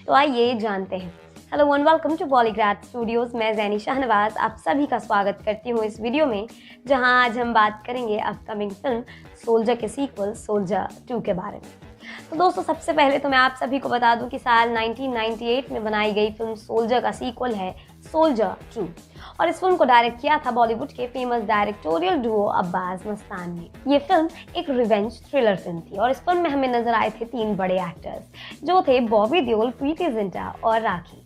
तो आइए जानते हैं। Hello and welcome to Bollygrad studios. मैं जैनी शाहनवाज आप सभी का स्वागत करती हूँ इस वीडियो में, जहां आज हम बात करेंगे अपकमिंग फिल्म सोल्जर के सीक्वल सोल्जर 2 के बारे में। तो दोस्तों सबसे पहले तो मैं आप सभी को बता दूं कि साल 1998 में बनाई गई फिल्म सोल्जर का सीक्वल है सोल्जर 2, और इस फिल्म को डायरेक्ट किया था बॉलीवुड के फेमस डायरेक्टोरियल डुओ अब्बास मस्तानी ने। ये फिल्म एक रिवेंज थ्रिलर फिल्म थी और इस फिल्म में हमें नजर आए थे तीन बड़े एक्टर्स जो थे बॉबी देओल, प्रीति जिंटा और राखी।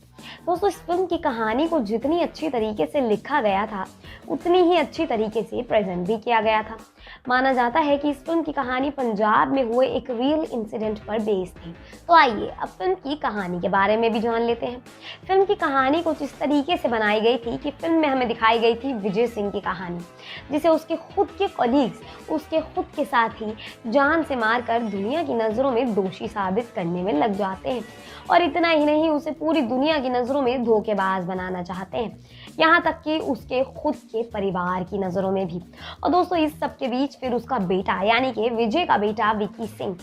दोस्तों इस फिल्म की कहानी को जितनी अच्छी तरीके से लिखा गया था उतनी ही अच्छी तरीके से प्रेजेंट भी किया गया था। माना जाता है कि इस फिल्म की कहानी पंजाब में हुए एक रियल इंसिडेंट पर बेस्ड थी। तो आइए अब फिल्म की कहानी के बारे में भी जान लेते हैं। फिल्म की कहानी कुछ इस तरीके से बनाई गई थी कि फिल्म में हमें दिखाई गई थी विजय सिंह की कहानी, जिसे उसके खुद के कलीग्स, उसके खुद के साथी जान से मारकर दुनिया की नज़रों में दोषी साबित करने में लग जाते हैं, और इतना ही नहीं उसे पूरी दुनिया की नज़रों में धोखेबाज बनाना चाहते हैं, यहाँ तक कि उसके खुद के परिवार की नज़रों में भी। और दोस्तों इस सब के बीच फिर उसका बेटा यानी कि विजय का बेटा विकी सिंह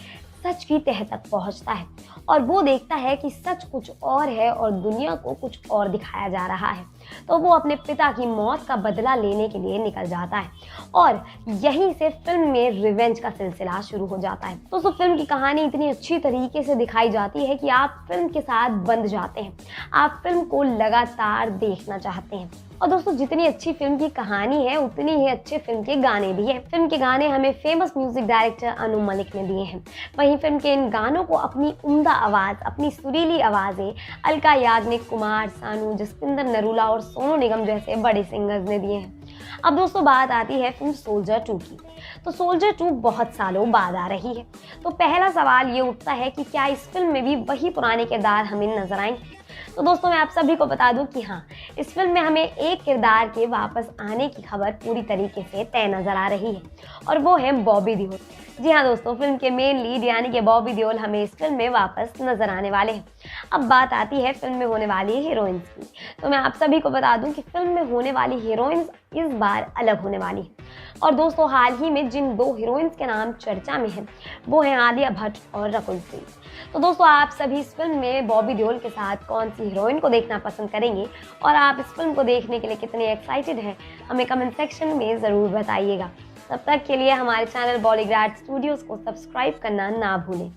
सच की तह तक पहुंचता है और वो देखता है कि सच कुछ और है और दुनिया को कुछ और दिखाया जा रहा है। तो वो अपने पिता की मौत का बदला लेने के लिए निकल जाता है और यहीं से फिल्म में रिवेंज का सिलसिला शुरू हो जाता है। दोस्तों फिल्म की कहानी इतनी अच्छी तरीके से दिखाई जाती है कि आप फिल्म के साथ बंध जाते हैं, आप फिल्म को लगातार देखना चाहते हैं। और दोस्तों जितनी अच्छी फिल्म की कहानी है उतनी ही अच्छे फिल्म के गाने भी हैं। फिल्म के गाने हमें famous music director Anu Malik ने दिए हैं। वहीं फिल्म के इन गानों को अपनी उम्दा आवाज़, अपनी सुरीली आवाज़ें अलका याग्निक, कुमार सानू, जसविंदर नरूला और सोनू निगम जैसे बड़े सिंगर्स ने दिए हैं। अब दोस्तों बात आती है फिल्म सोल्जर 2 की। तो सोल्जर 2 बहुत सालों बाद आ रही है, तो पहला सवाल ये उठता है कि क्या इस फिल्म में भी वही पुराने किरदार हमें नजर आएंगे? तो दोस्तों मैं आप सभी को बता दूं कि हाँ, इस फिल्म में हमें एक किरदार के वापस आने की खबर पूरी तरीके से तय नजर आ रही है और वो है बॉबी देओल। जी हाँ दोस्तों, फिल्म के मेन लीड यानी कि बॉबी देओल हमें इस फिल्म में वापस नजर आने वाले हैं। अब बात आती है फिल्म में होने वाली हीरोइंस की। तो मैं आप सभी को बता दूं कि फिल्म में होने वाली हीरोइंस इस बार अलग होने वाली है। और दोस्तों हाल ही में जिन 2 हीरोइंस के नाम चर्चा में हैं वो हैं आलिया भट्ट और रकुल प्रीत। तो दोस्तों आप सभी इस फिल्म में बॉबी देओल के साथ कौन सी हीरोइन को देखना पसंद करेंगे और आप इस फिल्म को देखने के लिए कितने एक्साइटेड हैं, हमें कमेंट सेक्शन में ज़रूर बताइएगा। तब तक के लिए हमारे चैनल बॉलीग्राड स्टूडियोज़ को सब्सक्राइब करना ना भूलें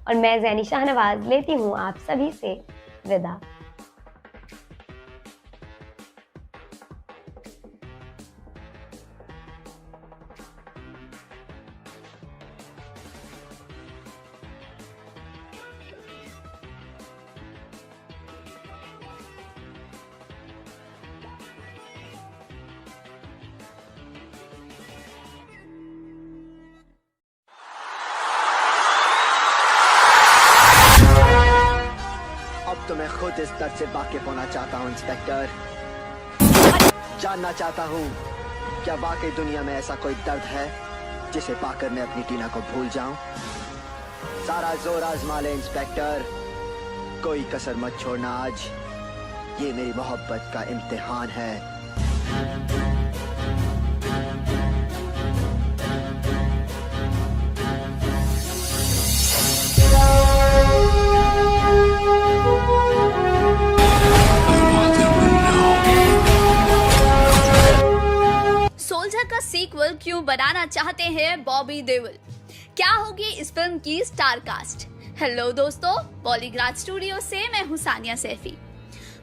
और मैं ज़ैनी शाहनवाज लेती हूँ आप सभी से विदा। अब तो मैं खुद इस दर्द से वाकिफ होना चाहता हूँ इंस्पेक्टर। जानना चाहता हूँ क्या वाकई दुनिया में ऐसा कोई दर्द है जिसे पाकर मैं अपनी टीना को भूल जाऊं। सारा जोर आजमा ले इंस्पेक्टर, कोई कसर मत छोड़ना आज, ये मेरी मोहब्बत का इम्तिहान है। सोल्जर का सीक्वल क्यों बनाना चाहते हैं बॉबी देओल? क्या होगी इस फिल्म की स्टार कास्ट? हेलो दोस्तों, बॉलीग्राड स्टूडियो से मैं हूं सानिया सैफी।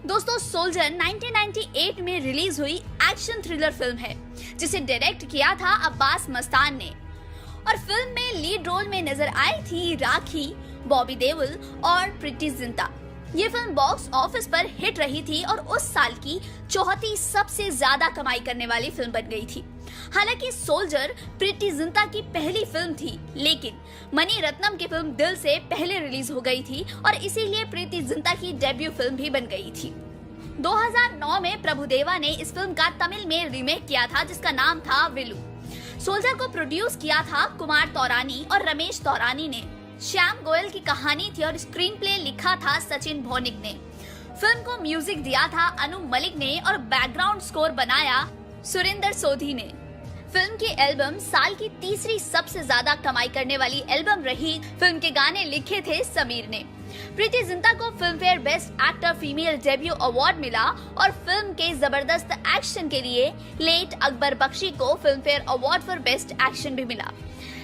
दोस्तों सोल्जर 1998 में रिलीज हुई एक्शन थ्रिलर फिल्म है जिसे डायरेक्ट किया था अब्बास मस्तान ने और फिल्म में लीड रोल में नजर आई थी राखी, बॉबी देओल और प्रीति जिंटा। ये फिल्म बॉक्स ऑफिस पर हिट रही थी और उस साल की चौथी सबसे ज्यादा कमाई करने वाली फिल्म बन गई थी। हालांकि सोल्जर प्रीति जिंटा की पहली फिल्म थी, लेकिन मणि रत्नम की फिल्म दिल से पहले रिलीज हो गई थी और इसीलिए प्रीति जिंटा की डेब्यू फिल्म भी बन गई थी। 2009 में प्रभुदेवा ने इस फिल्म का तमिल में रीमेक किया था जिसका नाम था विलू। सोल्जर को प्रोड्यूस किया था कुमार तौरानी और रमेश तौरानी ने। श्याम गोयल की कहानी थी और स्क्रीन प्ले लिखा था सचिन भौनिक ने। फिल्म को म्यूजिक दिया था अनु मलिक ने और बैकग्राउंड स्कोर बनाया सुरेंद्र सोधी ने। फिल्म की एल्बम साल की तीसरी सबसे ज्यादा कमाई करने वाली एल्बम रही। फिल्म के गाने लिखे थे समीर ने। प्रीति जिंटा को film fair best actor female debut award मिला और फिल्म के जबरदस्त एक्शन के लिए लेट अकबर बख्शी को film fair award for best action भी मिला।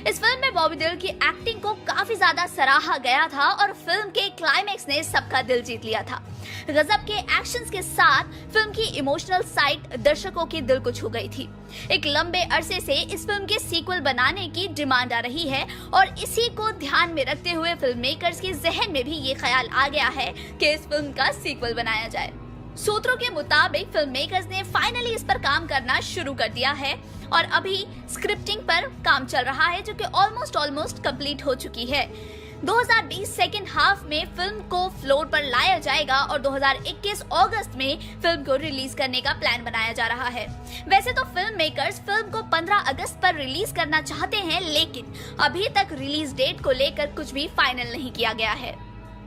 इस फिल्म में बॉबी देओल की एक्टिंग को काफी ज्यादा सराहा गया था और फिल्म के क्लाइमेक्स ने सबका दिल जीत लिया था। गजब के एक्शंस के साथ फिल्म की इमोशनल साइड दर्शकों के दिल को छू गई थी। एक लंबे अरसे से इस फिल्म के सीक्वल बनाने की डिमांड आ रही है और इसी को ध्यान में रखते हुए फिल्म मेकर्स के जहन में भी ये ख्याल आ गया है कि इस फिल्म का सीक्वल बनाया जाए। सूत्रों के मुताबिक फिल्म मेकर्स ने फाइनली इस पर काम करना शुरू कर दिया है और अभी स्क्रिप्टिंग पर काम चल रहा है जो कि ऑलमोस्ट कंप्लीट हो चुकी है। 2020 सेकेंड हाफ में फिल्म को फ्लोर पर लाया जाएगा और 2021 अगस्त में फिल्म को रिलीज करने का प्लान बनाया जा रहा है। वैसे तो फिल्म मेकर्स फिल्म को 15 अगस्त पर रिलीज करना चाहते हैं, लेकिन अभी तक रिलीज डेट को लेकर कुछ भी फाइनल नहीं किया गया है।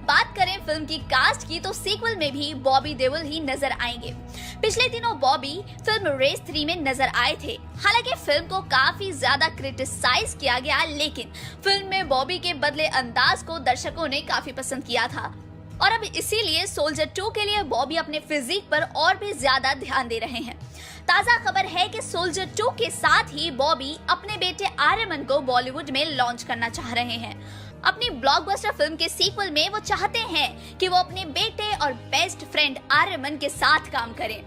बात करें फिल्म की कास्ट की तो सीक्वल में भी बॉबी देओल ही नजर आएंगे। पिछले दिनों बॉबी फिल्म रेस 3 में नजर आए थे। हालांकि फिल्म को काफी ज्यादा क्रिटिसाइज किया गया, लेकिन फिल्म में बॉबी के बदले अंदाज को दर्शकों ने काफी पसंद किया था और अब इसीलिए सोल्जर 2 के लिए बॉबी अपने फिजिक पर और भी ज्यादा ध्यान दे रहे हैं। ताजा खबर है कि सोल्जर 2 के साथ ही बॉबी अपने बेटे आर्यमन को बॉलीवुड में लॉन्च करना चाह रहे हैं। अपनी ब्लॉकबस्टर फिल्म के सीक्वल में वो चाहते हैं कि वो अपने बेटे और बेस्ट फ्रेंड आर्यमन के साथ काम करें।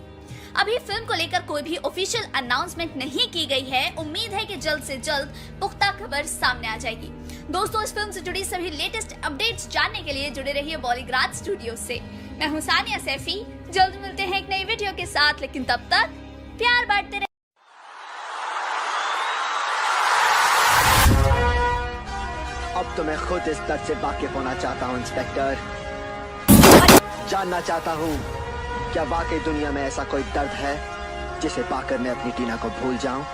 अभी फिल्म को लेकर कोई भी ऑफिशियल अनाउंसमेंट नहीं की गई है। उम्मीद है कि जल्द से जल्द पुख्ता खबर सामने आ जाएगी। दोस्तों, इस फिल्म से जुड़ी सभी लेटेस्ट अपडेट्स जानने के लिए जुड़े रहिए बॉलीग्राड स्टूडियो से। मैं हूं सानिया सैफी। जल्द मिलते हैं एक नई वीडियो के साथ, लेकिन तब तक प्यार बांटते रहिए। अब तो मैं खुद इस दर्द से वाकिफ होना चाहता हूँ इंस्पेक्टर। जानना चाहता हूँ क्या वाकई दुनिया में ऐसा कोई दर्द है जिसे पाकर मैं अपनी टीना को भूल जाऊं।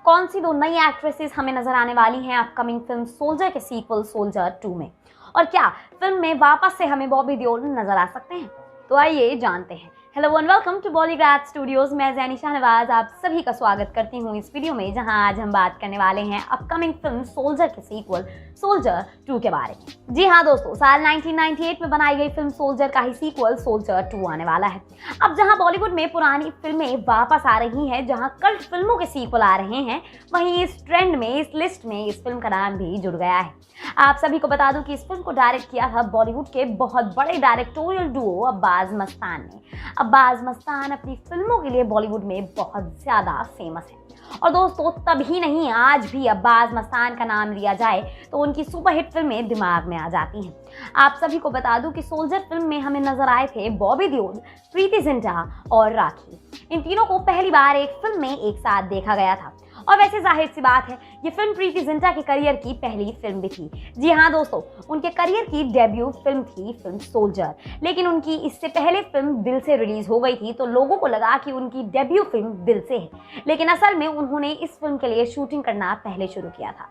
कौन सी दो नई एक्ट्रेसेस हमें नजर आने वाली हैं अपकमिंग फिल्म सोल्जर के सीक्वल सोल्जर 2 में, और क्या फिल्म में वापस से हमें बॉबी देओल नजर आ सकते हैं? तो आइए जानते हैं। Hello and welcome to Bollygrad studios. मैं जैनी शाहनवाज आप सभी का स्वागत करती हूँ इस वीडियो में, जहां आज हम बात करने वाले हैं अपकमिंग फिल्म सोल्जर के सीक्वल सोल्जर 2 के बारे में। जी हाँ दोस्तों, साल 1998 में बनाई गई फिल्म सोल्जर का ही सीक्वल सोल्जर 2 आने वाला है। अब जहां बॉलीवुड में पुरानी फिल्में वापस आ रही हैं, जहां कल्ट फिल्मों के सीक्वल आ रहे हैं, वहीं इस ट्रेंड में, इस लिस्ट में इस फिल्म का नाम भी जुड़ गया है। आप सभी को बता दूं कि इस फिल्म को डायरेक्ट किया था बॉलीवुड के बहुत बड़े डायरेक्टोरियल डुओ अब्बास मस्तान ने। अब्बास मस्तान अपनी फिल्मों के लिए बॉलीवुड में बहुत ज्यादा फेमस है, और दोस्तों तभी नहीं, आज भी अब्बास मस्तान का नाम लिया जाए तो उनकी सुपरहिट फिल्में दिमाग में आ जाती हैं। आप सभी को बता दूं कि सोल्जर फिल्म में हमें नजर आए थे बॉबी देओल, प्रीति जिंटा और राखी। इन तीनों को पहली बार एक फिल्म में एक साथ देखा गया था, और वैसे जाहिर सी बात है ये फिल्म प्रीति जिंटा के करियर की पहली फिल्म भी थी। जी हाँ दोस्तों, उनके करियर की डेब्यू फिल्म थी फिल्म सोल्जर, लेकिन उनकी इससे पहले फिल्म दिल से रिलीज हो गई थी, तो लोगों को लगा कि उनकी डेब्यू फिल्म दिल से है, लेकिन असल में उन्होंने इस फिल्म के लिए शूटिंग करना पहले शुरू किया था।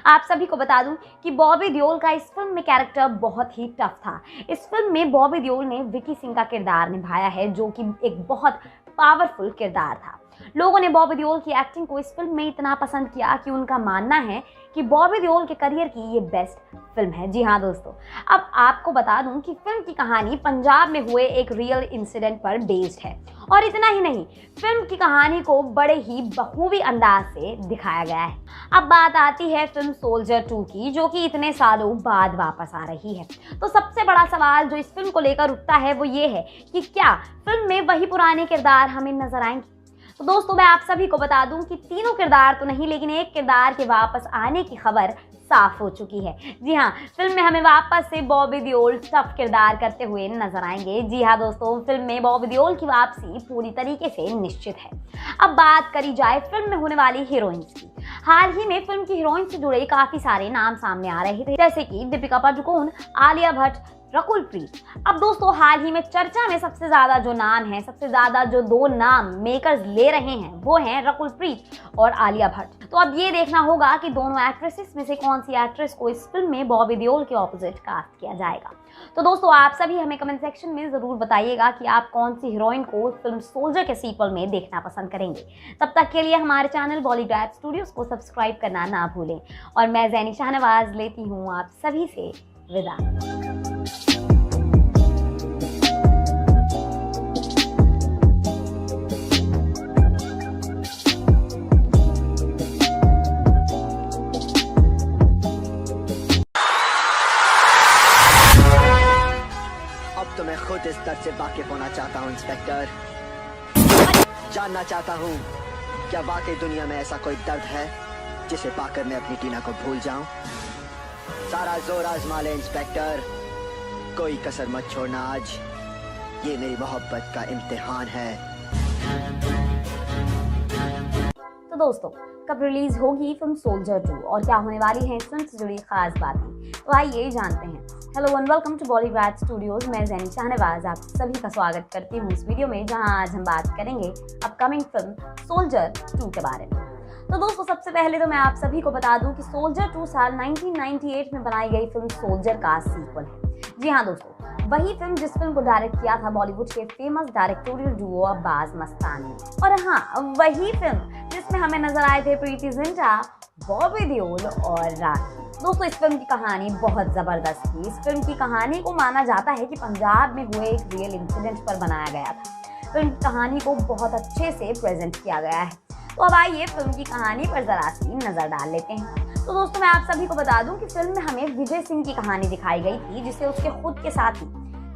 आप सभी को बता दूं कि बॉबी देओल का इस फिल्म में कैरेक्टर बहुत ही टफ था। इस फिल्म में बॉबी देओल ने विकी सिंह का किरदार निभाया है, जो कि एक बहुत पावरफुल किरदार था। लोगों ने बॉबी देओल की एक्टिंग को इस फिल्म में इतना पसंद किया कि उनका मानना है कि बॉबी देओल के करियर की ये बेस्ट फिल्म है। जी हाँ दोस्तों, अब आपको बता दूं कि फिल्म की कहानी पंजाब में हुए एक रियल इंसिडेंट पर बेस्ड है, और इतना ही नहीं, फिल्म की कहानी को बड़े ही बखूबी अंदाज से दिखाया गया है। अब बात आती है फिल्म सोल्जर 2 की, जो कि इतने सालों बाद वापस आ रही है। तो सबसे बड़ा सवाल जो इस फिल्म को लेकर उठता है वो ये है कि क्या फिल्म में वही पुराने किरदार हमें नजर आएंगे? तो दोस्तों मैं आप सभी को बता दूं कि तीनों किरदार तो नहीं, लेकिन एक किरदार के वापस आने की खबर साफ हो चुकी है। जी हाँ, फिल्म में हमें वापस से बॉबी देओल टफ किरदार करते हुए नजर आएंगे। जी हाँ दोस्तों, फिल्म में बॉबी देओल की वापसी पूरी तरीके से निश्चित है। अब बात करी जाए फिल्म में होने वाली हीरोइंस की। हाल ही में फिल्म की हीरोइन से जुड़े काफी सारे नाम सामने आ रहे थे, जैसे कि दीपिका पादुकोण, आलिया भट्ट, रकुल प्रीत। अब दोस्तों हाल ही में चर्चा में सबसे ज्यादा जो नाम है, सबसे ज्यादा जो दो नाम मेकर्स ले रहे हैं, वो हैं रकुल प्रीत और आलिया भट्ट। तो अब ये देखना होगा कि दोनों एक्ट्रेसेस में से कौन सी एक्ट्रेस को इस फिल्म में बॉबी देओल के ऑपोजिट कास्ट किया जाएगा। तो दोस्तों आप सभी हमें कमेंट सेक्शन में जरूर बताइएगा कि आप कौन सी हीरोइन को फिल्म सोल्जर के सीक्वल में देखना पसंद करेंगे। तब तक के लिए हमारे चैनल बॉलीग्राड स्टूडियोज को सब्सक्राइब करना ना भूलें, और मैं जैनी शाहनवाज लेती हूँ आप सभी से विदा। तो मैं खुद इस दर्द से वाकिफ होना चाहता हूँ इंस्पेक्टर। जानना चाहता हूँ क्या वाकई दुनिया में ऐसा कोई दर्द है जिसे पाकर मैं अपनी टीना को भूल जाऊं। सारा जोर आजमा ले इंस्पेक्टर, कोई कसर मत छोड़ना आज, ये मेरी मोहब्बत का इम्तिहान है। तो दोस्तों कब रिलीज होगी फिल्म सोल्जर 2 और क्या होने वाली है इस फिल्म से जुड़ी खास बातें, तो आइए जानते हैं। Hello and welcome to Bollygrad studios. मैं जैनी शाहनवाज आप सभी का स्वागत करती हूँ इस वीडियो में, जहां आज हम बात करेंगे अपकमिंग फिल्म सोल्जर 2 के बारे में। तो दोस्तों सबसे पहले तो मैं आप सभी को बता दूं कि सोल्जर 2 साल 1998 में बनाई गई फिल्म सोल्जर का सीक्वल है। जी हाँ दोस्तों, वही फिल्म जिस फिल्म को डायरेक्ट किया था बॉलीवुड के famous directorial Duo Abbas Mastan ने, और हाँ वही फिल्म जिसमें हमें नजर आए थे प्रीति जिंटा, बॉबी देओल और राखी। दोस्तों इस फिल्म की कहानी बहुत जबरदस्त थी। इस फिल्म की कहानी को माना जाता है कि पंजाब में हुए एक रियल इंसिडेंट पर बनाया गया था। फिल्म की कहानी को बहुत अच्छे से प्रेजेंट किया गया है। तो अब आइए फिल्म की कहानी पर जरा सी नजर डाल लेते हैं। तो दोस्तों मैं आप सभी को बता दूं कि फिल्म में हमें विजय सिंह की कहानी दिखाई गई थी, जिसे उसके खुद के साथी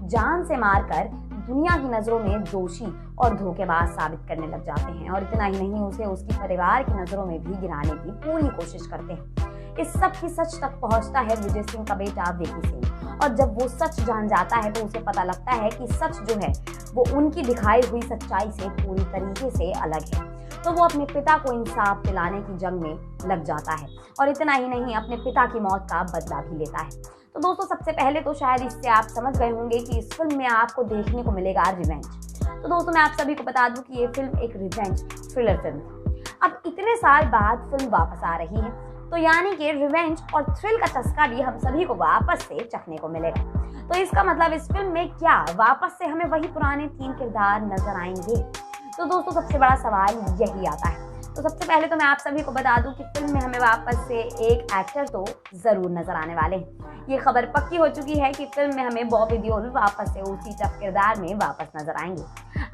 जान से मारकर दुनिया की नजरों में दोषी और धोखेबाज साबित करने लग जाते हैं, और इतना ही नहीं उसे उसकी परिवार की नजरों में भी गिराने की पूरी कोशिश करते हैं। इस सब की सच तक पहुंचता है विजय सिंह का बेटा विकी सिंह। और जब वो सच जान जाता है तो उसे पता लगता है कि सच जो है वो उनकी दिखाई हुई सच्चाई से पूरी तरीके से अलग है। तो वो अपने पिता को इंसाफ दिलाने की जंग में लग जाता है और इतना ही नहीं, अपने पिता की मौत का बदला भी लेता है। तो दोस्तों, सबसे पहले तो शायद इससे आप समझ गए होंगे कि इस फिल्म में आपको देखने को मिलेगा रिवेंज। तो दोस्तों, मैं आप सभी को बता दूं कि ये फिल्म एक रिवेंज थ्रिलर फिल्म है। अब इतने साल बाद फिल्म वापस आ रही है, तो यानी कि रिवेंज और थ्रिल का चस्का भी हम सभी को वापस से चखने को मिलेगा। तो इसका मतलब इस फिल्म में क्या वापस से हमें वही पुराने 3 किरदार नजर आएंगे? तो दोस्तों, सबसे बड़ा सवाल यही आता है। तो सबसे पहले तो मैं आप सभी को बता दूं कि फिल्म में हमें वापस से एक एक्टर तो जरूर नजर आने वाले हैं। ये खबर पक्की हो चुकी है कि फिल्म में हमें बॉबी देओल वापस से उसी टफ किरदार में वापस नजर आएंगे।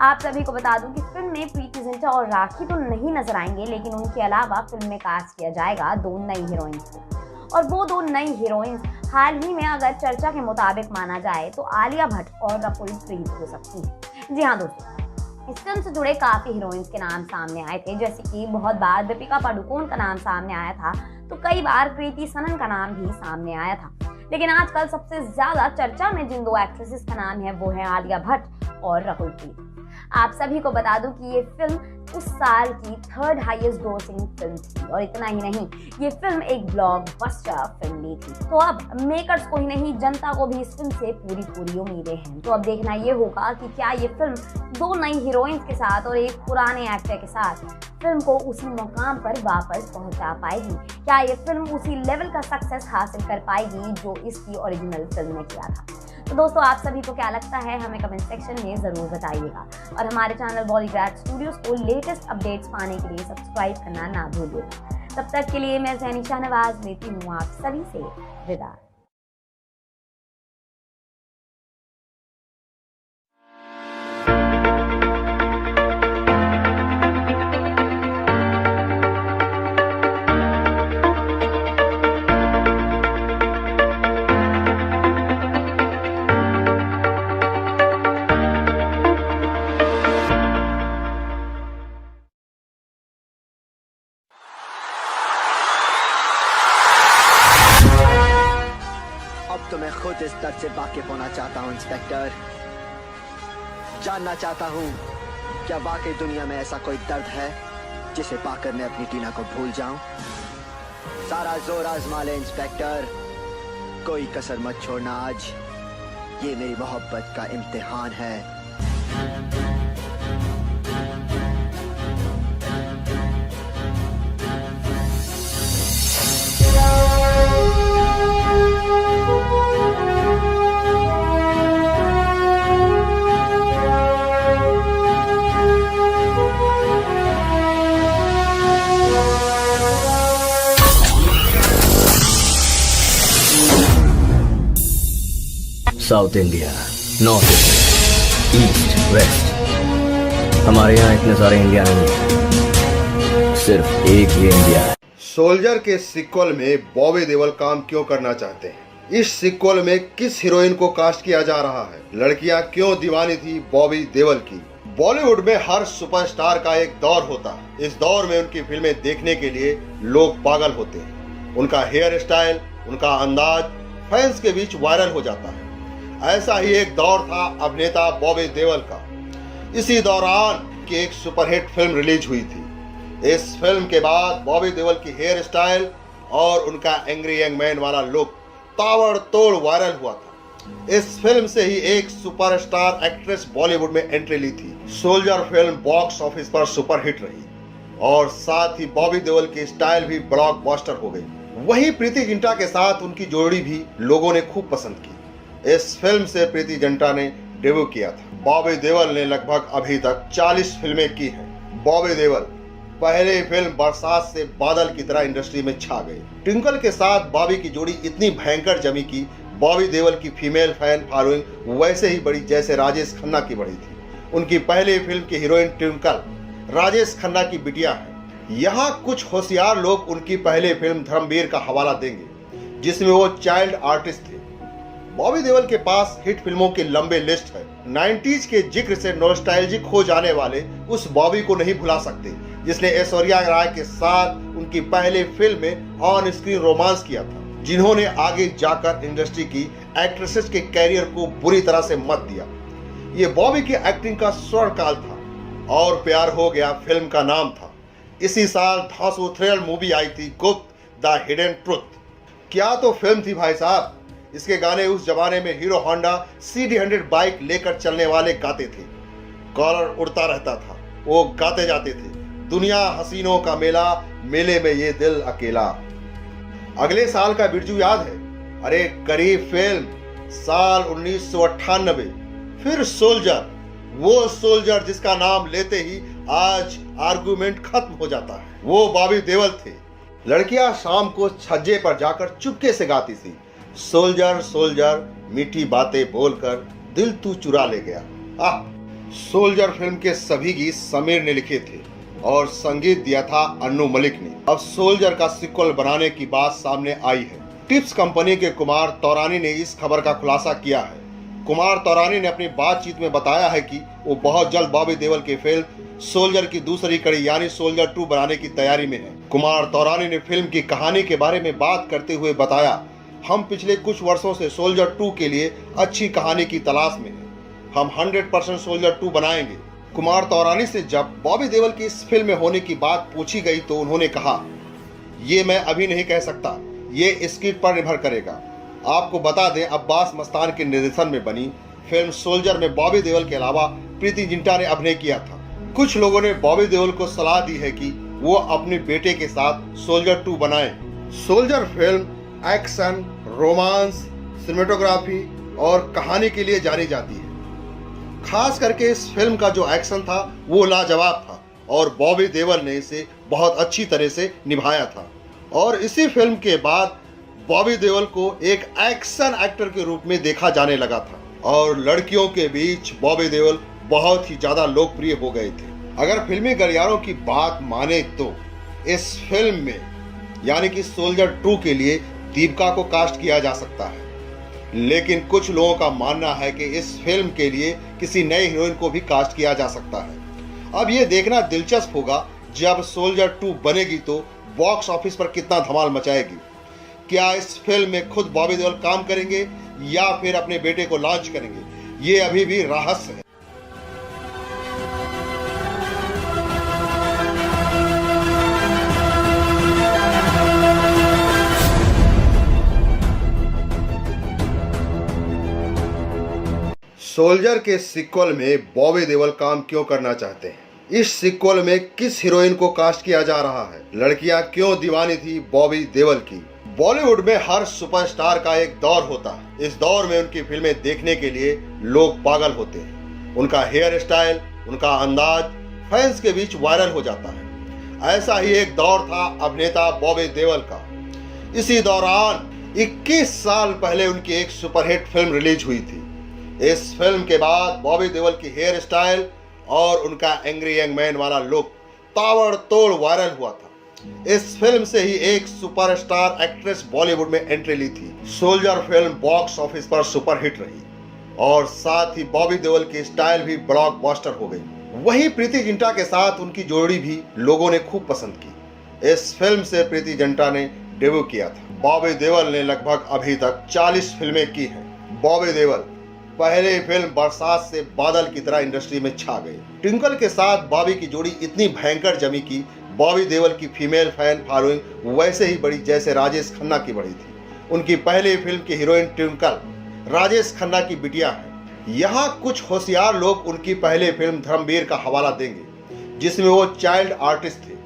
आप सभी को बता दूं कि फिल्म में प्रीति जिंटा और राखी तो नहीं नजर आएंगे, लेकिन उनके अलावा फिल्म में कास्ट किया जाएगा 2 नई हीरोइंस को। और वो 2 नई हीरोइंस हाल ही में अगर चर्चा के मुताबिक माना जाए तो आलिया भट्ट और रकुल प्रीत हो सकती है। जी हाँ दोस्तों, इस फिल्म से जुड़े काफी हीरोइंस के नाम सामने आए थे, जैसे कि बहुत बार दीपिका पादुकोण का नाम सामने आया था, तो कई बार कृति सनन का नाम भी सामने आया था। लेकिन आजकल सबसे ज्यादा चर्चा में जिन 2 एक्ट्रेसेस का नाम है वो है आलिया भट्ट और रकुल प्रीत। आप सभी को बता दूं कि ये फिल्म उस साल की 3rd हाईएस्ट ग्रोसिंग फिल्म थी। और इतना ही नहीं, ये फिल्म एक ब्लॉकबस्टर फिल्म भी थी। तो अब मेकर्स को ही नहीं, जनता को भी इस फिल्म से पूरी उम्मीदें हैं। तो अब देखना ये होगा कि क्या ये फिल्म 2 नई हीरोइंस के साथ और एक पुराने एक्टर के साथ फिल्म को उसी मुकाम पर वापस पहुंचा पाएगी। क्या ये फिल्म उसी लेवल का सक्सेस हासिल कर पाएगी जो इसकी ओरिजिनल फिल्म ने किया था? तो दोस्तों, आप सभी को क्या लगता है हमें कमेंट सेक्शन में ज़रूर बताइएगा। और हमारे चैनल बॉलीग्राड स्टूडियोज को लेटेस्ट अपडेट्स पाने के लिए सब्सक्राइब करना ना भूलिएगा। तब तक के लिए मैं ज़ैनी शाहनवाज लेती हूँ आप सभी से विदा। तो मैं खुद इस दर्द से वाकिफ होना चाहता हूँ इंस्पेक्टर। जानना चाहता हूँ क्या वाकई दुनिया में ऐसा कोई दर्द है जिसे पाकर मैं अपनी टीना को भूल जाऊं। सारा जोर आजमा ले इंस्पेक्टर, कोई कसर मत छोड़ना आज, ये मेरी मोहब्बत का इम्तिहान है। South India, north India, east, west, हमारे यहाँ इतने सारे इंडिया नहीं है, सिर्फ एक ही इंडिया है। सोल्जर के सीक्वल में बॉबी देओल काम क्यों करना चाहते हैं? इस सीक्वल में किस हीरोइन को कास्ट किया जा रहा है? लड़कियां क्यों दीवानी थी बॉबी देओल की? बॉलीवुड में हर सुपरस्टार का एक दौर होता है। इस दौर में उनकी फिल्में देखने के लिए लोग पागल होते हैं। उनका हेयर स्टाइल, उनका अंदाज फैंस के बीच वायरल हो जाता है। ऐसा ही एक दौर था अभिनेता बॉबी देओल का। इसी दौरान की एक सुपरहिट फिल्म रिलीज हुई थी। इस फिल्म के बाद बॉबी देओल की हेयर स्टाइल और उनका एंग्री यंग मैन वाला लुक ताबड़तोड़ वायरल हुआ था। इस फिल्म से ही एक सुपरस्टार एक्ट्रेस बॉलीवुड में एंट्री ली थी। सोल्जर फिल्म बॉक्स ऑफिस पर सुपरहिट रही और साथ ही बॉबी देओल की स्टाइल भी ब्लॉकबस्टर हो गई। वहीं प्रीति जिंटा के साथ उनकी जोड़ी भी लोगों ने खूब पसंद की। इस फिल्म से प्रीति जिंटा ने डेब्यू किया था। बॉबी देओल ने लगभग अभी तक 40 फिल्में की हैं। बॉबी देओल पहले फिल्म बरसात से बादल की तरह इंडस्ट्री में छा गए। ट्विंकल के साथ बॉबी की जोड़ी इतनी भयंकर जमी कि बॉबी देओल की फीमेल फैन फॉलोइंग वैसे ही बड़ी जैसे राजेश खन्ना की बड़ी थी। उनकी पहली फिल्म की हीरोइन ट्विंकल राजेश खन्ना की बिटिया है। यहाँ कुछ होशियार लोग उनकी पहली फिल्म धर्मवीर का हवाला देंगे जिसमें वो चाइल्ड आर्टिस्ट थे। बॉबी देओल के पास हिट फिल्मों की लंबे लिस्ट है। 90s के जिक्र से नॉस्टैल्जिक हो जाने वाले उस बॉबी को नहीं भुला सकते जिसने ऐश्वर्या राय के साथ उनकी पहले फिल्म में ऑन स्क्रीन रोमांस किया था, जिन्होंने आगे जाकर इंडस्ट्री की एक्ट्रेसेस के कैरियर को बुरी तरह से मत दिया। ये बॉबी की एक्टिंग का स्वर्ण काल था। और प्यार हो गया फिल्म का नाम था। इसी साल धांसू थ्रिलर मूवी आई थी गुप्त द हिडन ट्रुथ। क्या तो फिल्म थी भाई साहब। इसके गाने उस जमाने में हीरो होंडा CD100 बाइक लेकर चलने वाले गाते थे। कॉलर उड़ता रहता था, वो गाते जाते थे, दुनिया हसीनों का मेला, मेले में ये दिल अकेला। अगले साल का बिरजू याद है? अरे करीब फिल्म साल 1998, फिर सोल्जर, वो सोल्जर जिसका नाम लेते ही आज आर्गुमेंट खत्म हो जाता है। वो बॉबी देओल थे। लड़कियां शाम को छज्जे पर जाकर चुपके से गाती थी, सोल्जर सोल्जर मीठी बातें बोलकर दिल तू चुरा ले गया। सोल्जर फिल्म के सभी गीत समीर ने लिखे थे और संगीत दिया था अन्नू मलिक ने। अब सोल्जर का सीक्वल बनाने की बात सामने आई है। टिप्स कंपनी के कुमार तौरानी ने इस खबर का खुलासा किया है। कुमार तौरानी ने अपनी बातचीत में बताया है कि वो बहुत जल्द बॉबी देओल की फिल्म सोल्जर की दूसरी कड़ी यानी सोल्जर 2 बनाने की तैयारी में है। कुमार तौरानी ने फिल्म की कहानी के बारे में बात करते हुए बताया, हम पिछले कुछ वर्षों से सोल्जर 2 के लिए अच्छी कहानी की तलाश में हैं। हम 100% सोल्जर 2 बनाएंगे। कुमार तौरानी से जब बॉबी देओल की इस फिल्म में होने की बात पूछी गई तो उन्होंने कहा, ये मैं अभी नहीं कह सकता, ये स्क्रिप्ट पर निर्भर करेगा। आपको बता दें, अब्बास मस्तान के निर्देशन में बनी फिल्म सोल्जर में बॉबी देओल के अलावा प्रीति जिंटा ने अभिनय किया था। कुछ लोगों ने बॉबी देओल को सलाह दी है कि वो अपने बेटे के साथ सोल्जर 2 बनाएं। Soldier film action, romance, cinematography और कहानी के लिए जानी जाती है। खास करके इस फिल्म का जो एक्शन था वो लाजवाब था और बॉबी देओल ने इसे बहुत अच्छी तरह से निभाया था। और इसी फिल्म के बाद बॉबी देओल को एक एक्शन एक्टर के रूप में देखा जाने लगा था और लड़कियों के बीच बॉबी देओल बहुत ही ज्यादा लोकप्रिय हो गए थे। अगर फिल्मी गलियारों की बात माने तो इस फिल्म में यानी कि सोल्जर 2 के लिए दीपिका को कास्ट किया जा सकता है, लेकिन कुछ लोगों का मानना है कि इस फिल्म के लिए किसी नए हीरोइन को भी कास्ट किया जा सकता है। अब ये देखना दिलचस्प होगा जब सोल्जर 2 बनेगी तो बॉक्स ऑफिस पर कितना धमाल मचाएगी। क्या इस फिल्म में खुद बॉबी देओल काम करेंगे या फिर अपने बेटे को लॉन्च करेंगे, ये अभी भी रहस्य है। सोल्जर के सीक्वल में बॉबी देओल काम क्यों करना चाहते हैं? इस सीक्वल में किस हीरोइन को कास्ट किया जा रहा है? लड़कियां क्यों दीवानी थी बॉबी देओल की? बॉलीवुड में हर सुपरस्टार का एक दौर होता है। इस दौर में उनकी फिल्में देखने के लिए लोग पागल होते हैं। उनका हेयर स्टाइल, उनका अंदाज फैंस के बीच वायरल हो जाता है। ऐसा ही एक दौर था अभिनेता बॉबी देओल का। इसी दौरान 21 साल पहले उनकी एक सुपरहिट फिल्म रिलीज हुई थी। इस फिल्म के बाद बॉबी देओल की हेयर स्टाइल और उनका एंग्री यंग मैन वाला लुक ताबड़तोड़ वायरल हुआ था। इस फिल्म से ही एक सुपरस्टार एक्ट्रेस बॉलीवुड में एंट्री ली थी। सोल्जर फिल्म बॉक्स ऑफिस पर सुपरहिट रही और साथ ही बॉबी देओल की स्टाइल भी ब्लॉकबस्टर हो गई। वहीं प्रीति जिंटा के साथ उनकी जोड़ी भी लोगों ने खूब पसंद की। इस फिल्म से प्रीति जिंटा ने डेब्यू किया था। बॉबी देओल ने लगभग अभी तक 40 फिल्में की हैं। बॉबी देओल पहले फिल्म बरसात से बादल की तरह इंडस्ट्री में छा गए। ट्विंकल के साथ बॉबी की जोड़ी इतनी भयंकर जमी कि बॉबी देओल की फीमेल फैन फॉलोइंग वैसे ही बड़ी जैसे राजेश खन्ना की बढ़ी थी। उनकी पहली फिल्म की हीरोइन ट्विंकल राजेश खन्ना की बिटिया है। यहाँ कुछ होशियार लोग उनकी पहली फिल्म धर्मवीर का हवाला देंगे जिसमें वो चाइल्ड आर्टिस्ट थे।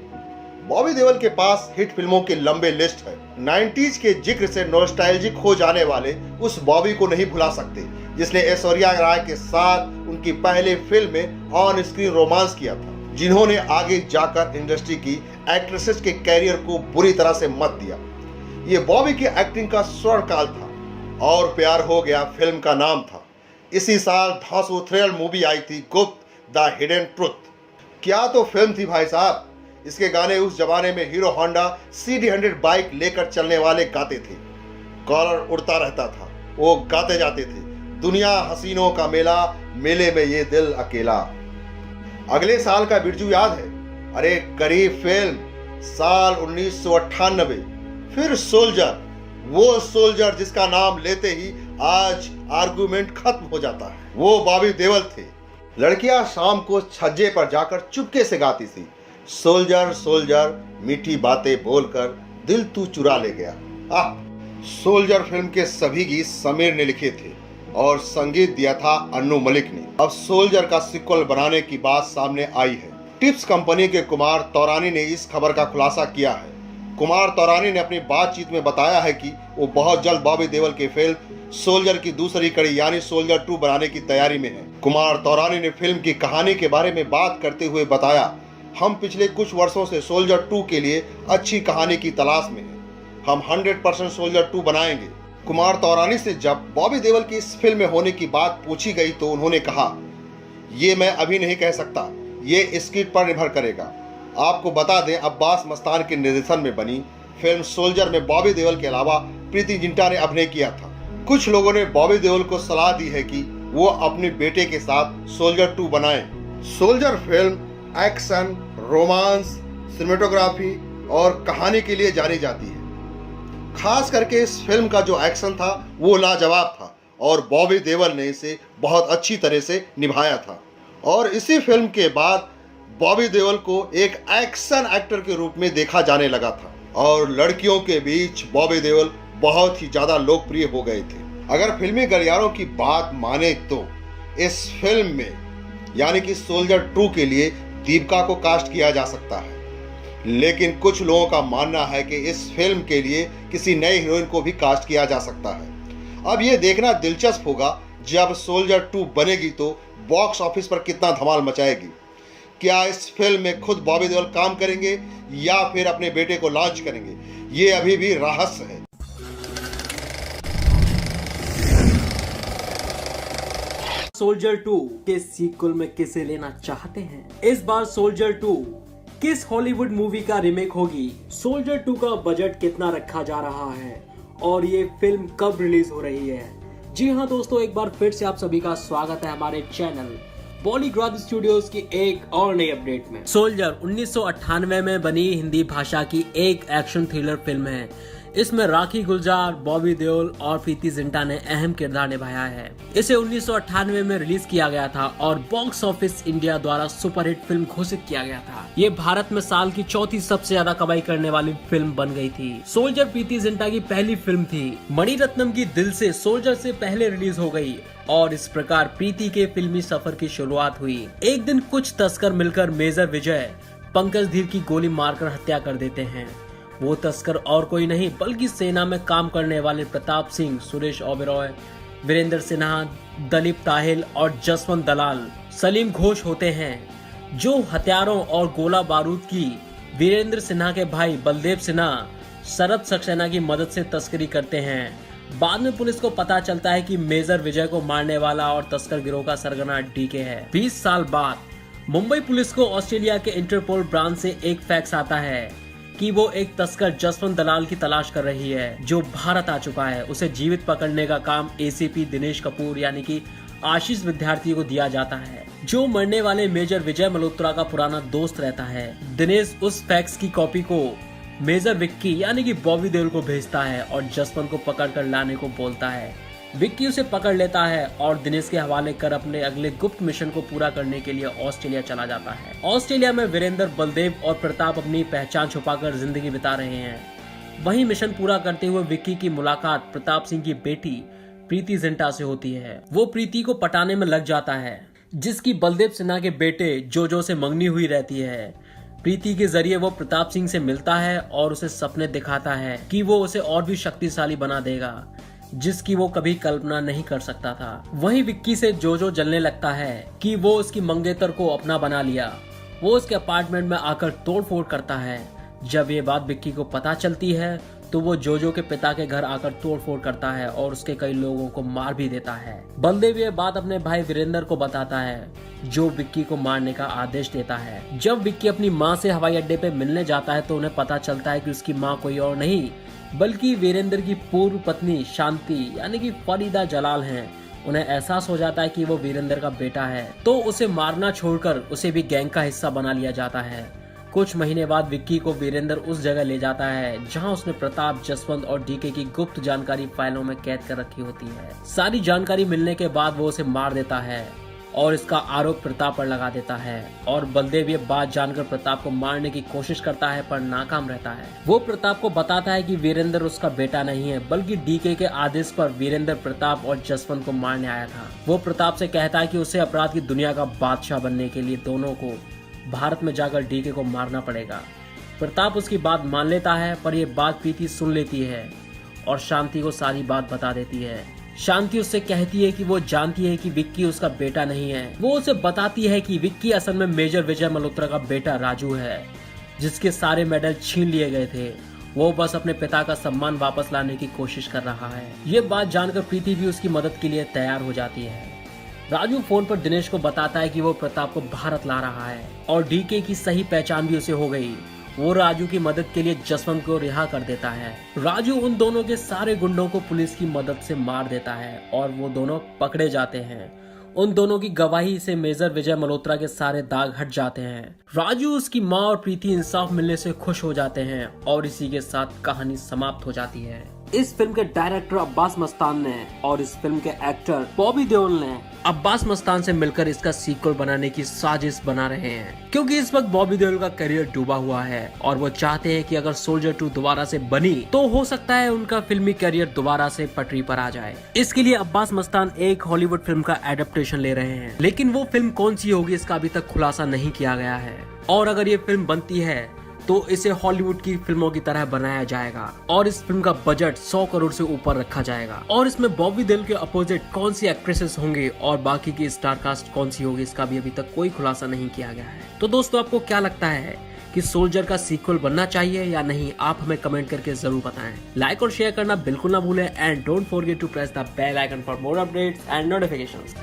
बॉबी देओल के पास हिट फिल्मों की लंबे लिस्ट है। 90s के जिक्र से नॉस्टैल्जिक हो जाने वाले उस बॉबी को नहीं भुला सकते जिसने ऐश्वर्या राय के साथ उनकी पहली फिल्म में ऑन स्क्रीन रोमांस किया था, जिन्होंने आगे जाकर इंडस्ट्री की एक्ट्रेसेस के कैरियर को बुरी तरह से मत दिया। ये बॉबी की एक्टिंग का स्वर्ण काल था और प्यार हो गया फिल्म का नाम था। इसी साल धांसू थ्रिलर मूवी आई थी गुप्त द हिडन ट्रुथ। क्या तो फिल्म थी भाई साहब। इसके गाने उस जमाने में हीरो होंडा CD100 बाइक लेकर चलने वाले गाते थे। कॉलर उड़ता रहता था, वो गाते जाते थे, दुनिया हसीनों का मेला, मेले में ये दिल अकेला। अगले साल का बिरजू याद है? अरे करीब फिल्म साल 1998 फिर सोल्जर, वो सोल्जर जिसका नाम लेते ही आज आर्गुमेंट खत्म हो जाता है, वो बॉबी देओल थे। लड़कियां शाम को छज्जे पर जाकर चुपके से गाती थी, सोल्जर सोल्जर मीठी बातें बोलकर दिल तू चुरा ले गया। सोल्जर फिल्म के सभी गीत समीर ने लिखे थे और संगीत दिया था अन्नू मलिक ने। अब सोल्जर का सीक्वल बनाने की बात सामने आई है। टिप्स कंपनी के कुमार तौरानी ने इस खबर का खुलासा किया है। कुमार तौरानी ने अपनी बातचीत में बताया है कि वो बहुत जल्द बॉबी देओल की फिल्म सोल्जर की दूसरी कड़ी यानी सोल्जर 2 बनाने की तैयारी में है। कुमार तौरानी ने फिल्म की कहानी के बारे में बात करते हुए बताया, हम पिछले कुछ वर्षों से सोल्जर 2 के लिए अच्छी कहानी की तलाश में हैं। हम 100% सोल्जर 2 बनाएंगे। कुमार तौरानी से जब बॉबी देओल की इस फिल्म में होने की बात पूछी गई तो उन्होंने कहा, ये मैं अभी नहीं कह सकता, ये स्क्रिप्ट पर निर्भर करेगा। आपको बता दें, अब्बास मस्तान के निर्देशन में बनी फिल्म सोल्जर में बॉबी देओल के अलावा प्रीति जिंटा ने अभिनय किया था। कुछ लोगों ने बॉबी देओल को सलाह दी है कि वो अपने बेटे के साथ सोल्जर 2 बनाएं। Soldier film action, romance, cinematography और कहानी के लिए जानी जाती है। खास करके इस फिल्म का जो एक्शन था वो लाजवाब था और बॉबी देओल ने इसे बहुत अच्छी तरह से निभाया था। और इसी फिल्म के बाद बॉबी देओल को एक एक्शन एक्टर के रूप में देखा जाने लगा था और लड़कियों के बीच बॉबी देओल बहुत ही ज्यादा लोकप्रिय हो गए थे। अगर फिल्मी गलियारों की बात माने तो इस फिल्म में यानी कि सोल्जर 2 के लिए दीपिका को कास्ट किया जा सकता है, लेकिन कुछ लोगों का मानना है कि इस फिल्म के लिए किसी नए हीरोइन को भी कास्ट किया जा सकता है। अब ये देखना दिलचस्प होगा जब सोल्जर 2 बनेगी तो बॉक्स ऑफिस पर कितना धमाल मचाएगी। क्या इस फिल्म में खुद बॉबी देओल काम करेंगे या फिर अपने बेटे को लॉन्च करेंगे, ये अभी भी रहस्य है। सोल्जर 2 के सीक्वल में किसे लेना चाहते हैं? इस बार सोल्जर 2 किस हॉलीवुड मूवी का रिमेक होगी? सोल्जर 2 का बजट कितना रखा जा रहा है और ये फिल्म कब रिलीज हो रही है? जी हाँ दोस्तों, एक बार फिर से आप सभी का स्वागत है हमारे चैनल बॉलीग्राज स्टूडियोज की एक और नई अपडेट में। सोल्जर 1998 में बनी हिंदी भाषा की एक एक्शन थ्रिलर फिल्म है। इसमें राखी गुलजार, बॉबी देओल और प्रीति जिंटा ने अहम किरदार निभाया है। इसे 1998 में रिलीज किया गया था और बॉक्स ऑफिस इंडिया द्वारा सुपरहिट फिल्म घोषित किया गया था। ये भारत में साल की चौथी सबसे ज्यादा कमाई करने वाली फिल्म बन गई थी। सोल्जर प्रीति जिंटा की पहली फिल्म थी। मणिरत्नम की दिल से सोल्जर से पहले रिलीज हो गई और इस प्रकार प्रीति के फिल्मी सफर की शुरुआत हुई। एक दिन कुछ तस्कर मिलकर मेजर विजय पंकज धीर की गोली मारकर हत्या कर देते हैं। वो तस्कर और कोई नहीं बल्कि सेना में काम करने वाले प्रताप सिंह, सुरेश ओबेरॉय, वीरेंद्र सिन्हा, दलीप ताहिल और जसवंत दलाल सलीम घोष होते हैं, जो हथियारों और गोला बारूद की वीरेंद्र सिन्हा के भाई बलदेव सिन्हा शरद सक्सेना की मदद से तस्करी करते हैं। बाद में पुलिस को पता चलता है कि मेजर विजय को मारने वाला और तस्कर गिरोह का सरगना डीके है। 20 साल बाद मुंबई पुलिस को ऑस्ट्रेलिया के इंटरपोल ब्रांच से एक फैक्स आता है कि वो एक तस्कर जसवंत दलाल की तलाश कर रही है जो भारत आ चुका है। उसे जीवित पकड़ने का काम एसीपी दिनेश कपूर यानी कि आशीष विद्यार्थी को दिया जाता है, जो मरने वाले मेजर विजय मल्होत्रा का पुराना दोस्त रहता है। दिनेश उस फैक्स की कॉपी को मेजर विक्की यानी कि बॉबी देओल को भेजता है और जसवंत को पकड़ कर लाने को बोलता है। विक्की उसे पकड़ लेता है और दिनेश के हवाले कर अपने अगले गुप्त मिशन को पूरा करने के लिए ऑस्ट्रेलिया चला जाता है। ऑस्ट्रेलिया में वीरेंद्र, बलदेव और प्रताप अपनी पहचान छुपाकर जिंदगी बिता रहे हैं। वहीं मिशन पूरा करते हुए विक्की की मुलाकात प्रताप सिंह की बेटी प्रीति जिंटा से होती है। वो प्रीति को पटाने में लग जाता है, जिसकी बलदेव सिन्हा के बेटे जोजो से मंगनी हुई रहती है। प्रीति के जरिए वो प्रताप सिंह से मिलता है और उसे सपने दिखाता है कि वो उसे और भी शक्तिशाली बना देगा, जिसकी वो कभी कल्पना नहीं कर सकता था। वहीं विक्की से जोजो जलने लगता है कि वो उसकी मंगेतर को अपना बना लिया। वो उसके अपार्टमेंट में आकर तोड़फोड़ करता है। जब ये बात विक्की को पता चलती है तो वो जोजो के पिता के घर आकर तोड़फोड़ करता है और उसके कई लोगों को मार भी देता है। बलदेव ये बात अपने भाई वीरेंद्र को बताता है, जो विक्की को मारने का आदेश देता है। जब विक्की अपनी माँ से हवाई अड्डे पे मिलने जाता है तो उन्हें पता चलता है कि उसकी माँ कोई और नहीं बल्कि वीरेंद्र की पूर्व पत्नी शांति यानी कि फरीदा जलाल हैं। उन्हें एहसास हो जाता है कि वो वीरेंद्र का बेटा है, तो उसे मारना छोड़कर उसे भी गैंग का हिस्सा बना लिया जाता है। कुछ महीने बाद विक्की को वीरेंद्र उस जगह ले जाता है जहां उसने प्रताप, जसवंत और डीके की गुप्त जानकारी फाइलों में कैद कर रखी होती है। सारी जानकारी मिलने के बाद वो उसे मार देता है और इसका आरोप प्रताप पर लगा देता है और बलदेव ये बात जानकर प्रताप को मारने की कोशिश करता है पर नाकाम रहता है। वो प्रताप को बताता है कि वीरेंद्र उसका बेटा नहीं है बल्कि डीके के आदेश पर वीरेंद्र प्रताप और जसवंत को मारने आया था। वो प्रताप से कहता है कि उसे अपराध की दुनिया का बादशाह बनने के लिए दोनों को भारत में जाकर डीके को मारना पड़ेगा। प्रताप उसकी बात मान लेता है पर यह बात प्रीति सुन लेती है और शांति को सारी बात बता देती है। शांति उससे कहती है कि वो जानती है कि विक्की उसका बेटा नहीं है। वो उसे बताती है कि विक्की असल में मेजर विजय मल्होत्रा का बेटा राजू है जिसके सारे मेडल छीन लिए गए थे। वो बस अपने पिता का सम्मान वापस लाने की कोशिश कर रहा है। ये बात जानकर प्रीति भी उसकी मदद के लिए तैयार हो जाती है। राजू फोन पर दिनेश को बताता है कि वो प्रताप को भारत ला रहा है और डीके की सही पहचान भी उसे हो गई। वो राजू की मदद के लिए जसवंत को रिहा कर देता है। राजू उन दोनों के सारे गुंडों को पुलिस की मदद से मार देता है और वो दोनों पकड़े जाते हैं। उन दोनों की गवाही से मेजर विजय मल्होत्रा के सारे दाग हट जाते हैं। राजू, उसकी माँ और प्रीति इंसाफ मिलने से खुश हो जाते हैं और इसी के साथ कहानी समाप्त हो जाती है। इस फिल्म के डायरेक्टर अब्बास मस्तान ने और इस फिल्म के एक्टर बॉबी देओल ने अब्बास मस्तान से मिलकर इसका सीक्वल बनाने की साजिश बना रहे हैं क्योंकि इस वक्त बॉबी देओल का करियर डूबा हुआ है और वो चाहते हैं कि अगर सोल्जर 2 दोबारा से बनी तो हो सकता है उनका फिल्मी करियर दोबारा से पटरी पर आ जाए। इसके लिए अब्बास मस्तान एक हॉलीवुड फिल्म का एडेप्टेशन ले रहे हैं लेकिन वो फिल्म कौन सी होगी इसका अभी तक खुलासा नहीं किया गया है। और अगर ये फिल्म बनती है तो इसे हॉलीवुड की फिल्मों की तरह बनाया जाएगा और इस फिल्म का बजट 100 करोड़ से ऊपर रखा जाएगा। और इसमें बॉबी देओल के अपोजिट कौन सी एक्ट्रेसेस होंगे और बाकी की स्टार कास्ट कौन सी होगी इसका भी अभी तक कोई खुलासा नहीं किया गया है। तो दोस्तों, आपको क्या लगता है कि सोल्जर का सीक्वल बनना चाहिए या नहीं? आप हमें कमेंट करके जरूर बताएं। लाइक और शेयर करना बिल्कुल ना भूलें and don't forget to press the bell icon for more updates and notifications.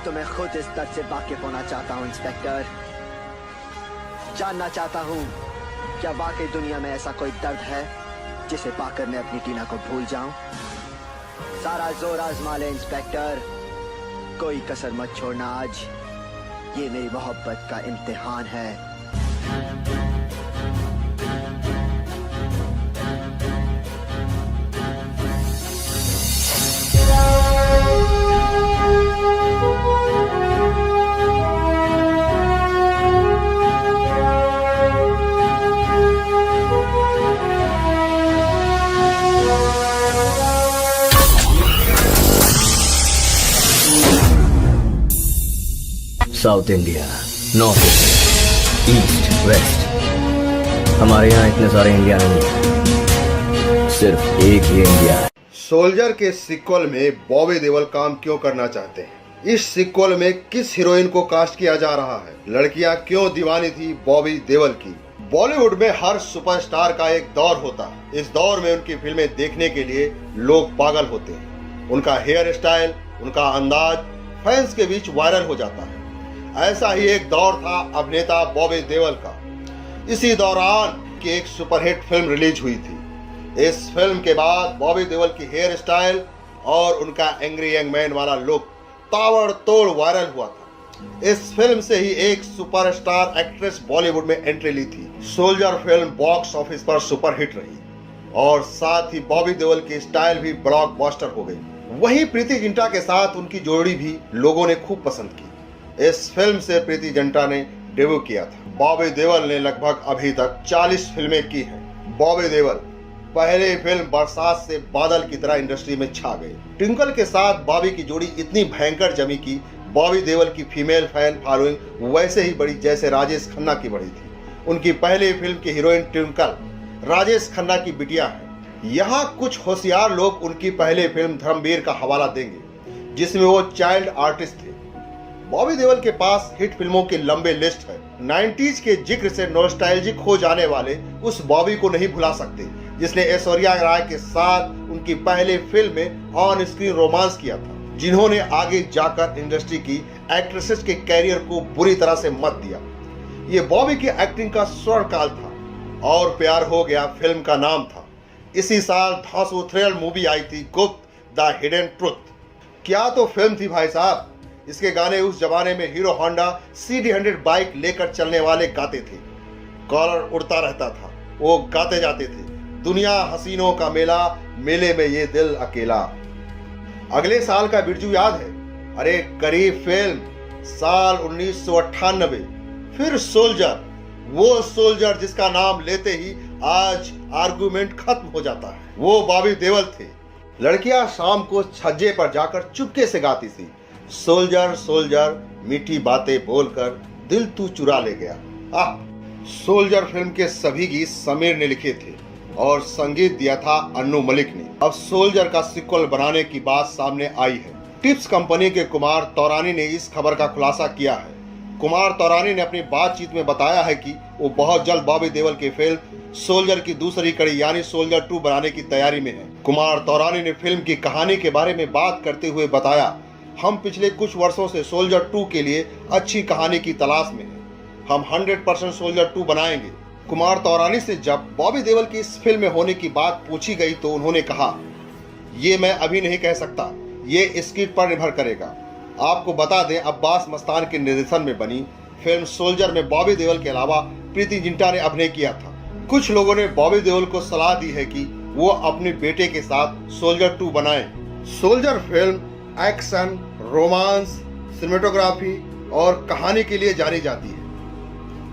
तो मैं खुद इस दर्द से वाकिफ होना चाहता हूं इंस्पेक्टर। जानना चाहता हूं क्या वाकई दुनिया में ऐसा कोई दर्द है जिसे पाकर मैं अपनी टीना को भूल जाऊं। सारा जोर आजमा ले इंस्पेक्टर, कोई कसर मत छोड़ना। आज ये मेरी मोहब्बत का इम्तिहान है। South India, north India, east, west, हमारे यहाँ इतने सारे इंडिया नहीं है, सिर्फ एक ही इंडिया है। सोल्जर के सीक्वल में बॉबी देओल काम क्यों करना चाहते हैं? इस सीक्वल में किस हीरोइन को कास्ट किया जा रहा है? लड़कियां क्यों दीवानी थी बॉबी देओल की? बॉलीवुड में हर सुपरस्टार का एक दौर होता है। इस दौर में उनकी फिल्में देखने के लिए लोग पागल होते हैं। उनका हेयर स्टाइल, उनका अंदाज फैंस के बीच वायरल हो जाता है। ऐसा ही एक दौर था अभिनेता बॉबी देओल का। इसी दौरान की एक सुपरहिट फिल्म रिलीज हुई थी। इस फिल्म के बाद बॉबी देओल की हेयर स्टाइल और उनका एंग्री यंग मैन वाला लुक ताबड़तोड़ वायरल हुआ था। इस फिल्म से ही एक सुपरस्टार एक्ट्रेस बॉलीवुड में एंट्री ली थी। सोल्जर फिल्म बॉक्स ऑफिस पर सुपरहिट रही और साथ ही बॉबी देओल की स्टाइल भी ब्लॉकबस्टर हो गई। वहीं प्रीति जिंटा के साथ उनकी जोड़ी भी लोगों ने खूब पसंद की। इस फिल्म से प्रीति जिंटा ने डेब्यू किया था। बॉबी देओल ने लगभग अभी तक 40 फिल्में की हैं। बॉबी देओल पहले फिल्म बरसात से बादल की तरह इंडस्ट्री में छा गए। ट्विंकल के साथ बॉबी की जोड़ी इतनी भयंकर जमी कि बॉबी देओल की फीमेल फैन फॉलोइंग वैसे ही बड़ी जैसे राजेश खन्ना की बढ़ी थी। उनकी पहली फिल्म की हीरोइन ट्विंकल राजेश खन्ना की बिटिया है। यहाँ कुछ होशियार लोग उनकी पहली फिल्म धर्मवीर का हवाला देंगे, जिसमें वो चाइल्ड आर्टिस्ट थे। बॉबी देओल के पास हिट फिल्मों की लंबे लिस्ट है। 90s के जिक्र से नॉस्टैल्जिक हो जाने वाले उस बॉबी को नहीं भुला सकते, जिसने ऐश्वर्या राय के साथ उनकी पहली फिल्म में ऑन स्क्रीन रोमांस किया था, जिन्होंने आगे जाकर इंडस्ट्री की एक्ट्रेसेस के कैरियर को बुरी तरह से मत दिया। ये बॉबी की एक्टिंग का स्वर्ण काल था। और प्यार हो गया फिल्म का नाम था। इसी साल धांसू थ्रिल मूवी आई थी, गुप्त द हिडन ट्रुथ। क्या तो फिल्म थी भाई साहब। इसके गाने उस जमाने में हीरो होंडा CD100 बाइक लेकर चलने वाले गाते थे। कॉलर उड़ता रहता था, वो गाते जाते थे, दुनिया हसीनों का मेला, मेले में ये दिल अकेला। अगले साल का बिरजू याद है? अरे करीब फिल्म, साल 1998। फिर सोल्जर, वो सोल्जर जिसका नाम लेते ही आज आर्गुमेंट खत्म हो जाता है, वो बॉबी देओल थे। लड़कियां शाम को छज्जे पर जाकर चुपके से गाती थी, सोल्जर सोल्जर मीठी बातें बोलकर दिल तू चुरा ले गया। सोल्जर फिल्म के सभी गीत समीर ने लिखे थे और संगीत दिया था अन्नू मलिक ने। अब सोल्जर का सीक्वल बनाने की बात सामने आई है। टिप्स कंपनी के कुमार तौरानी ने इस खबर का खुलासा किया है। कुमार तौरानी ने अपनी बातचीत में बताया है कि वो बहुत जल्द बॉबी देओल की फिल्म सोल्जर की दूसरी कड़ी यानी सोल्जर 2 बनाने की तैयारी में है। कुमार तौरानी ने फिल्म की कहानी के बारे में बात करते हुए बताया, हम पिछले कुछ वर्षों से सोल्जर 2 के लिए अच्छी कहानी की तलाश में हैं। हम 100% सोल्जर 2 बनाएंगे। कुमार तौरानी से जब बॉबी देओल की इस फिल्म में होने की बात पूछी गई तो उन्होंने कहा, ये मैं अभी नहीं कह सकता, ये स्क्रिप्ट पर निर्भर करेगा। आपको बता दें, अब्बास मस्तान के निर्देशन में बनी फिल्म सोल्जर में बॉबी देओल के अलावा प्रीति जिंटा ने अभिनय किया था। कुछ लोगों ने बॉबी देओल को सलाह दी है कि वो अपने बेटे के साथ सोल्जर 2 बनाएं। Soldier film action, romance, cinematography और कहानी के लिए जानी जाती है।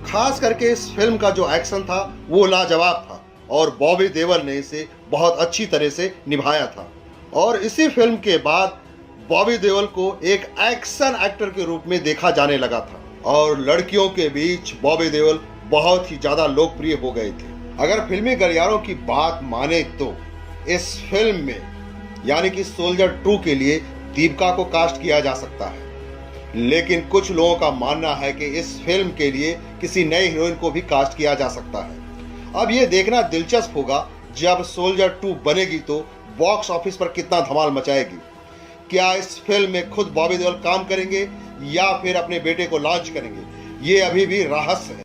खास करके इस फिल्म का जो एक्शन था वो लाजवाब था और बॉबी देओल ने इसे बहुत अच्छी तरह से निभाया था। और इसी फिल्म के बाद बॉबी देओल को एक एक्शन एक्टर के रूप में देखा जाने लगा था और लड़कियों के बीच बॉबी देओल बहुत ही ज्यादा लोकप्रिय हो गए थे। अगर फिल्मी गलियारों की बात माने तो इस फिल्म में यानी कि सोल्जर 2 के लिए दीपिका को कास्ट किया जा सकता है, लेकिन कुछ लोगों का मानना है कि इस फिल्म के लिए किसी नए हीरोइन को भी कास्ट किया जा सकता है। अब ये देखना दिलचस्प होगा जब सोल्जर 2 बनेगी तो बॉक्स ऑफिस पर कितना धमाल मचाएगी। क्या इस फिल्म में खुद बॉबी देओल काम करेंगे या फिर अपने बेटे को लॉन्च करेंगे, ये अभी भी रहस्य है।